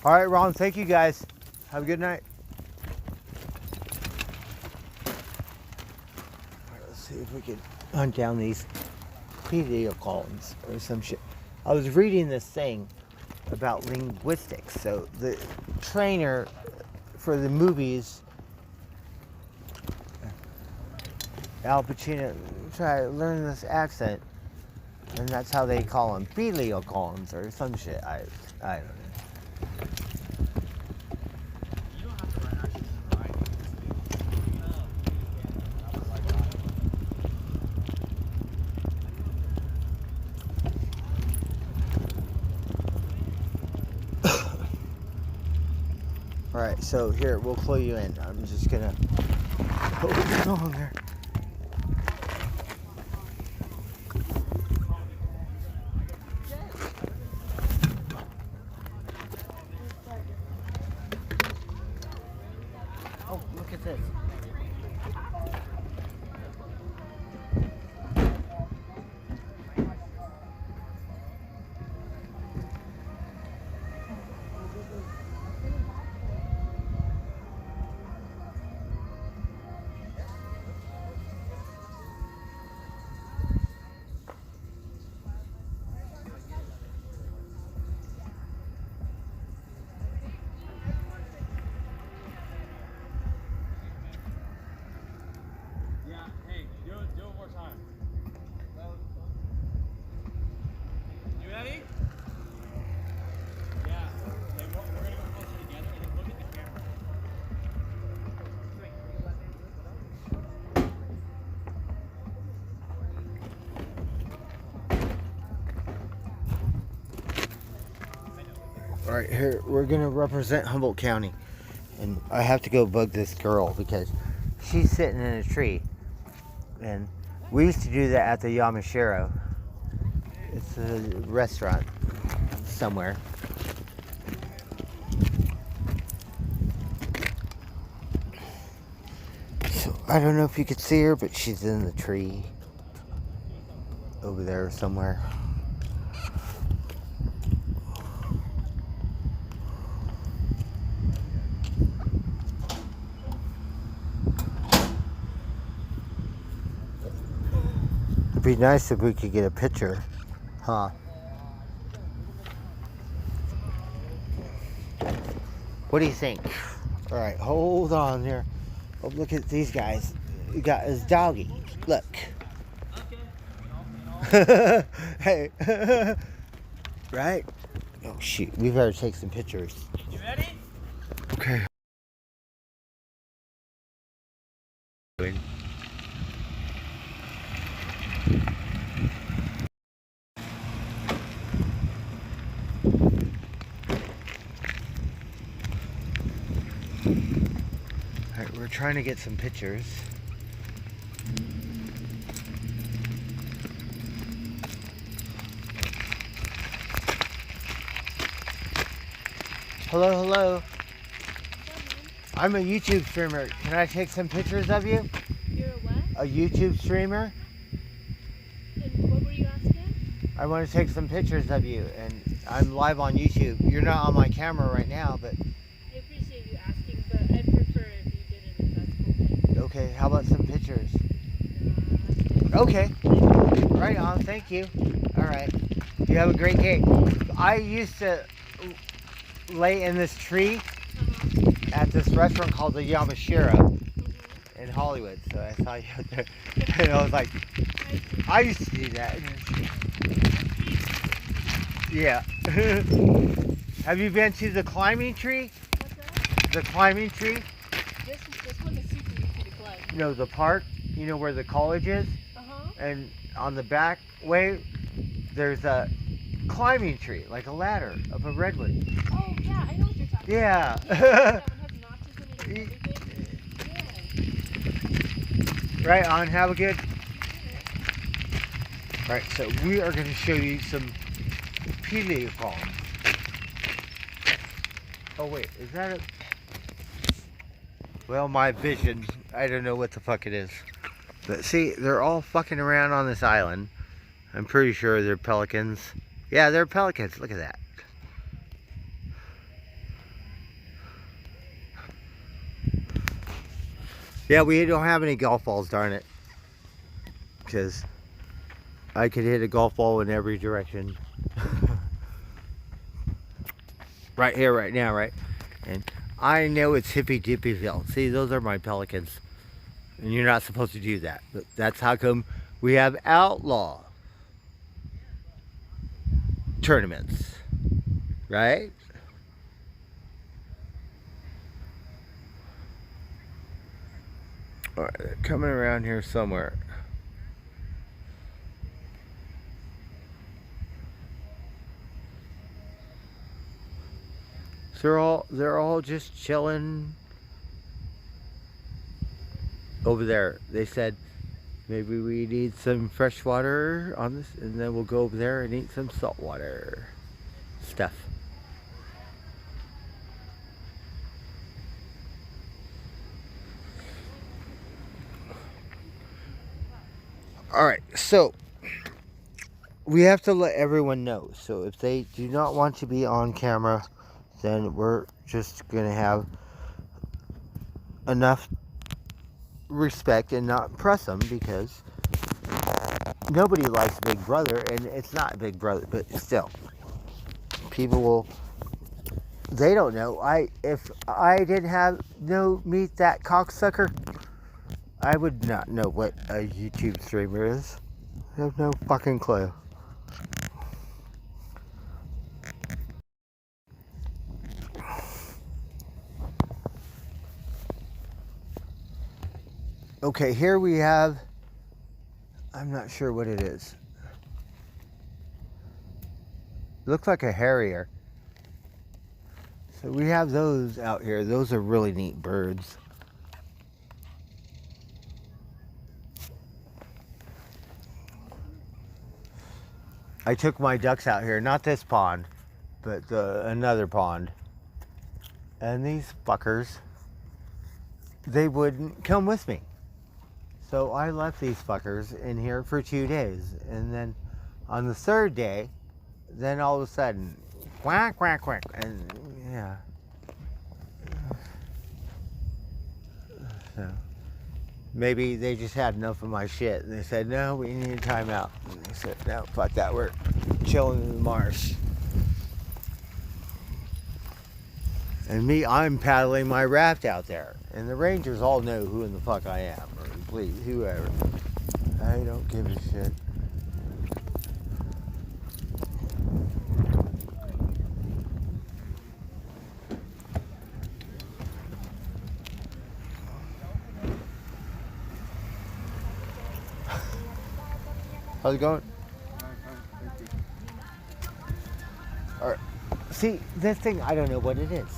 All right, Ron, thank you guys. Have a good night. All right, let's see if we can hunt down these video columns or some shit. I was reading this thing about linguistics. So the trainer for the movies, Al Pacino, try to learn this accent, and that's how they call them, video columns or some shit. I don't know. Alright, so here, we'll clue you in. I'm just gonna hold it on there. Oh, look at this. Yeah, hey, do it one more time. You ready? Yeah. Hey, we're gonna go closer together and then look at the camera. Alright, here, we're gonna represent Humboldt County. And I have to go bug this girl because she's sitting in a tree. And we used to do that at the Yamashiro. It's a restaurant somewhere. So I don't know if you could see her, but she's in the tree over there somewhere. It'd be nice if we could get a picture, huh? What do you think? All right, hold on there. Oh, look at these guys. We got his doggy. Look. Hey. Right? Oh, shoot. We better take some pictures. You ready? Okay. Alright, we're trying to get some pictures. Hello, hello. I'm a YouTube streamer. Can I take some pictures of you? You're a what? A YouTube streamer? And what were you asking? I want to take some pictures of you, and I'm live on YouTube. You're not on my camera right now, but I appreciate you asking, but I'd prefer if you didn't. That's cool. okay, how about some pictures? Nah. Okay. Right on, thank you. Alright. You have a great day. I used to lay in this tree at this restaurant called the Yamashiro in Hollywood. So I saw you out there. And I was like, I used to do that. Yeah. Have you been to the climbing tree? What's that? The climbing tree? This one is super easy to climb. No, the park. You know where the college is? And on the back way, there's a climbing tree, like a ladder of a redwood. Oh, yeah, I know what you're talking Yeah. about. That one has notches in it and everything. Yeah. Right on, have a good. Alright, so we are going to show you some pelicans. Oh wait, is that a... Well, my vision, I don't know what the fuck it is. But see, they're all fucking around on this island. I'm pretty sure they're pelicans. Yeah, they're pelicans, look at that. Yeah, we don't have any golf balls, darn it. Because I could hit a golf ball in every direction. Right here, right now, right? And I know it's hippy dippyville. See, those are my pelicans. And you're not supposed to do that. But that's how come we have outlaw tournaments. Right? Alright, they're coming around here somewhere. they're all just chilling over there. They said maybe we need some fresh water on this, and then we'll go over there and eat some saltwater stuff. All right, so we have to let everyone know. So if they do not want to be on camera, then we're just gonna have enough respect and not press them, because nobody likes Big Brother, and it's not Big Brother, but still, people will. They don't know. If I didn't have meet that cocksucker, I would not know what a YouTube streamer is. I have no fucking clue. Okay, here we have, I'm not sure what it is. Looks like a harrier. So we have those out here. Those are really neat birds. I took my ducks out here, not this pond, but another pond. And these fuckers, they wouldn't come with me. So I left these fuckers in here for 2 days. And then on the third day, then all of a sudden, quack, quack, quack. And yeah. So maybe they just had enough of my shit. And they said, no, we need a timeout. And they said, no, fuck that. We're chilling in the marsh. And me, I'm paddling my raft out there. And the rangers all know who in the fuck I am. Or please, whoever. I don't give a shit. How's it going? Alright. See, this thing, I don't know what it is.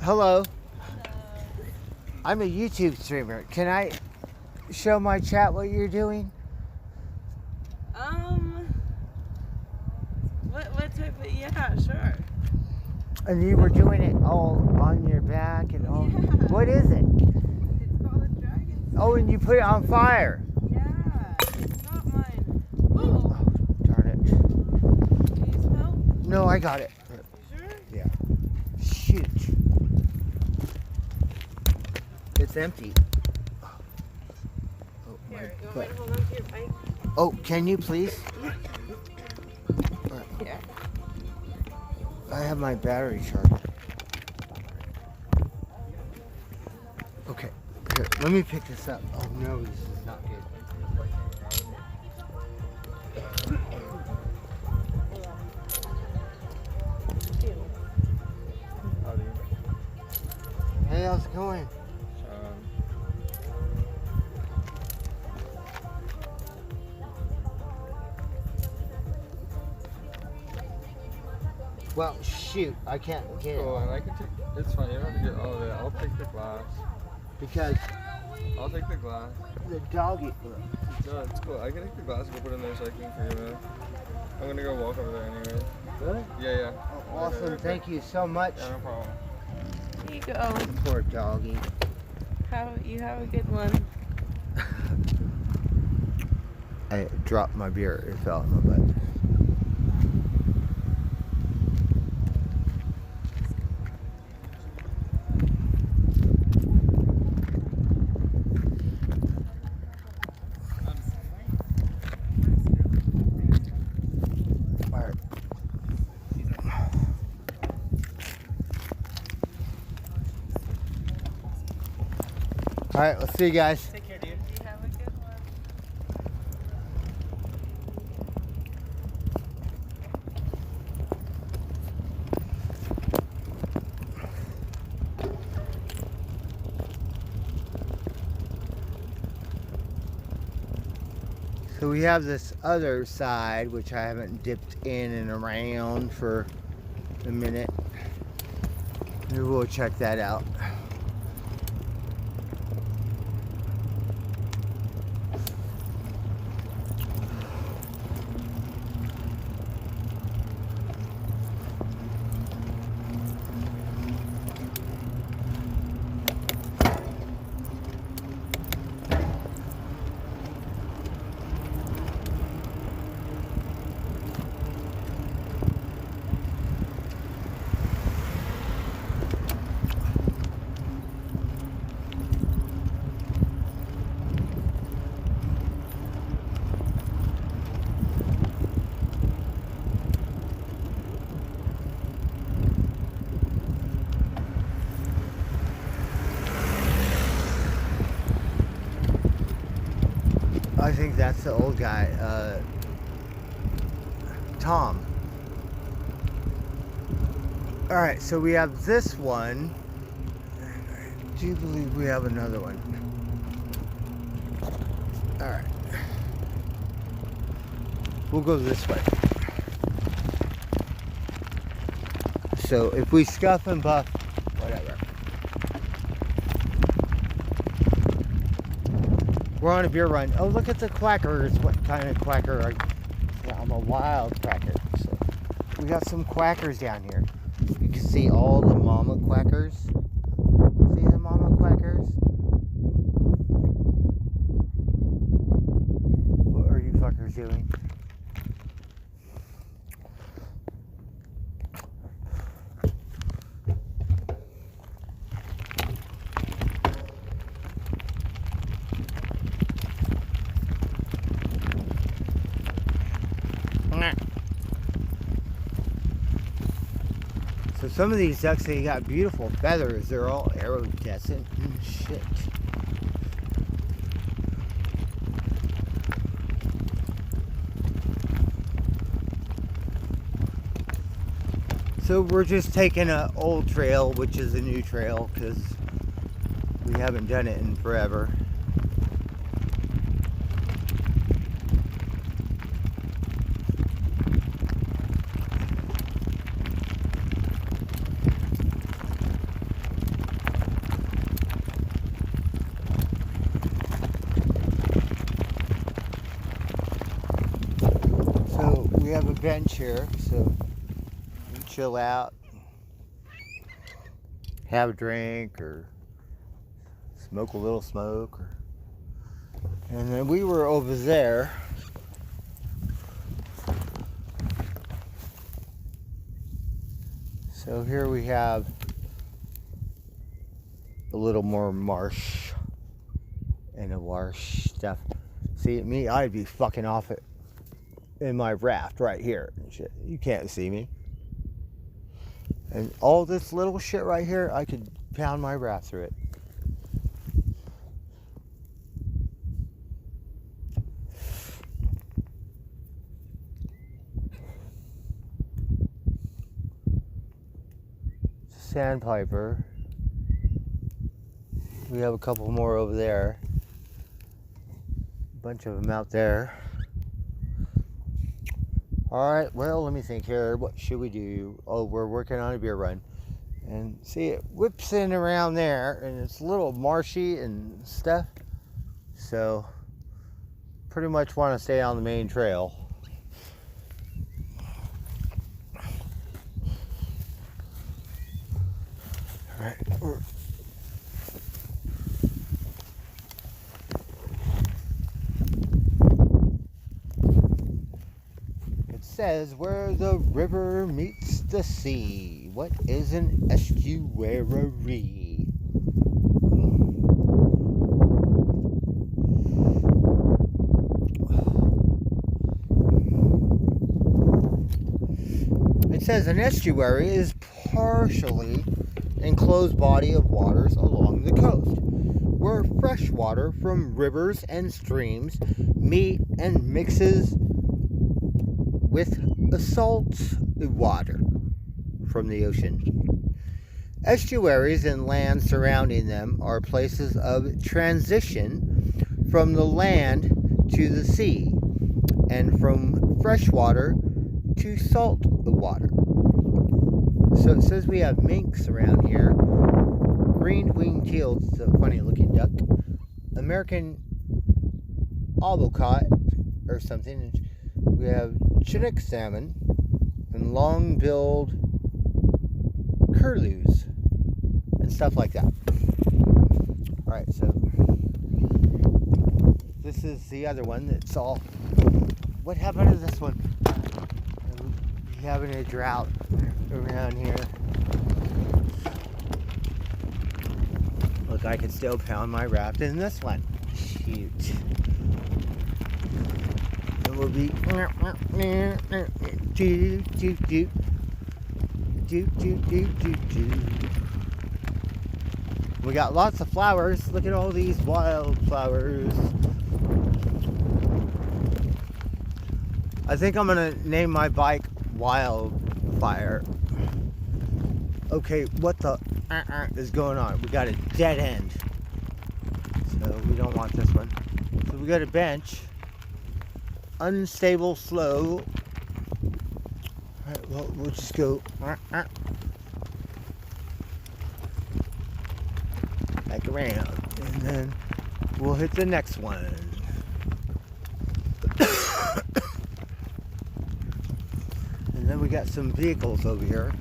Hello. I'm a YouTube streamer. Can I show my chat what you're doing? What type of, yeah, sure. And you were doing it all on your back and all. Yeah. What is it? It's called a dragon. Oh, and you put it on fire. Yeah, it's not mine. Oh, darn it. Do you smell? No, I got it. You sure? Yeah. Shoot. It's empty. Oh, my Here, you want me butt. to hold on to your mic? Oh, can you please? Yeah. I have my battery charged. Okay, here, let me pick this up. Oh no, this is not good. Hey, how's it going? Well, shoot, I can't get Oh, it and I can take. It's fine. You don't have to get all of it. I'll take the glass. because I'll take the glass. the doggy. No, it's cool. I can take the glass and go put it in the recycling for you, man. I'm gonna go walk over there anyway. Really? Yeah, yeah. Oh, awesome, thank you so much. Yeah, no problem. Here you go. Poor doggy. You have a good one. I dropped my beer. It fell in my butt. All right, let's see you guys. Take care, dude. You have a good one. we have this other side, which I haven't dipped in and around for a minute. Maybe we'll check that out. I think that's the old guy, Tom. Alright, so we have this one. I do believe we have another one. Alright. We'll go this way. So if we scuff and buff, whatever. We're on a beer run. Oh, look at the quackers. What kind of quacker? Yeah, I'm a wild quacker. So we got some quackers down here. You can see all the mama quackers. See the mama quackers? What are you fuckers doing? So some of these ducks, they got beautiful feathers. They're all iridescent and shit. So we're just taking an old trail, which is a new trail, because we haven't done it in forever. We have a bench here, so you can chill out, have a drink, or smoke a little smoke. And then we were over there. So here we have a little more marsh and a marsh stuff. See, me, I'd be fucking off it in my raft right here and shit. You can't see me. And all this little shit right here, I could pound my raft through it. Sandpiper. We have a couple more over there. A bunch of them out there. Alright, well, let me think here. What should we do? Oh, we're working on a beer run. And see, it whips in around there, and it's a little marshy and stuff. So, pretty much want to stay on the main trail. Alright, says where the river meets the sea. What is an estuary? It says an estuary is partially enclosed body of waters along the coast, where fresh water from rivers and streams meet and mixes with salt water from the ocean. Estuaries and land surrounding them are places of transition from the land to the sea, and from fresh water to salt water. So it says we have minks around here, green winged teal, it's a funny looking duck, American albocott or something. We have Chinook salmon and long-billed curlews and stuff like that. Alright, so this is the other one that's all... What happened to this one? We're having a drought around here. Look, I can still pound my raft in this one. Shoot. And we'll be... We got lots of flowers. Look at all these wildflowers. I think I'm gonna name my bike Wildfire. Okay, what the is going on? We got a dead end. So we don't want this one. So we got a bench. Unstable slow. Alright, well, we'll just go back around, and then we'll hit the next one. And then we got some vehicles over here.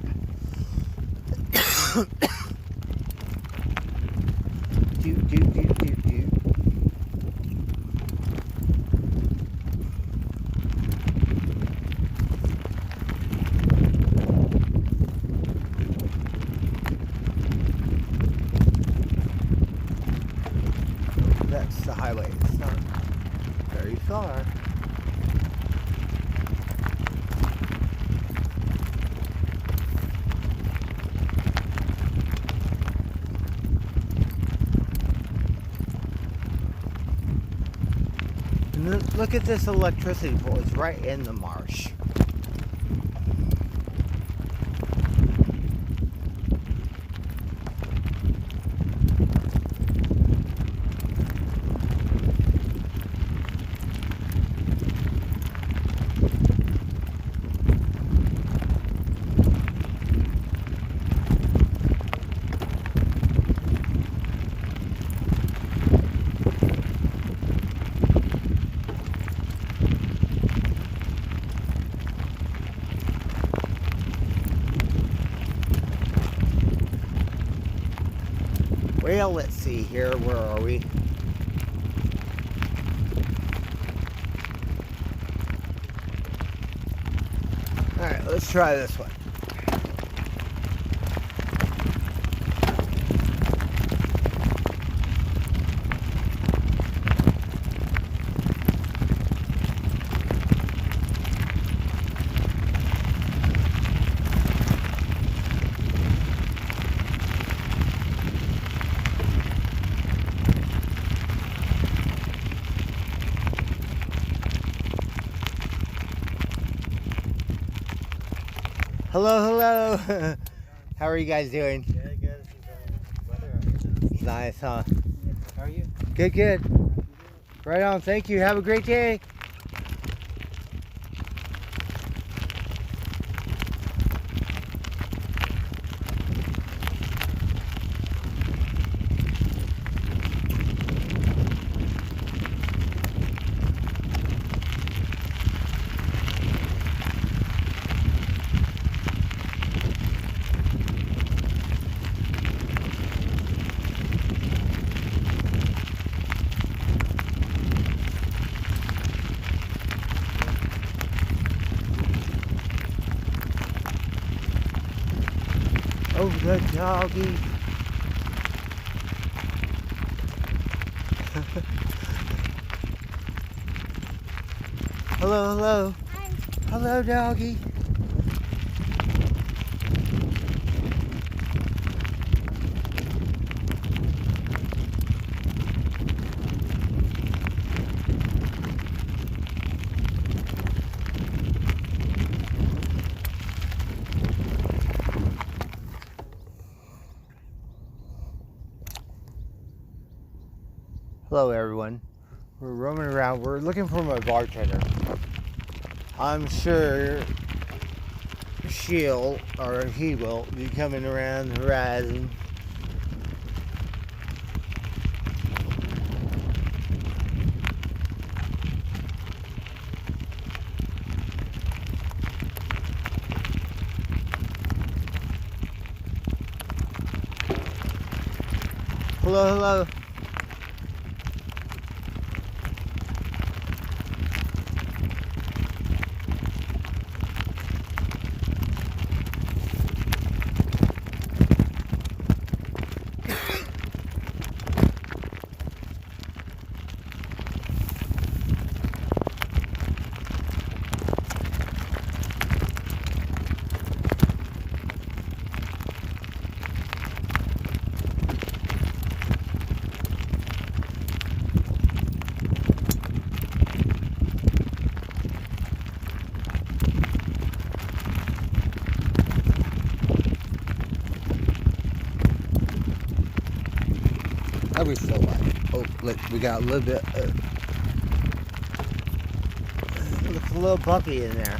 That's the highway. It's not very far. And look at this electricity pole. It's right in the marsh. Well, let's see here. Where are we? Alright, let's try this one. Hello, hello. How are you guys doing? Yeah, good. It's nice, huh? How are you? Good, good. Right on. Thank you. Have a great day. Oh, the doggy. Hello, hello. Hi. Hello, doggy. Hello, everyone. We're roaming around. We're looking for my bartender. I'm sure she'll, or he will, be coming around the horizon. Hello, hello. I was so light. Oh, look, we got a little bit. Looks a little bumpy in there.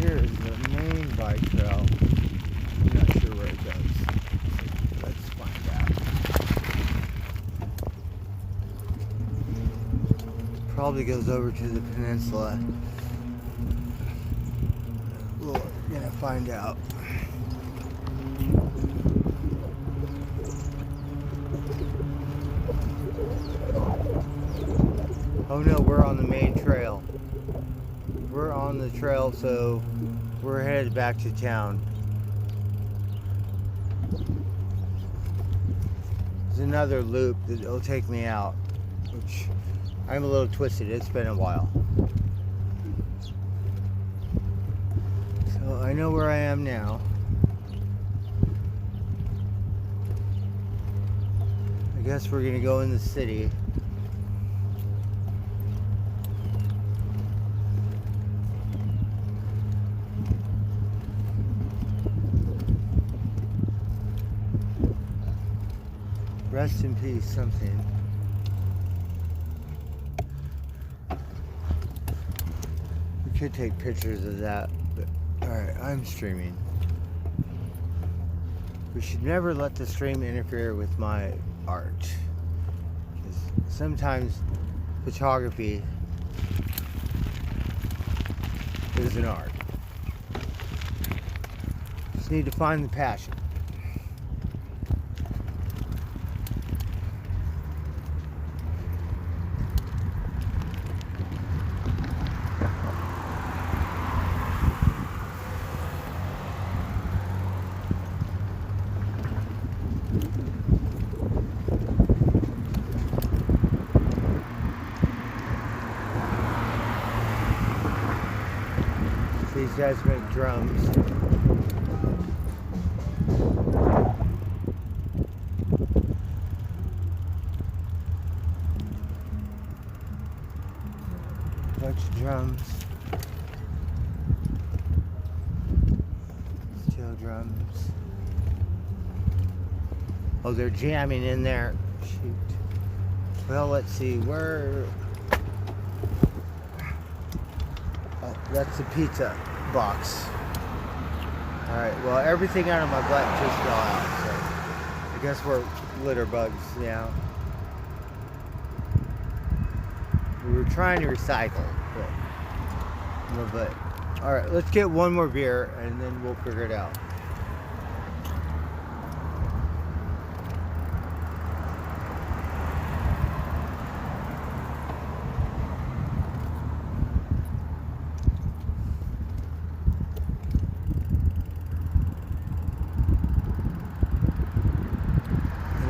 Here's the main bike trail. I'm not sure where it goes. Let's find out. Probably goes over to the peninsula. We're gonna find out. Oh no, we're on the main trail. We're on the trail, so we're headed back to town. There's another loop that'll take me out, which I'm a little twisted. It's been a while. So I know where I am now. I guess we're gonna go in the city. Rest in peace, something. We could take pictures of that, but alright, I'm streaming. We should never let the stream interfere with my art. Because sometimes photography is an art. Just need to find the passion. These guys make drums. Bunch of drums. Steel drums. Oh, they're jamming in there. Shoot. Well, let's see. Where... Oh, that's the pizza box. Alright, well, everything out of my butt just fell out, so I guess we're litter bugs now. We were trying to recycle, but a little bit. Alright, let's get one more beer and then we'll figure it out.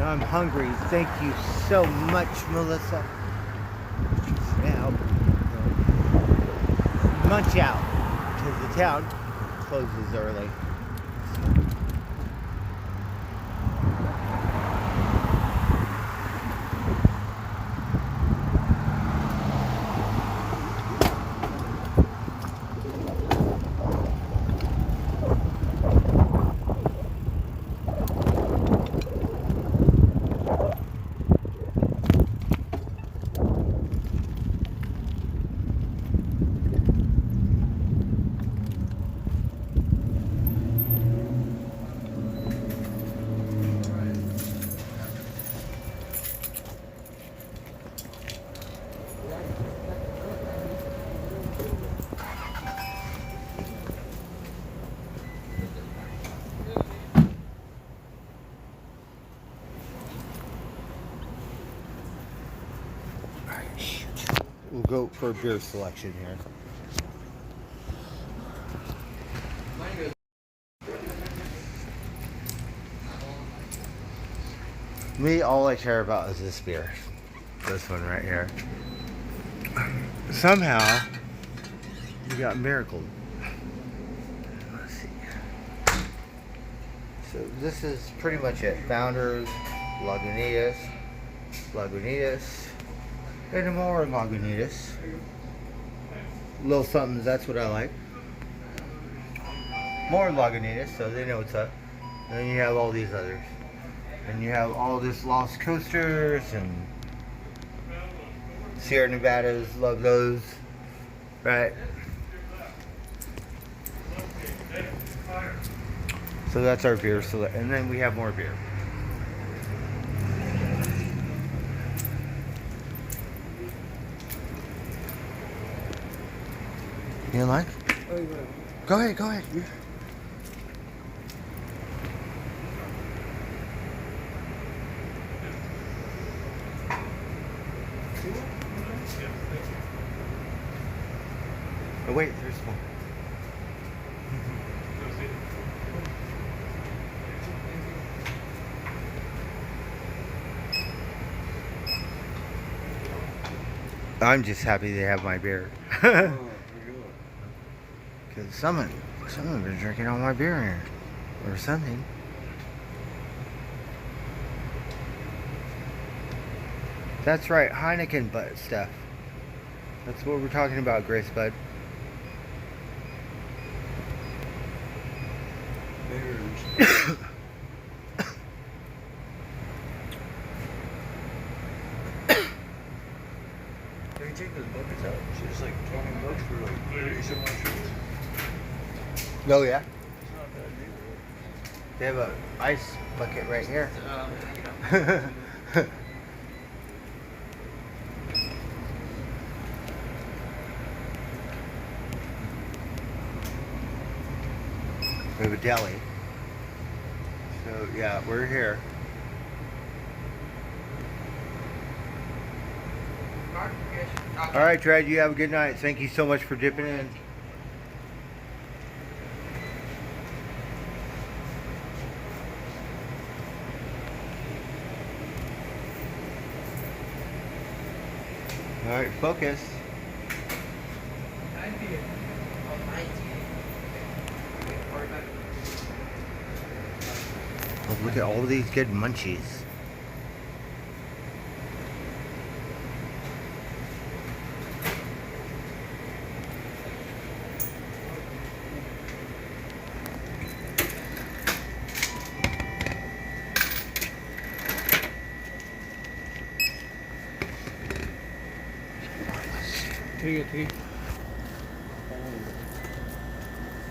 I'm hungry. Thank you so much, Melissa. Now, munch out because the town closes early. We'll go for beer selection here. Me, all I care about is this beer. This one right here. Somehow, we got Miracle. Let's see. So this is pretty much it. Founders, Lagunitas, and more Lagunitas. Little something, that's what I like. More Lagunitas, so they know what's up. And then you have all these others. And you have all this Lost Coasters and Sierra Nevadas, love those, right? So that's our beer select, and then we have more beer. You like? Oh, yeah. Go ahead. Oh wait, there's one. I'm just happy they have my beer. Because someone been drinking all my beer here. Or something. That's right, Heineken butt stuff. That's what we're talking about, Grace Bud. Can you take those buckets out? It's like $20 for like 30-some shirts. Oh yeah? It's not bad either. They have a ice bucket right here. We have a deli. So yeah, we're here. All right, Dredd, you have a good night. Thank you so much for dipping in. All right, focus. Oh, look at all of these good munchies.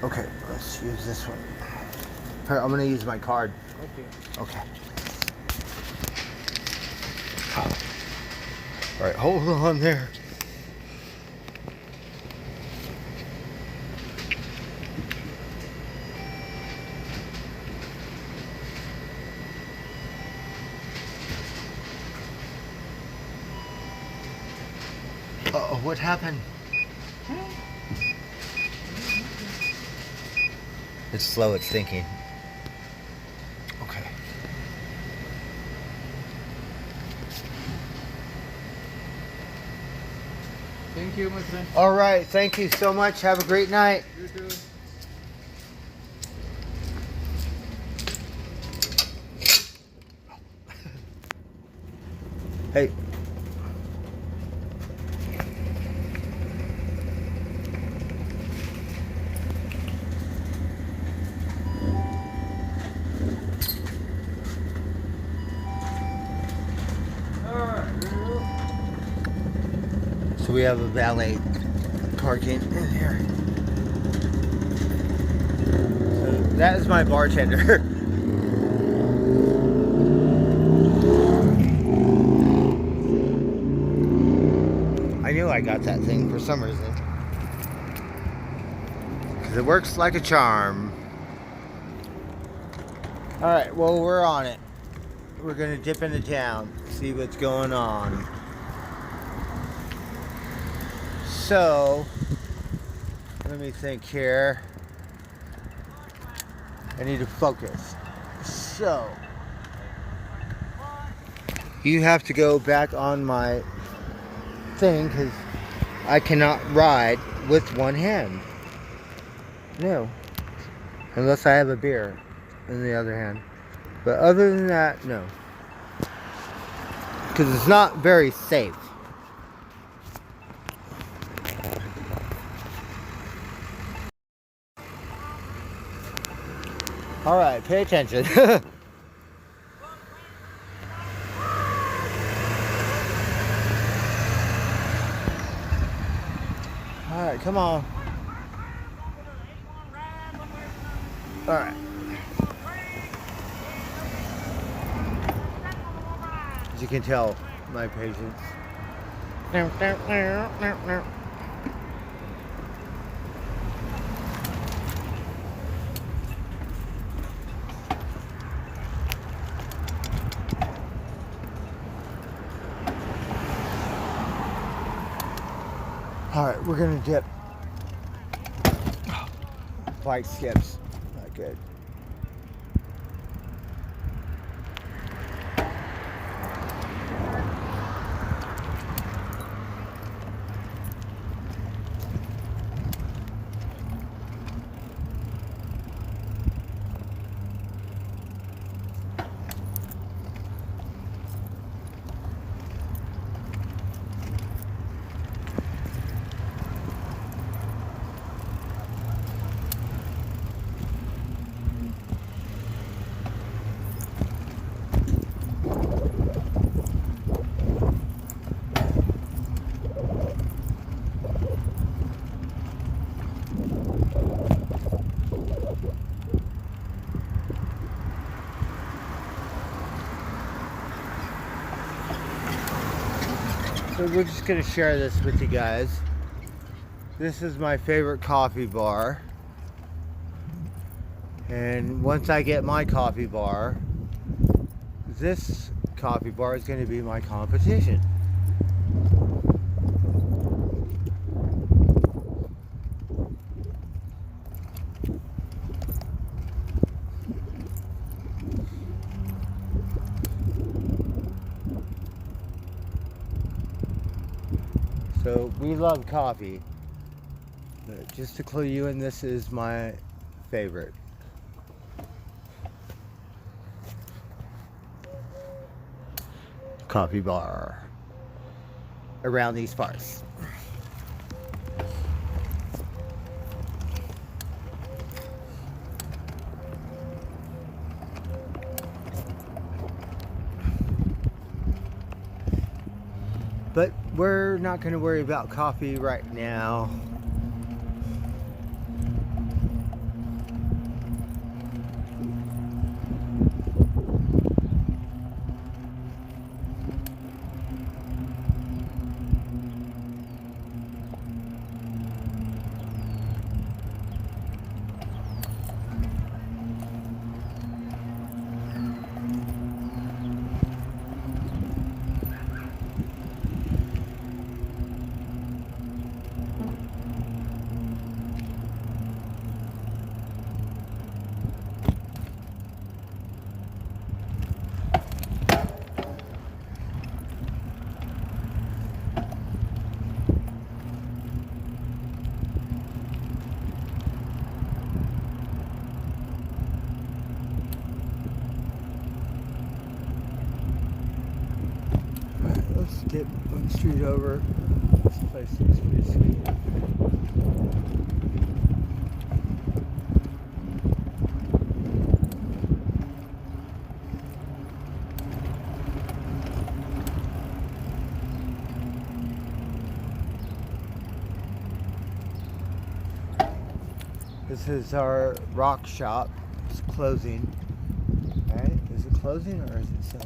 Okay, let's use this one. Here, I'm gonna use my card. Okay. All right, hold on there. Uh-oh, what happened? It's slow, it's thinking. Okay. Thank Thank you, my friend. All right. Thank you so much. Have a great night. You too. Hey. So we have a valet parking in here. So that is my bartender. I knew I got that thing for some reason. Because it works like a charm. Alright, well, we're on it. We're going to dip into town, see what's going on. So, let me think here. I need to focus. So, you have to go back on my thing because I cannot ride with one hand. No. Unless I have a beer in the other hand. But other than that, no. Because it's not very safe. Alright, pay attention. Alright, come on. Alright. As you can tell, my patience. Alright, we're gonna dip. Bike skips. Not good. So we're just gonna share this with you guys. This is my favorite coffee bar. And once I get my coffee bar, this coffee bar is gonna be my competition. So we love coffee, but just to clue you in, this is my favorite. Coffee bar around these parts. But we're not going to worry about coffee right now. dip one street over. This place looks pretty sweet. This is our rock shop. It's closing. Right? Is it closing or is it still?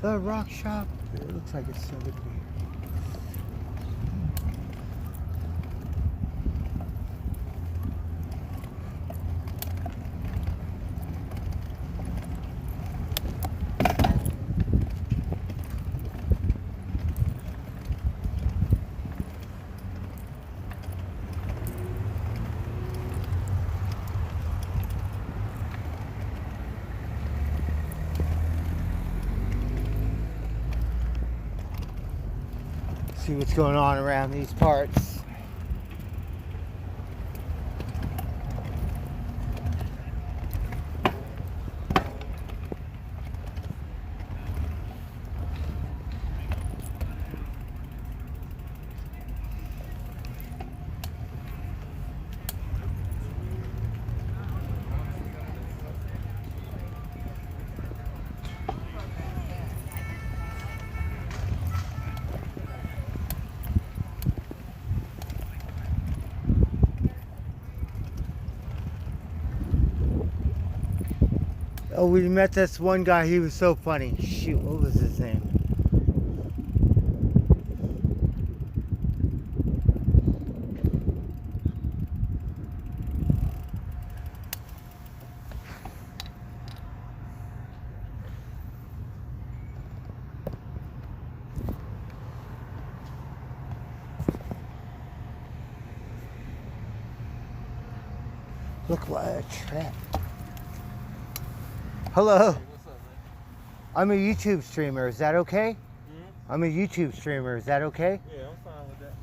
The rock shop. It looks like it's still going to be. See what's going on around these parts. Oh, we met this one guy. He was so funny. Shoot, what was his name? Look what a trap. Hello. Hey, what's up, man? I'm a YouTube streamer. Is that okay? Hmm? I'm a YouTube streamer. Is that okay? Yeah, I'm fine with that.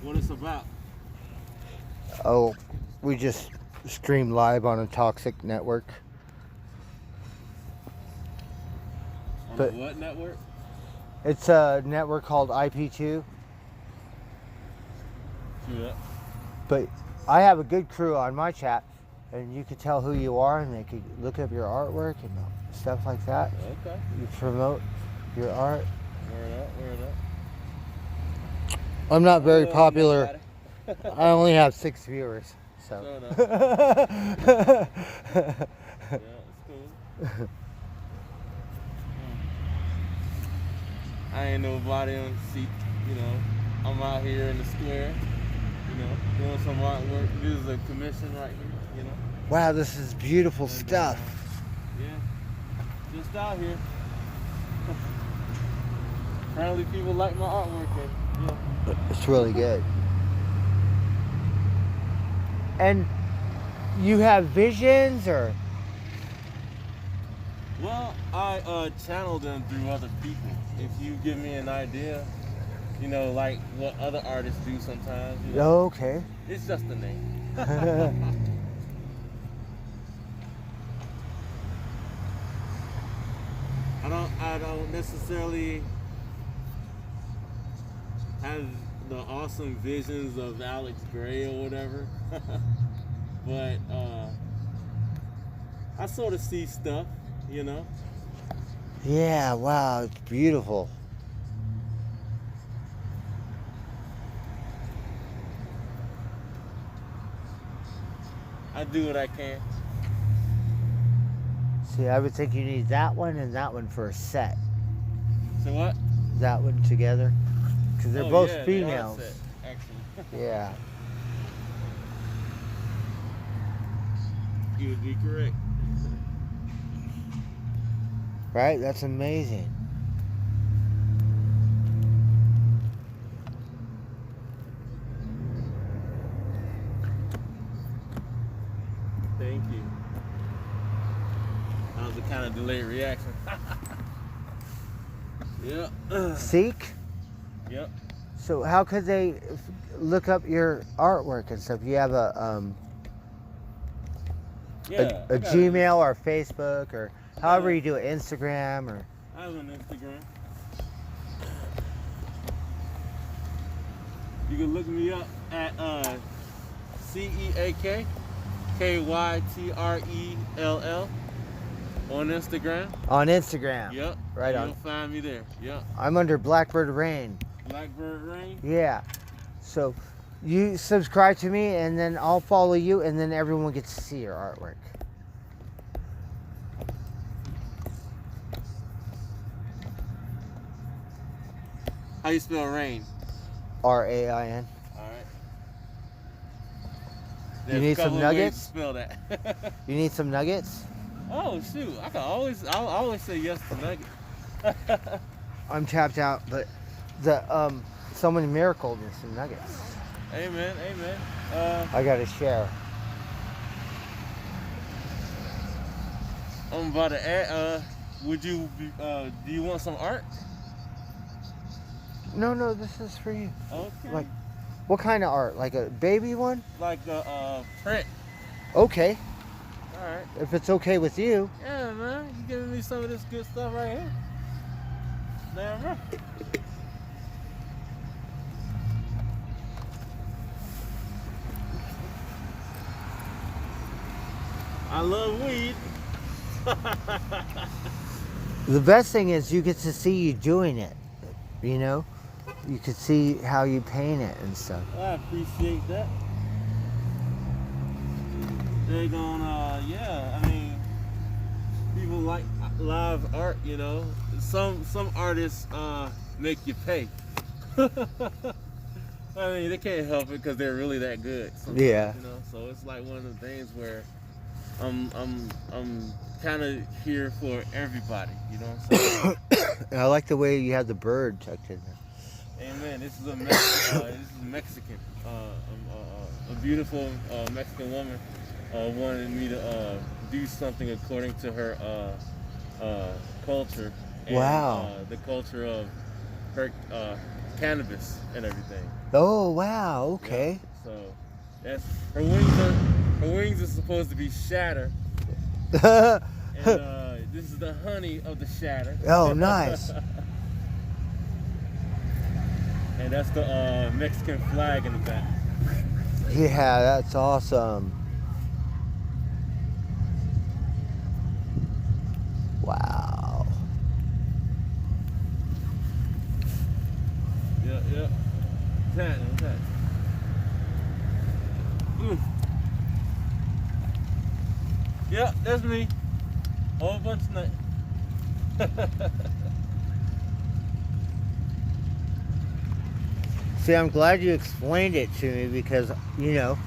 What it's about? Oh, we just stream live on a toxic network. On But- what network? It's a network called IP2. Yeah. But I have a good crew on my chat, and you could tell who you are, and they could look up your artwork and stuff like that. Okay. You promote your art. Word up. I'm not very Well, popular. you got it. I only have 6 viewers, so. Fair enough. Yeah, it's cool. I ain't nobody on the seat, you know. I'm out here in the square, you know, doing some artwork. This is a commission right here, you know. Wow, this is beautiful stuff. Yeah, just out here. Apparently people like my artwork and, yeah. It's really good. And you have visions, or? Well, I channel them through other people. If you give me an idea, you know, like what other artists do sometimes, you know, Oh, okay. it's just a name. I don't necessarily have the awesome visions of Alex Gray or whatever, but I sort of see stuff, you know. Yeah, wow, it's beautiful. I do what I can. See, I would think you need that one and that one for a set. So what? That one together. Because they're Oh, both yeah, they are females. set, actually. Yeah. You would be correct. Right? That's amazing. Thank you. That was a kind of delayed reaction. Yep. Seek? Yep. So how could they look up your artwork and stuff? You have Yeah. a Gmail or Facebook or However you do it, Instagram or. I have an Instagram. You can look me up at CEAK KYTRELL on Instagram. On Instagram. Yep. Right You'll on. find me there. Yep. I'm under Blackbird Rain. Blackbird Rain. Yeah. So you subscribe to me and then I'll follow you and then everyone gets to see your artwork. How you spell rain? RAIN. All right. You There's need a couple some of ways to nuggets? spell that. You need some nuggets? Oh shoot! I'll always say yes to nuggets. I'm tapped out, but someone miracled me some nuggets. Amen. Amen. I gotta share. I'm about to add. Would you? Do you want some art? No, this is for you. Okay. Like, what kind of art? Like a baby one? Like a print. Okay, All right. if it's okay with you. Yeah, man. You giving me some of this good stuff right here. Damn right. I love weed. The best thing is you get to see you doing it. You know, you can see how you paint it and stuff. I appreciate that. They're gonna, yeah. I mean, people like live art. You know, some artists make you pay. I mean, they can't help it because they're really that good. Sometimes, Yeah. You know, so it's like one of the things where I'm kind of here for everybody. You know what I'm saying? I like the way you have the bird tucked in there. Amen. This is a Mexican, a beautiful Mexican woman wanted me to do something according to her culture. And, Wow. The culture of her cannabis and everything. Oh wow, okay. Yeah. So that's her wings are supposed to be shatter. And this is the honey of the shatter. Oh, nice. And that's the Mexican flag in the back. Yeah, that's awesome. Wow. Yeah. Tap. Yeah, that's me. Whole bunch of nuts. See, I'm glad you explained it to me because, you know,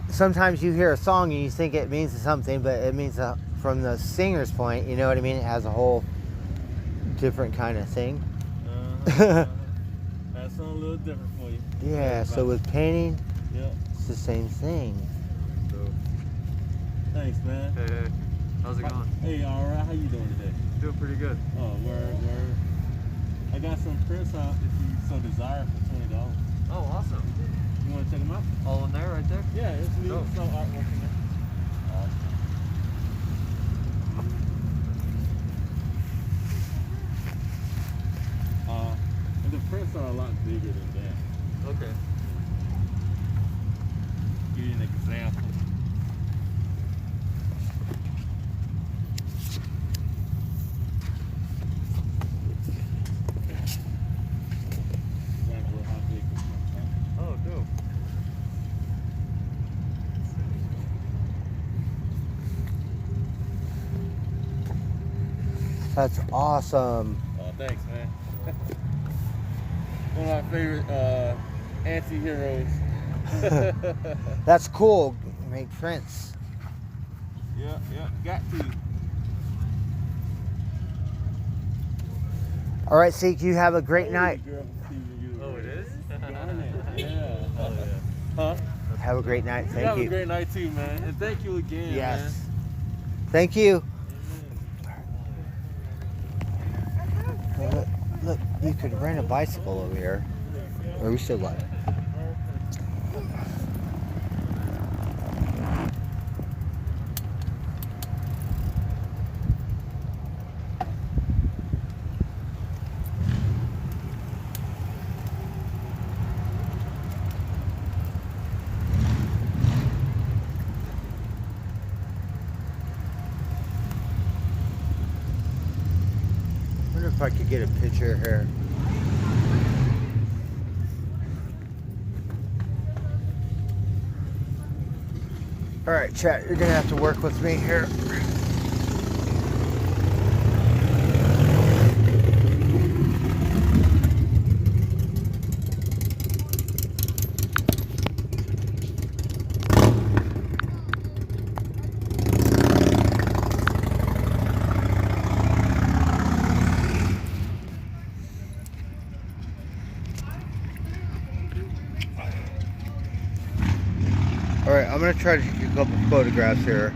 sometimes you hear a song and you think it means something, but it means from the singer's point, you know what I mean? It has a whole different kind of thing. That's something a little different for you. Yeah, so with painting, Yeah. it's the same thing. Thanks, man. Hey, how's it going? Hey, all right. How you doing today? Doing pretty good. Oh, word. I got some prints out if you so desire for $20. Oh, awesome. You want to check them out? All in there, right there? Yeah, it's neat. Dope. Some artwork in there. And the prints are a lot bigger than that. Okay. Give you an example. Example of how big this is. Oh, dope. That's awesome. Oh, thanks, man. One of my favorite anti-heroes. That's cool. Make prints. Yeah, got to. All right, Seek, you have a great night. Oh, it is? Yeah. Oh, yeah. Huh? Have a great night. You Thank have you. a great night too, man. And thank you again, Yes. Thank you. Look, you could rent a bicycle over here. Or we still got it. I could get a picture here. All right, chat, you're gonna have to work with me here. All right, I'm gonna try to take a couple photographs here.